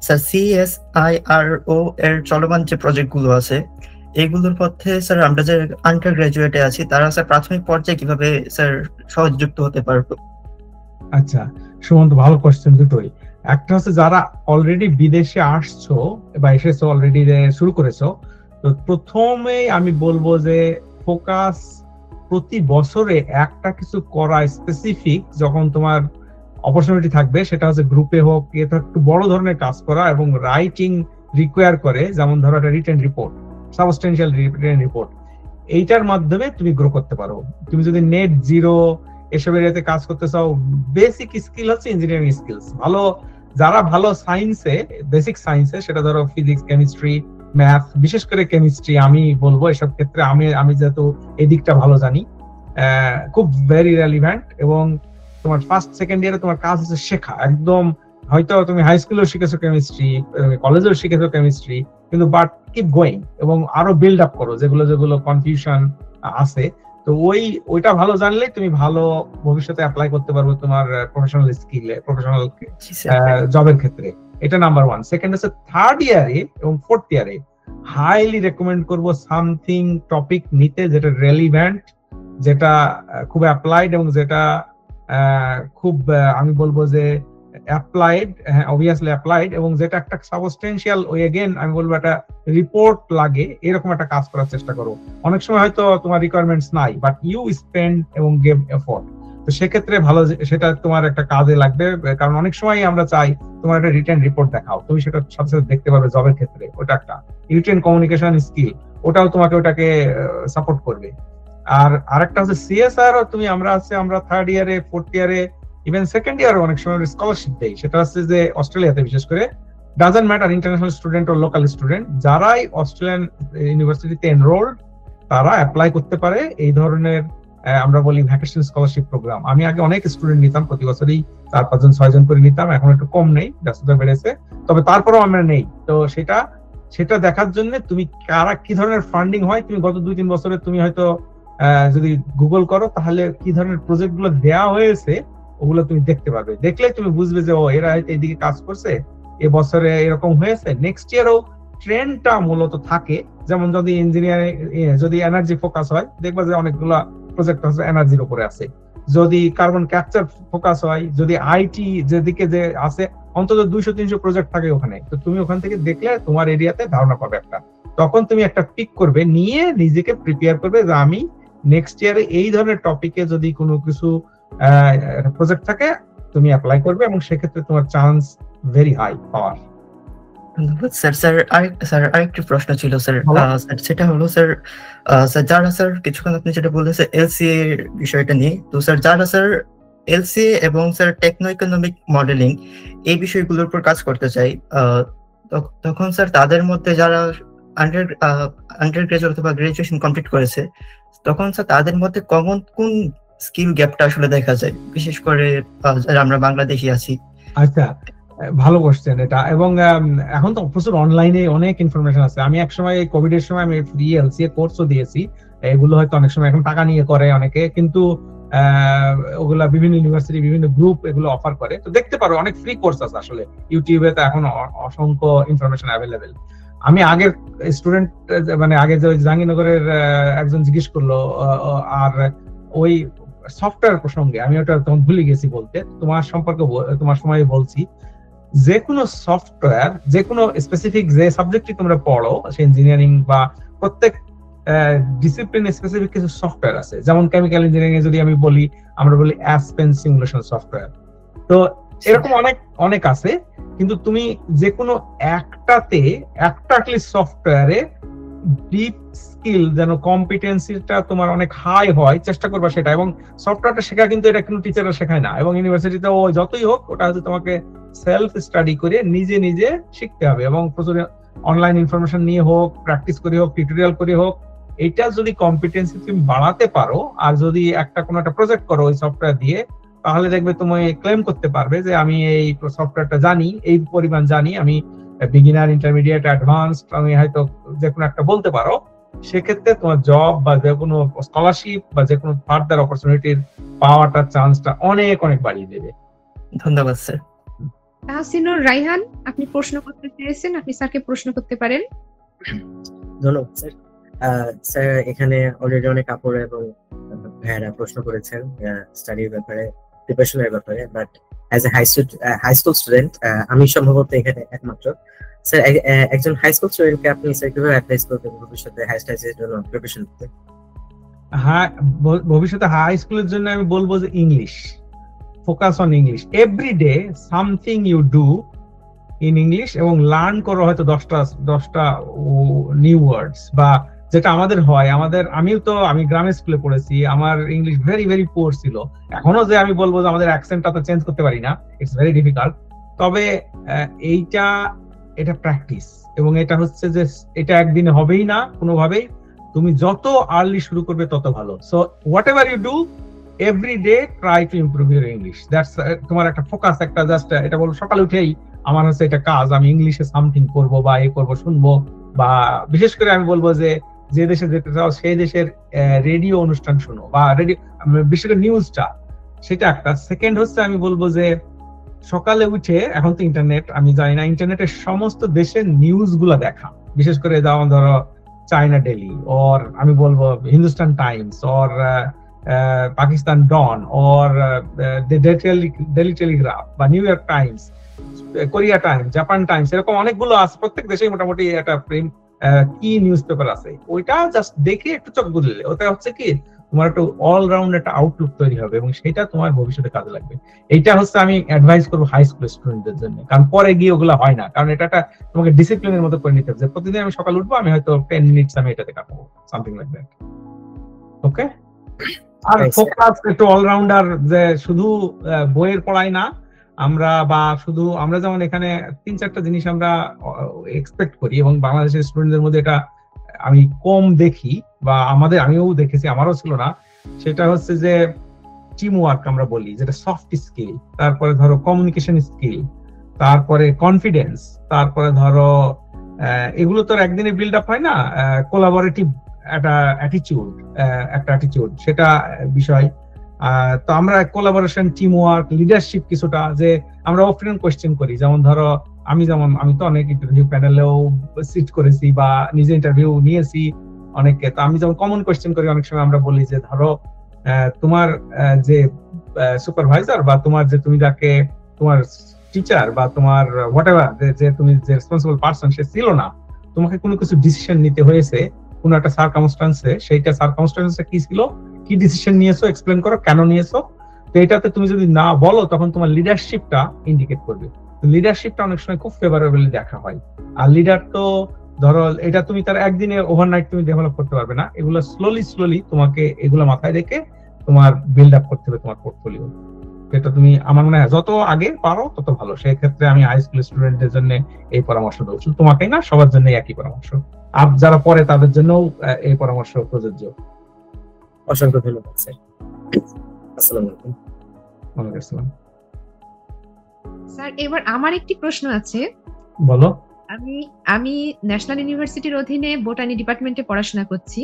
CSIRO এর চলমান যে প্রজেক্টগুলো আছে, এইগুলোর মধ্যে স্যার আমরা যে আন্ডার গ্রাজুয়েটে আছি, তারা স্যার প্রাথমিক পর্যায়ে কিভাবে স্যার সহযোগিত হতে পারবে? আচ্ছা সুমন্ত, ভালো কোশ্চেন দুটোই। একটা হচ্ছে যারা অলরেডি বিদেশে আসছো বা এসেছো, অলরেডি শুরু করেছো, তো প্রথমেই আমি বলবো যে ফোকাস প্রতি বছরে একটা কিছু করা স্পেসিফিক, যখন তোমার অপরচুনিটি থাকবে, সেটা হচ্ছে গ্রুপে হোক, এটা একটু বড় ধরনের কাজ করা এবং রাইটিং রিকোয়ার করে, যেমন ধরো একটা রিটেন রিপোর্ট, সাবস্টেনশিয়াল রিটেন রিপোর্ট, এইটার মাধ্যমে তুমি গ্রো করতে পারো। তুমি যদি নেট জিরো এসব এরিয়াতে কাজ করতে চাও, বেসিক স্কিল হচ্ছে ইঞ্জিনিয়ারিং স্কিলস। যারা ভালো সায়েন্সে, বেসিক সায়েন্সে, সেটা ধরো ফিজিক্স, কেমিস্ট্রি, ম্যাথ, বিশেষ করে কেমিস্ট্রি আমি বলবো, এসব ক্ষেত্রে আমি যেহেতু এই দিকটা ভালো জানি, খুব ভেরি রেলিভেন্ট। এবং তোমার ফার্স্ট সেকেন্ড ইয়ারে তোমার কাজ হচ্ছে শেখা, একদম হয়তো তুমি হাই স্কুলেও শিখেছো কেমিস্ট্রি, কলেজেও শিখেছো কেমিস্ট্রি, কিন্তু বাট কিপ গোয়িং এবং আরো বিল্ড আপ করো যেগুলো কনফিউশন আছে। তো ওইটা ভালো জানলে তুমি ভালো ভবিষ্যতে অ্যাপ্লাই করতে পারবে তোমার প্রফেশনাল স্কিলে, প্রফেশনাল জবের ক্ষেত্রে। এটা নাম্বার ওয়ান। সেকেন্ড হচ্ছে থার্ড ইয়ারে এবং ফোর্থ ইয়ারে হাইলি রেকমেন্ড করবো সামথিং টপিক নিতে যেটা রেলিভেন্ট, যেটা খুব অ্যাপ্লাইড এবং যেটা খুব আমি বলবো যে অ্যাপ্লাইড, হ্যাঁ অবভিয়াসলি অ্যাপ্লাইড, এবং যেটা একটা সাবস্টেনশিয়াল ওই এগেন আমি বলবো একটা রিপোর্ট লাগে, এরকম একটা কাজ করার চেষ্টা করো। অনেক সময় হয়তো তোমার রিকোয়ারমেন্টস নাই, বাট ইউ স্পেন্ড এবং গিভ এফোর্ট, তো সেক্ষেত্রে ভালো, সেটা তোমার একটা কাজে লাগবে। কারণ অনেক সময় আমরা চাই তোমার একটা রিটেন রিপোর্ট দেখাও, তুমি সেটা সাথে সাথে দেখতে পারবে জবের ক্ষেত্রে, ওটা একটা রিটেন কমিউনিকেশন স্কিল, ওটাও তোমাকে ওটাকে সাপোর্ট করবে। আর আরেকটা হচ্ছে CSR, আমরা থার্ড ইয়ারে, ফোর্থ ইয়ারে, ইভেন সেকেন্ড ইয়ারে অনেক সময় স্কলারশিপ দেই। সেটা হচ্ছে যে অস্ট্রেলিয়াতে বিশেষ করে, ডাজন্ট ম্যাটার ইন্টারন্যাশনাল স্টুডেন্ট ও লোকাল স্টুডেন্ট, যারাই অস্ট্রেলিয়ান ইউনিভার্সিটিতে এনরোলড তারা অ্যাপ্লাই করতে পারে এই ধরনের আমরা বলি ভ্যাকেশন স্কলারশিপ প্রোগ্রাম। আমি আগে অনেক স্টুডেন্ট নিতাম, প্রতি বছরই 4-5 জন 6 জন করে নিতাম, এখন একটু কম নেই, ব্যস্ততা বেড়েছে, তবে তারপরেও আমরা নেই। তো সেটা দেখার জন্য তুমি কারা কি ধরনের ফান্ডিং হয়, তুমি গত 2-3 বছরে তুমি হয়তো যদি গুগল করো, তাহলে কি ধরনের প্রজেক্ট গুলো দেওয়া হয়েছে ওগুলো তুমি দেখতে পারবে। দেখলে তুমি বুঝবে যে ও এরা হয়তো এইদিকে কাজ করছে, এবছরে এরকম হয়েছে, নেক্সট ইয়ারও ট্রেন্ডটা মূলত থাকে। যেমন যদি ইঞ্জিনিয়ারিং, যদি এনার্জি ফোকাস হয়, দেখবা যে অনেকগুলো প্রজেক্ট হচ্ছে এনার্জির উপরে আছে। যদি কার্বন ক্যাপচার ফোকাস হয়, যদি আইটি যেদিকে যে আছে, অন্তত 200-300 প্রজেক্ট থাকে ওখানে। তো তুমি ওখান থেকে দেখলে তোমার এরিয়াতে ধারণা পাবে একটা, তখন তুমি একটা পিক করবে, নিয়ে নিজেকে প্রিপেয়ার করবে যে আমি নেক্সট ইয়ারে এই ধরনের টপিকে যদি কোনো কিছু প্রজেক্ট থাকে তুমি অ্যাপ্লাই করবে, এবং সেক্ষেত্রে তোমার চান্স ভেরি হাই পাওয়ার। ধন্যবাদ স্যার। স্যার আরেকটি প্রশ্ন ছিল স্যার, সেটা হলো স্যার, যারা স্যার কিছুক্ষণ আপনি যেটা বললেন স্যার LCA এর বিষয়টা নিয়ে, তো স্যার যারা স্যার এলসিএ এবং স্যার টেকনো ইকোনমিক মডেলিং এই বিষয়গুলোর উপর কাজ করতে চাই। তখন স্যার তাদের মধ্যে যারা আন্ডার গ্রাজুয়েট অথবা গ্রাজুয়েশন কমপ্লিট করেছে, তখন স্যার তাদের মধ্যে কমন কোন স্কিল গ্যাপটা আসলে দেখা যায়, বিশেষ করে যারা আমরা বাংলাদেশি আছি? আচ্ছা, ভালো কোশ্চেন এটা। এবং এখন তো প্রচুর অনলাইনে অনেক ইনফরমেশন আছে। আমি একসময় কোভিড এর সময় আমি ফ্রি এলসিএ কোর্সও দিয়েছি। এগুলো হয়তো অনেক সময় এখন টাকা নিয়ে করে অনেকে, কিন্তু ওগুলা বিভিন্ন ইউনিভার্সিটি বিভিন্ন গ্রুপ এগুলো অফার করে। তো দেখতে পারো অনেক ফ্রি কোর্স আছে আসলে ইউটিউবে, তো এখন অসংখ্য ইনফরমেশন অ্যাভেলেবেল। আমি আগের স্টুডেন্ট মানে আগে যে জাহাঙ্গীরনগরের একজন জিজ্ঞেস করলো আর ওই সফটওয়্যার প্রসঙ্গে, আমি ওটা তখন ভুলে গেছি বলতে, তোমার সম্পর্কে তোমার সময় বলছি। যে কোনো সফটওয়্যার, যে কোনো স্পেসিফিক যে সাবজেক্টটি তোমরা পড়ো, সে ইঞ্জিনিয়ারিং বা প্রত্যেক ডিসিপ্লিন স্পেসিফিক কিছু সফটওয়্যার আছে। যেমন কেমিক্যাল ইঞ্জিনিয়ারিং এ যদি আমি বলি, আমরা বলি অ্যাসপেন সিমুলেশন সফটওয়্যার। তো এরকম অনেক আছে, কিন্তু তুমি যে কোনো একটা সফটওয়্যারে ডিপ স্কিল যেন কম্পিটেন্সিটা তোমার অনেক হাই হয়, চেষ্টা করবা সেটা। এবং সফটওয়্যারটা শেখা কিন্তু এটা কোনো টিচাররা শেখায় না, এবং ইউনিভার্সিটিতে যতই হোক ওটা হচ্ছে তোমাকে সেলফ স্টাডি করে নিজে নিজে শিখতে হবে। এবং প্রচুর অনলাইন ইনফরমেশন নিয়ে হোক, প্র্যাকটিস করে হোক, টিউটোরিয়াল করে হোক, এটা যদি কম্পিটেন্সি তুমি বাড়াতে পারো, আর যদি কোনো একটা প্রজেক্ট করো ওই সফটওয়্যার দিয়ে, তাহলে দেখবে তুমি ক্লেম করতে পারবে যে আমি এই সফটওয়্যারটা জানি, এই পরিমাণ জানি, আমি বিগিনার, ইন্টারমিডিয়েট, অ্যাডভান্সড, আমি হয়তো যে কোনো একটা বলতে পারো। সেক্ষেত্রে তোমার জব বা যে কোনো স্কলারশিপ বা যে কোনো ফার্দার অপরচুনিটির পাওয়াটার চান্সটা অনেক অনেক বাড়িয়ে দেবে। ধন্যবাদ স্যার। তাহসিনুর রাইহান, আপনি প্রশ্ন করতে চেয়েছেন, আপনি স্যারকে প্রশ্ন করতে পারেন। ধন্যবাদ স্যার। স্যার, এখানে অলরেডি অনেক আপুরা এবং ভাইয়েরা প্রশ্ন করেছেন স্টাডির ব্যাপারে, প্রিপারেশনের ব্যাপারে, but as a high school student আমি সম্ভবত এখানে একমাত্র। স্যার, একজন হাই স্কুল স্টুডেন্টকে আপনি স্যার কিভাবে অ্যাডভাইস করবেন ভবিষ্যতে হাই স্টাডিজের জন্য প্রিপারেশন করতে? হ্যাঁ, ভবিষ্যতে হাই স্কুলের জন্য আমি বলবো যে English, focus on English. Every day something you do in English, এবং লার্ন করো হয়তো 10টা নিউ ওয়ার্ডস, বা যেটা আমাদের হয়। আমি গ্রামের স্কুলে পড়েছি, আমার ইংলিশ ভেরি ভেরি পুয়ার ছিল। এখনো যে আমি বলবো যে আমাদের অ্যাকসেন্টটা তো চেঞ্জ করতে পারি না, ইটস ভেরি ডিফিকাল্ট। তবে এটা প্র্যাকটিস, এবং এটা হচ্ছে যে এটা একদিনে হবেই না কোনোভাবেই। তুমি যত আর্লি শুরু করবে তত ভালো। So whatever you do every day, try to improve your English. That's তোমার একটা ফোকাস, একটা জাস্ট এটা বলবো সকালে উঠেই আমার হচ্ছে এটা কাজ, আমি ইংলিশে সামথিং করবো বা করবো, শুনবো। বা বিশেষ করে আমি বলবো যে দেশে যেতে চাও সেই দেশের রেডিও অনুষ্ঠান শোনো, বা রেডিও, বিশেষ করে নিউজটা, সেটা একটা। সেকেন্ড হচ্ছে আমি বলবো যে সকালে উঠে, এখন তো ইন্টারনেট, আমি জানি না, ইন্টারনেটের সমস্ত দেশের নিউজ গুলা দেখা, বিশেষ করে যেমন ধরো চায়না ডেলি, ওর আমি বলবো হিন্দুস্তান টাইমস, ওর পাকিস্তান ডন, ওর ডেলি টেলিগ্রাফ, বা new York Times, Korea Times, Japan Times, এরকম অনেকগুলো আছে। প্রত্যেক দেশেই মোটামুটি একটা কি নিউজ পেপার আছে। ওইটা জাস্ট দেখে একটু চোখ বুঝলে, ওটা হচ্ছে কি তোমার একটা অলরাউন্ড একটা আউটলুক তৈরি হবে, এবং সেটা তোমার ভবিষ্যতে কাজে লাগবে। এইটা হচ্ছে আমি অ্যাডভাইস করবো হাই স্কুল স্টুডেন্টদের জন্য, কারণ পরে গিয়ে ওগুলো হয় না। কারণ এটা তোমাকে ডিসিপ্লিনের মতো করে নিতে হবে, যে প্রতিদিন আমি সকাল উঠবো, আমি হয়তো 10 মিনিটস আমি এটাতে কাটাবো, সামথিং লাইক দ্যাট। ওকে, আর ফোকাস একটু অলরাউন্ডার, যে শুধু বইয়ের পড়াই না আমরা, বা শুধু আমরা যেমন এখানে 3-4টা জিনিস আমরা এক্সপেক্ট করি, এবং বাংলাদেশের স্টুডেন্টদের মধ্যে এটা আমি কম দেখি, বা আমিও দেখেছি, আমারও ছিল না। সেটা হচ্ছে যে টিম ওয়ার্ক আমরা বলি, যেটা সফট স্কিল, তারপরে ধরো কমিউনিকেশন স্কিল, তারপরে কনফিডেন্স, তারপরে ধরো এগুলো তো একদিনে বিল্ড আপ হয় না, কোলাবোরেটিভ একটা অ্যাটিটিউড, সেটা বিষয়। তো আমরা কোলাবোরেশন, টিম ওয়ার্ক, লিডারশিপ কিছুটা, যে আমরা অফেন কোয়েশ্চেন করি। যেমন ধরো আমি তো অনেক ইন্টারভিউ প্যানেলেও সিট করেছি, বা নিজে ইন্টারভিউ নিয়েছি অনেকে। তো আমি যেমন কমন কোয়েশ্চেন করি, অনেক সময় আমরা বলি যে ধরো তোমার যে সুপারভাইজার, বা তুমি যাকে তোমার টিচার, বা তোমার হোয়াটএভার, যে তুমি যে রেসপন্সিবল পারসন, সে ছিল না, তোমাকে কোনো কিছু ডিসিশন নিতে হয়েছে কোনো একটা সারকামস্টান্সে, সেইটা সারকামস্টান্সে কি ছিল, কি ডিসিশন নিয়েছো, এক্সপ্লেন করো কেন নিয়েছো। তো এটাতে তুমি যদি না বলো, তখন তোমার লিডারশিপটা ইন্ডিকেট করবে। লিডারশিপটা অনেক সময় খুব ফেভারেবলি দেখা হয়। আর লিডার তো ধরো এটা তুমি তার একদিনে ওভারনাইট তুমি ডেভেলপ করতে পারবে না, এগুলো স্লোলি তোমাকে এগুলো মাথায় রেখে তোমার বিল্ড আপ করতে হবে তোমার পোর্টফোলিও। যেটা তুমি আমার মনে হয় যত আগে পারো তত ভালো। সেই ক্ষেত্রে আমি হাই স্কুল স্টুডেন্টদের জন্য এই পরামর্শ দেবো, শুধু তোমাকেই না, সবার জন্য একই পরামর্শ, আর যারা পরে তাদের জন্য এই পরামর্শ প্রযোজ্য। অসংখ্য ধন্যবাদ স্যার। আসসালামু আলাইকুম। ওয়ালাইকুম আসসালাম। স্যার এবার আমার একটি প্রশ্ন আছে। বলো। আমি ন্যাশনাল ইউনিভার্সিটির অধীনে বোটানি ডিপার্টমেন্টে পড়াশোনা করছি।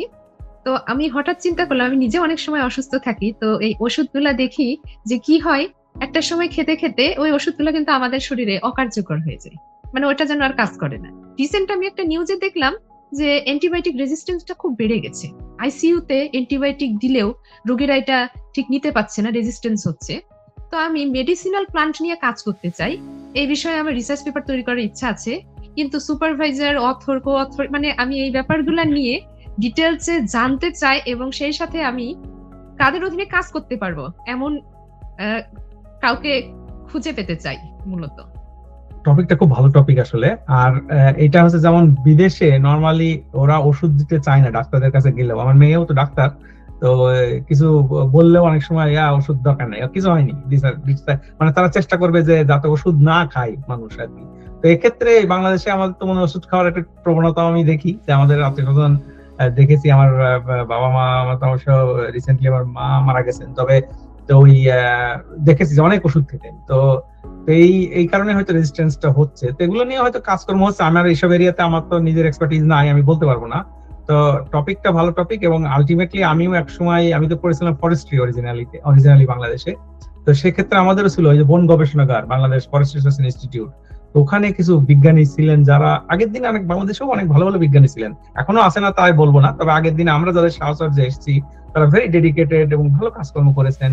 তো আমি হঠাৎ চিন্তা করলাম, আমি নিজে অনেক সময় অসুস্থ থাকি, তো এই ওষুধগুলা দেখি যে কি হয়, একটা সময় খেতে খেতে ওই ওষুধগুলো কিন্তু আমাদের শরীরে অকার্যকর হয়ে যায়, মানে ওটা যেন আর কাজ করে না। রিসেন্ট আমি একটা নিউজে দেখলাম যে অ্যান্টিবায়োটিক রেজিস্ট্যান্সটা খুব বেড়ে গেছে, আইসিইউতে অ্যান্টিবায়োটিক দিলেও রোগীরা এটা ঠিক নিতে পারছে না, রেজিস্ট্যান্স হচ্ছে। তো আমি মেডিসিনাল প্লান্ট নিয়ে কাজ করতে চাই, এই বিষয়ে আমার রিসার্চ পেপার তৈরি করার ইচ্ছা আছে, কিন্তু সুপারভাইজার, অথর, কো অথর, মানে আমি এই ব্যাপারগুলো নিয়ে ডিটেলসে জানতে চাই এবং সেই সাথে আমি কাদের অধীনে কাজ করতে পারবো এমন কাউকে খুঁজে পেতে চাই মূলত। টপিকটা খুব ভালো টপিক আসলে। আর এটা হচ্ছে যেমন বিদেশে নরমালি ওরা ওষুধ দিতে চায় না ডাক্তারদের কাছে গেলেও, আমার মেয়েও তো ডাক্তার, তো কিছু বললেও অনেক সময় ওষুধ দরকার নেই, কিছু হয়নি, মানে তারা চেষ্টা করবে যে যাতে ওষুধ না খায় মানুষ আর কি। তো এক্ষেত্রে বাংলাদেশে আমাদের তো মনে ওষুধ খাওয়ার একটা প্রবণতা আমি দেখি, যে আমাদের আত্মীয়স্বজন দেখেছি, আমার বাবা মা, আমার অবশ্য রিসেন্টলি আমার মা মারা গেছেন, তবে তো ওই দেখেছি যে অনেক ওষুধ খেতেন। তো এই কারণে হয়তো রেজিস্ট্যান্সটা হচ্ছে। তো এগুলো নিয়ে হয়তো কাজকর্ম হচ্ছে, আমার এইসব এরিয়াতে আমার তো নিজের এক্সপার্টিজ নাই, আমি বলতে পারবো না। তো টপিকটা ভালো টপিক, এবং আলটিমেটলি আমিও এক সময়, আমি তো পড়েছিলাম ফরেস্ট্রি অরিজিনালি বাংলাদেশে, তো সেক্ষেত্রে আমাদেরও ছিল ওই যে বন গবেষণাগার, বাংলাদেশ ফরেস্ট রিসার্চ ইনস্টিটিউট। তো ওখানে কিছু বিজ্ঞানী ছিলেন যারা আগের দিনে অনেক, বাংলাদেশেও অনেক ভালো ভালো বিজ্ঞানী ছিলেন, এখনো আছে না তাই বলবো না, তবে আগের দিনে আমরা যাদের সাহচর্যে এসেছি তারা ভেরি ডেডিকেটেড এবং ভালো কাজকর্ম করেছেন।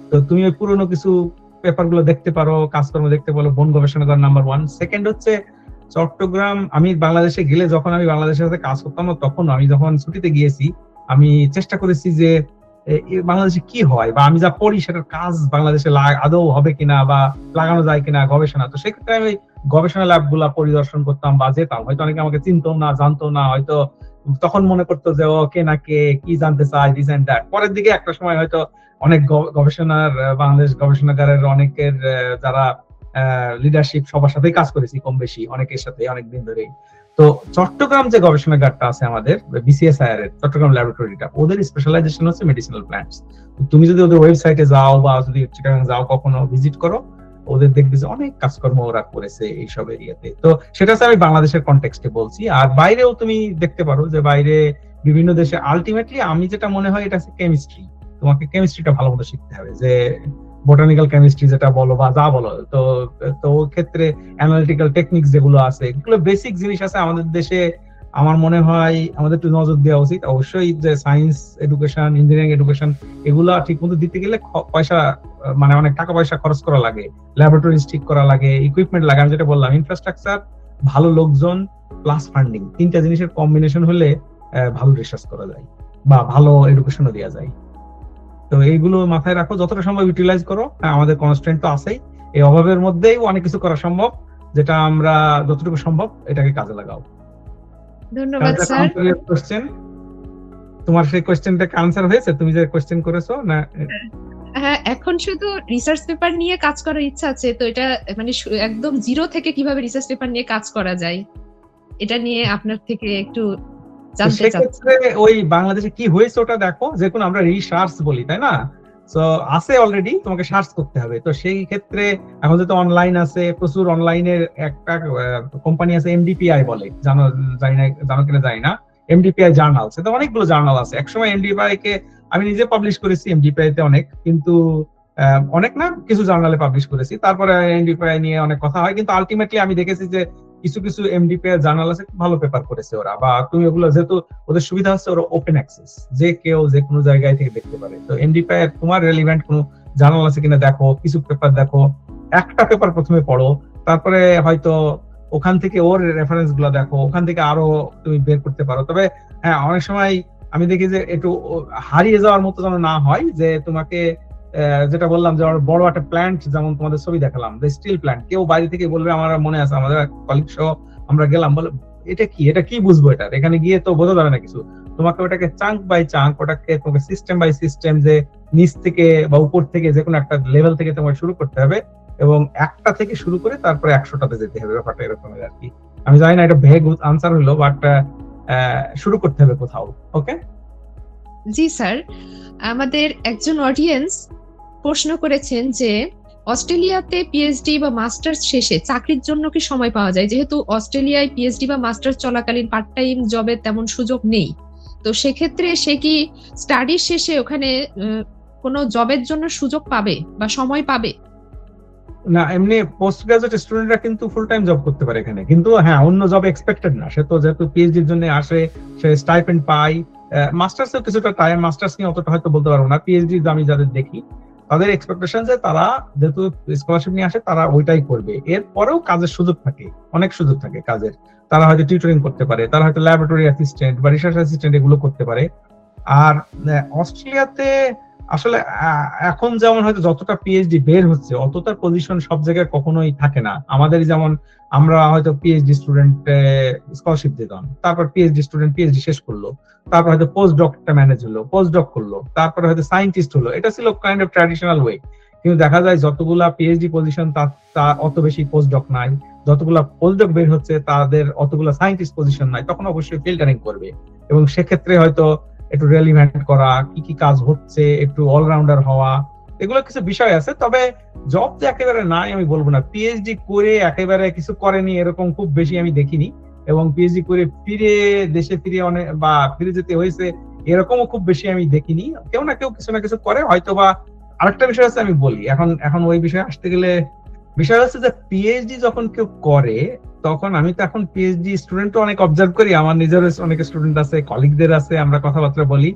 তো তুমি ওই পুরোনো কিছু পেপার গুলো দেখতে পারো, কাজকর্ম দেখতে পারো, বন গবেষণাগার নাম্বার 1। সেকেন্ড হচ্ছে চট্টগ্রাম, আমি বাংলাদেশে গেলে, যখন আমি বাংলাদেশের সাথে কাজ করতাম না, তখন আমি যখন ছুটিতে গিয়েছি, আমি চেষ্টা করেছি যে বাংলাদেশে কি হয় বা আমি যা পড়ি সেটার কাজ বাংলাদেশে আদৌ হবে কিনা বা লাগানো যায় কিনা গবেষণা। তো সেক্ষেত্রে আমি গবেষণা ল্যাব গুলা পরিদর্শন করতাম বা যেতাম, হয়তো অনেকে আমাকে চিনতো না, জানতো না, হয়তো তখন মনে করতো যে ও কে না কে, কি জানতে চায়, দিস এন্ড দ্যাট। পরের দিকে একটা সময় হয়তো অনেক গবেষণার, বাংলাদেশ গবেষণাগারের অনেকের যারা লিডারশিপ, সবার সাথেই কাজ করেছি কম বেশি, অনেকের সাথে অনেকদিন ধরেই। তো চট্টগ্রাম যে গবেষণাগারটা আছে আমাদের বিসিএসআইআর এর চট্টগ্রাম ল্যাবরেটরিটা, ওদের স্পেশালাইজেশন হচ্ছে মেডিসিনাল প্ল্যান্টস। তুমি যদি ওদের ওয়েবসাইটে যাও বা যদি চিটাগাং যাও কখনো ভিজিট করো, ওদের দেখবে যে অনেক কাজকর্ম ওরা করেছে এইসব এরিয়াতে। তো সেটা হচ্ছে আমি বাংলাদেশের কনটেক্সটে বলছি। আর বাইরেও তুমি দেখতে পারো যে বাইরে বিভিন্ন দেশে, আলটিমেটলি আমি যেটা মনে হয় এটা হচ্ছে কেমিস্ট্রি, তোমাকে কেমিস্ট্রিটা ভালো মতো শিখতে হবে, যে বোটানিক্যাল কেমিস্ট্রি যেটা বলো বা যা বলো, তো ওর ক্ষেত্রে অ্যানালিটিক্যাল টেকনিক্স যেগুলো আছে, এগুলো বেসিক জিনিস আছে আমাদের দেশে। আমার মনে হয় আমাদের একটু নজর দেওয়া উচিত। অবশ্যই যে সায়েন্স এডুকেশন, ইঞ্জিনিয়ারিং এডুকেশন, এগুলো ঠিক মতো দিতে গেলে পয়সা, মানে অনেক টাকা পয়সা খরচ করা লাগে, ল্যাবরেটরিজ ঠিক করা লাগে, ইকুইপমেন্ট লাগে। আমি যেটা বললাম, ইনফ্রাস্ট্রাকচার, ভালো লোকজন প্লাস ফান্ডিং, তিনটা জিনিসের কম্বিনেশন হলে ভালো রিসার্চ করা যায় বা ভালো এডুকেশনও দেওয়া যায়। তো এইগুলো মাথায় রাখো, যতটা সম্ভব ইউটিলাইজ করো। আমাদের কনস্ট্রেন্ট তো আছেই, এই অভাবের মধ্যেই অনেক কিছু করা সম্ভব, যেটা আমরা যতটুকু সম্ভব এটাকে কাজে লাগাও। ধন্যবাদ স্যার। কোশ্চেন, তোমার সেই কোশ্চেনটা আনসার হয়েছে, তুমি যে কোশ্চেন করেছো না? হ্যাঁ, এখন শুধু রিসার্চ পেপার নিয়ে কাজ করার ইচ্ছা আছে, তো এটা মানে একদম জিরো থেকে কিভাবে রিসার্চ পেপার নিয়ে কাজ করা যায়, এটা নিয়ে আপনার থেকে একটু জানতে চাচ্ছি। ওই বাংলাদেশে কি হয়েছে ওটা দেখো, যে কোনো আমরা রিসার্চ বলি তাই না, তো আছে অলরেডি, তোমাকে সার্চ করতে হবে। তো সেই ক্ষেত্রে এখন যেহেতু অনলাইন আছে, প্রচুর অনলাইনের একটা কোম্পানি আছে এমডিপিআই বলে, জানো কিনা জানি না, এমডিপিআই জার্নাল, সেটা অনেকগুলো জার্নাল আছে। একসময় এমডিপিআই কে আমি নিজে পাবলিশ করেছি, এমডিপিআই তে অনেক, কিন্তু অনেক না, কিছু জার্নালে পাবলিশ করেছি। তারপরে এমডিপিআই নিয়ে অনেক কথা হয়, কিন্তু আলটিমেটলি আমি দেখেছি যে কিছু কিছু এমডিপিআই জার্নাল আছে, ভালো পেপার করেছে ওরা, বা তুমি ওগুলো, যেহেতু ওদের সুবিধা হচ্ছে ওরা ওপেন অ্যাক্সেস, যে কেউ যে কোনো জায়গায় থেকে দেখতে পারে। তো এমডিপিআই তোমার রেলিভেন্ট কোনো জার্নাল আছে কিনা দেখো, কিছু পেপার দেখো, একটা পেপার প্রথমে পড়ো, তারপরে হয়তো ওখান থেকে ওর রেফারেন্স গুলো দেখো, ওখান থেকে আরো তুমি বের করতে পারো। তবে হ্যাঁ, অনেক সময় আমি দেখি যে একটু হারিয়ে যাওয়ার মতো যেন না হয়, যে তোমাকে যেটা বললাম যে বড় একটা প্ল্যান্ট, যেমন তোমাদের ছবি দেখালাম, স্টিল প্ল্যান্ট, কেউ বাইরে থেকে বলবে, আমার মনে আছে আমাদের কলিগ সহ আমরা গেলাম, বলে এটা কি বুঝবো, এটা এখানে গিয়ে তো বোঝা যাবে না কিছু। তোমাকে ওটাকে চাঙ্ক বাই চাঙ্ক, ওটাকে তোমাকে সিস্টেম বাই সিস্টেম, যে নিচ থেকে বা উপর থেকে যে কোনো একটা লেভেল থেকে তোমাকে শুরু করতে হবে, এবং একটা থেকে শুরু করে তারপরে 100টাতে যেতে হবে। ব্যাপারটা এরকমের আর কি। আমি জানি না এটা ভেগ আনসার হলো, বাট শুরু করতে হবে কোথাও। ওকে, জি স্যার, আমাদের একজন অডিয়েন্স প্রশ্ন করেছেন যে অস্ট্রেলিয়াতে পিএইচডি বা মাস্টার্স শেষে চাকরির জন্য কি সময় পাওয়া যায়? যেহেতু অস্ট্রেলিয়ায় পিএইচডি বা মাস্টার্স চলাকালীন পার্ট টাইম জবের তেমন সুযোগ নেই, তো সেক্ষেত্রে সে কি স্টাডি শেষে ওখানে কোনো জবের জন্য সুযোগ পাবে বা সময় পাবে? না, এমনি পোস্ট গ্রাজুয়েট স্টুডেন্টরা কিন্তু ফুল টাইম জব করতে পারে এখানে, কিন্তু হ্যাঁ অন্য জব এক্সপেক্টেড না। সে তো যেহেতু পিএইচডির জন্য আসে, সে স্টাইপেন্ড পায়। মাস্টার্সেও কিছুটা টাইম, মাস্টার্স নিয়ে অতটা হয়তো বলতে পারবো না। পিএইচডি আমি যাদের দেখি তাদের এক্সপেকটেশন যে তারা যেহেতু স্কলারশিপ নিয়ে আসে তারা ওইটাই করবে। এরপরেও কাজের সুযোগ থাকে, অনেক সুযোগ থাকে কাজের। তারা হয়তো টিউটরিং করতে পারে, তারা হয়তো ল্যাবরেটরি অ্যাসিস্ট্যান্ট বা রিসার্চ অ্যাসিস্ট্যান্ট এগুলো করতে পারে। আর অস্ট্রেলিয়াতে আসলে এখন যেমন হয়তো যতটা পিএইচডি বের হচ্ছে অতটা পজিশন সব জায়গায় কখনোই থাকে না। আমাদের যেমন আমরা হয়তো পিএইচডি স্টুডেন্ট স্কলারশিপ দিতাম, তারপর পিএইচডি স্টুডেন্ট পিএইচডি শেষ করলো, তারপর হয়তো পোস্ট ডকটা ম্যানেজ হলো, পোস্ট ডক করলো, তারপরে হয়তো সায়েন্টিস্ট হলো। এটা ছিল কাইন্ড অফ ট্র্যাডিশনাল ওয়ে। কিন্তু দেখা যায় যতগুলা পিএইচডি পজিশন তার অত বেশি পোস্ট ডক নাই, যতগুলা পোস্ট ডক বের হচ্ছে তাদের অতগুলা সায়েন্টিস্ট পজিশন নাই। তখন অবশ্যই ফিল্টারিং করবে, এবং সেক্ষেত্রে হয়তো একটু রেলিভেন্ট করা, কি কি কাজ হচ্ছে, একটু অলরাউন্ডার হওয়া, এগুলো কিছু বিষয় আছে। তবে জব তো একেবারে নাই আমি বলবো না। পিএইচডি করে একেবারে কিছু করেনি এরকম খুব বেশি আমি দেখিনি, এবং পিএইচডি করে ফিরে দেশে ফিরে অনেক বা ফিরে যেতে হয়েছে এরকমও খুব বেশি আমি দেখিনি। কেউ না কেউ কিছু না কিছু করে হয়তো। বা আরেকটা বিষয় আছে আমি বলি, এখন ওই বিষয়ে আসতে গেলে বিষয় হচ্ছে যে পিএইচডি যখন কেউ করে তখন আমি তো এখন পিএইচডি স্টুডেন্টও অনেক অবজার্ভ করি, আমার নিজের অনেক স্টুডেন্ট আছে, কলিগদের আছে, আমরা কথাবার্তা বলি।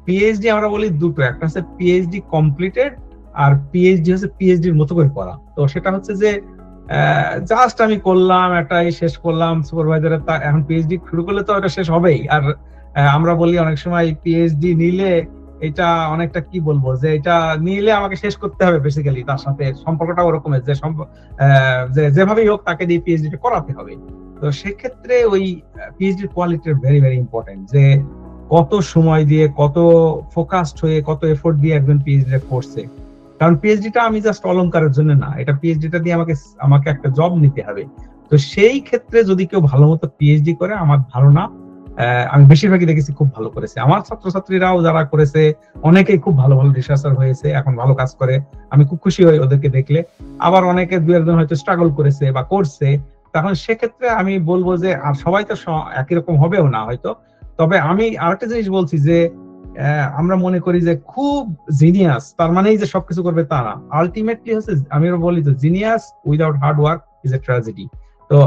পিএইচডি আমরা বলি দুটো, একটা হচ্ছে পিএইচডি কমপ্লিটেড, আর পিএইচডি হচ্ছে পিএইচডি এর মতো করে করা। তো সেটা হচ্ছে যে জাস্ট আমি করলাম, একটা শেষ করলাম সুপারভাইজারের, এখন পিএইচডি শুরু করলে তো এটা শেষ হবেই। আর আমরা বলি অনেক সময় পিএইচডি নিলে এটা অনেকটা কি বলবো, যে এটা নিলে আমাকে শেষ করতে হবে, বেসিক্যালি তার সাথে সম্পর্কটা ওরকমের যে যেভাবেই হোক তাকে দিয়ে পিএইচডি করাতে হবে। তো সেক্ষেত্রে ওই PhD quality very very important, যে কত সময় দিয়ে, কত ফোকাসড হয়ে, কত এফোর্ট দিয়ে একজন পিএইচডি করছে। কারণ পিএইচডিটা আমি জাস্ট অলংকারের জন্য না, এটা পিএইচডিটা দিয়ে আমাকে একটা জব নিতে হবে। তো সেই ক্ষেত্রে যদি কেউ ভালো মতো পিএইচডি করে, আমার ধারণা আমি বেশিরভাগই দেখেছি খুব ভালো করেছে। আমার ছাত্রছাত্রীরাও যারা করেছে অনেকেই খুব ভালো ভালো রিসার্চার হয়েছে, এখন ভালো কাজ করে, আমি খুব খুশি হই ওদেরকে দেখলে। আবার অনেকে দু একজন হয়তো স্ট্রাগল করেছে বা করছে, তখন সেক্ষেত্রে আমি বলবো যে আর সবাই তো একই রকম হবেও না হয়তো। তবে আমি আরেকটা জিনিস বলছি যে আমরা মনে করি যে খুব জিনিয়াস তার মানেই যে সবকিছু করবে তা না। আলটিমেটলি হচ্ছে আমি বলি তো genius without hard work is a tragedy. তো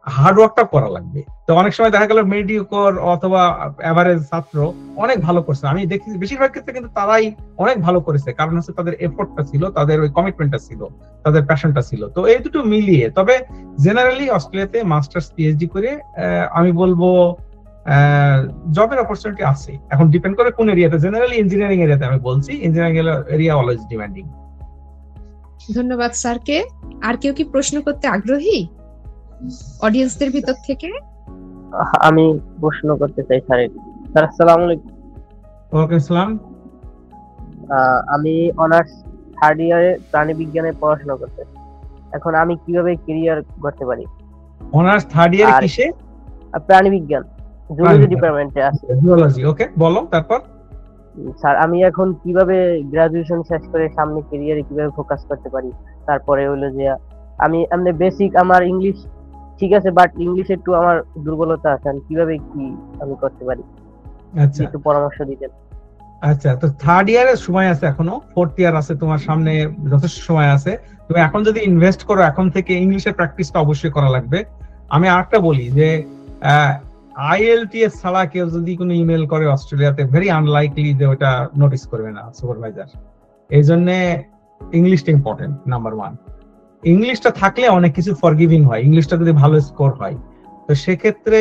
হার্ড ওয়ার্কটা করা লাগবে। তো অনেক সময় দেখা গেল মিডিওকর অথবা এভারেজ ছাত্র অনেক ভালো করছে, আমি দেখি বেশিরভাগ ক্ষেত্রে কিন্তু তারাই অনেক ভালো করেছে, কারণ হচ্ছে তাদের এফোর্টটা ছিল, তাদের ওই কমিটমেন্টটা ছিল, তাদের প্যাশনটা ছিল। তো এই দুটো মিলিয়ে, তবে জেনারেলি অস্ট্রেলিয়াতে মাস্টার্স পিএইচডি করে আমি বলবো জবের অপরচুনিটি আছে। এখন ডিপেন্ড করে কোন এরিয়াতে, জেনারেলি ইঞ্জিনিয়ারিং এরিয়াতে আমি বলছি, ইঞ্জিনিয়ারিং এরিয়া অলওয়েজ ডিমান্ডিং। ধন্যবাদ স্যারকে। আর কেউ কি প্রশ্ন করতে আগ্রহী অডিয়েন্সদের ভিতর থেকে? আমি প্রশ্ন করতে চাই স্যার। স্যার আসসালামু আলাইকুম। ওয়ালাইকুম আসসালাম। আমি অনার্স থার্ড ইয়ারে প্রাণী বিজ্ঞানে পড়াশোনা করতে, এখন আমি কিভাবে ক্যারিয়ার করতে পারি? অনার্স থার্ড ইয়ারে কিসে? প্রাণী বিজ্ঞান, জুলজি ডিপার্টমেন্টে আছে। জুলজি, ওকে, বলো তারপর। স্যার আমি এখন কিভাবে গ্রাজুয়েশন শেষ করে সামনে ক্যারিয়ারে কিভাবে ফোকাস করতে পারি? তারপরে হলো যে আমি বেসিক আমার ইংলিশ ঠিক আছে, বাট ইংলিশে একটু আমার দুর্বলতা আছে, আমি কিভাবে কি আমি করতে পারি? আচ্ছা, একটু পরামর্শ দিতেন। আচ্ছা, তো থার্ড ইয়ারের সময় আছে, এখনো ফোর্থ ইয়ার আছে, তোমার সামনে যথেষ্ট সময় আছে। তুমি এখন যদি ইনভেস্ট করো এখন থেকে, ইংলিশের প্র্যাকটিসটা অবশ্যই করা লাগবে। আমি আরেকটা বলি যে আইএলটিএস ছাড়া কেউ যদি কোনো ইমেল করে অস্ট্রেলিয়াতে, ভেরি আনলাইকলি যে ওটা নোটিস করবে না সুপারভাইজার। এই জন্য ইংলিশটা ইম্পর্টেন্ট, নাম্বার ওয়ান। ইংলিশটা থাকলে অনেক কিছু ফরগিভিং হয়, ইংলিশটা যদি ভালো স্কোর হয়। তো সেক্ষেত্রে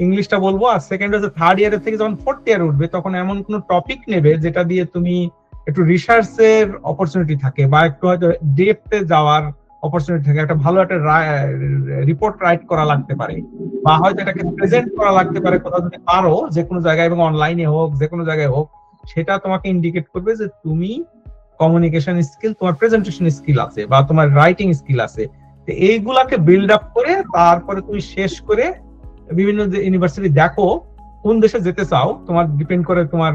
ইংলিশটা বলবো। আর সেকেন্ড হচ্ছে থার্ড ইয়ারের থেকে যখন ফোর্থ ইয়ার উঠবে তখন এমন কোনো টপিক নেবে যেটা দিয়ে তুমি একটু রিসার্চের অপরচুনিটি থাকে, বা একটু হয়তো ডেপথে যাওয়ার অপরচুনিটি থাকে, একটা ভালো একটা রিপোর্ট রাইট করা লাগতে পারে, বা হয়তো এটাকে প্রেজেন্ট করা লাগতে পারে কোথাও যদি পারো, যে কোনো জায়গায় এবং অনলাইনে হোক, যে কোনো জায়গায় হোক, সেটা তোমাকে ইন্ডিকেট করবে যে তুমি কমিউনিকেশন স্কিল, তোমার প্রেজেন্টেশন স্কিল আছে বা তোমার রাইটিং স্কিল আছে। তো এইগুলাকে বিল্ড আপ করে তারপরে তুমি শেষ করে বিভিন্ন ইউনিভার্সিটি দেখো কোন দেশে যেতে চাও, তোমার ডিপেন্ড করে তোমার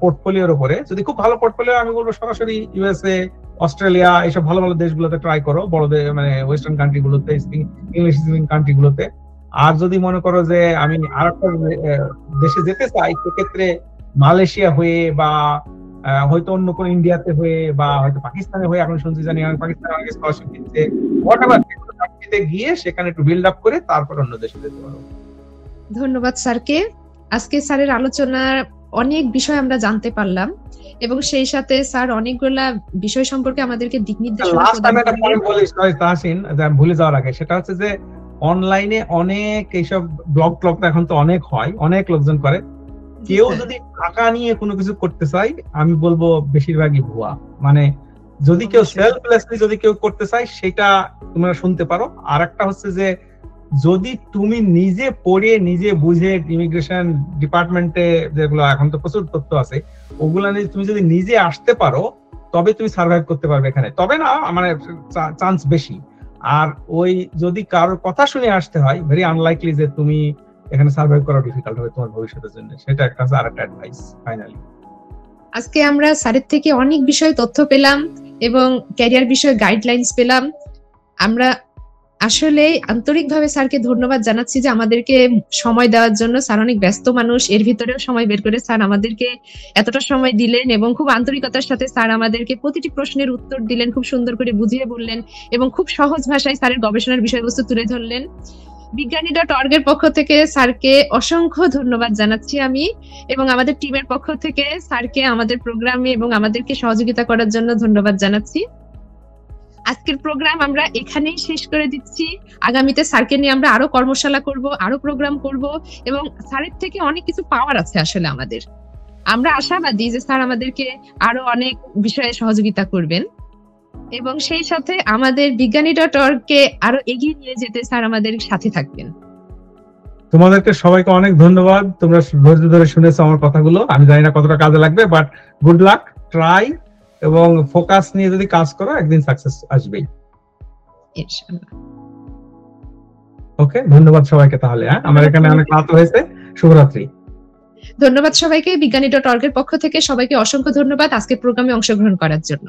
পোর্টফোলিওর উপরে। যদি খুব ভালো পোর্টফোলিও, আমি বলবো সরাসরি ইউএসএ, অস্ট্রেলিয়া, এইসব ভালো ভালো দেশগুলোতে ট্রাই করো, বড় মানে ওয়েস্টার্ন কান্ট্রি গুলোতে, ইংলিশ স্পিকিং কান্ট্রি গুলোতে। আর যদি মনে করো যে আমি আর একটা দেশে যেতে চাই, সেক্ষেত্রে মালয়েশিয়া হয়ে বা হয়তো অন্য কোনো ইন্ডিয়াতে হয়ে বা হয়তো পাকিস্তানে হয়ে, এখন শুনছি জানি পাকিস্তানে অনেক স্কলারশিপ দিচ্ছে, হোয়াটএভার, কান্ট্রিতে গিয়ে সেখানে একটু বিল্ড আপ করে তারপর অন্য দেশে যেতে পারো। ধন্যবাদ স্যারকে। আজকে স্যারের আলোচনার অনেক বিষয় আমরা জানতে পারলাম এবং সেই সাথে স্যার অনেকগুলা বিষয় সম্পর্কে আমাদেরকে দিক নির্দেশনা ভুলে যাওয়ার আগে, সেটা হচ্ছে যে অনলাইনে অনেক এইসব ব্লগ এখন তো অনেক হয়, অনেক লোকজন করে। কেউ যদি টাকা নিয়ে কোনো কিছু করতে চাই, আমি বলবো বেশিরভাগই ভুয়া। মানে যদি কেউ সেলফলেসলি যদি কেউ করতে চাই, সেটা তোমরা শুনতে পারো। আর একটা হচ্ছে যে যদি তুমি নিজে পড়ে নিজে বুঝে, ইমিগ্রেশন ডিপার্টমেন্টে যেগুলো এখন তো প্রচুর তথ্য আছে, ওগুলা নিয়ে তুমি যদি নিজে আসতে পারো, তবে তুমি সার্ভাইভ করতে পারবে এখানে, তবে না মানে চান্স বেশি। আর ওই যদি কারোর কথা শুনে আসতে হয়, ভেরি আনলাইকলি যে তুমি এখানে সার্ভাইভ করা ডিফিকাল্ট হবে তোমার ভবিষ্যতের জন্য। সেটা একটা আরেকটা অ্যাডভাইস। ফাইনালি আজকে আমরা স্যারের থেকে অনেক বিষয় তথ্য পেলাম এবং ক্যারিয়ার বিষয়ে গাইডলাইনস পেলাম। আমরা আসলে আন্তরিকভাবে স্যারকে ধন্যবাদ জানাচ্ছি যে আমাদেরকে সময় দেওয়ার জন্য। স্যার অনেক ব্যস্ত মানুষ, এর ভিতরেও সময় বের করে স্যার আমাদেরকে এতটা সময় দিলেন এবং খুব আন্তরিকতার সাথে স্যার আমাদেরকে প্রতিটি প্রশ্নের উত্তর দিলেন, খুব সুন্দর করে বুঝিয়ে বললেন এবং খুব সহজ ভাষায় স্যারের গবেষণার বিষয়বস্তু তুলে ধরলেন। বিজ্ঞানী.org এর পক্ষ থেকে স্যারকে অসংখ্য ধন্যবাদ জানাচ্ছি আমি, এবং আমাদের টিমের পক্ষ থেকে স্যারকে আমাদের প্রোগ্রামে এবং আমাদেরকে সহযোগিতা করার জন্য ধন্যবাদ জানাচ্ছি। আজকের প্রোগ্রাম আমরা এখানেই শেষ করে দিচ্ছি। আগামীতে স্যারকে নিয়ে আমরা আরো কর্মশালা করব, আরো প্রোগ্রাম করব এবং স্যারের থেকে অনেক কিছু পাওয়ার আছে আসলে আমাদের। আমরা আশাবাদী যে স্যার আমাদেরকে আরো অনেক বিষয়ে সহযোগিতা করবেন এবং সেই সাথে আমাদের বিজ্ঞানী.org কে আরো এগিয়ে নিয়ে যেতে স্যার আমাদের সাথে থাকবেন। তোমাদেরকে সবাইকে অনেক ধন্যবাদ, তোমরা ধৈর্য ধরে শুনেছো আমার কথাগুলো। আমি জানি না কতটা কাজে লাগবে, বাট গুড লাক, ট্রাই এবং ফোকাস নিয়ে যদি কাজ করো, একদিন সাকসেস আসবেই ইনশাআল্লাহ। ওকে, ধন্যবাদ সবাইকে। তাহলে আমার এখানে অনেক রাত হয়েছে, শুভরাত্রি। ধন্যবাদ সবাইকে। বিজ্ঞানী.org এর পক্ষ থেকে সবাইকে অসংখ্য ধন্যবাদ আজকের প্রোগ্রামে অংশগ্রহণ করার জন্য।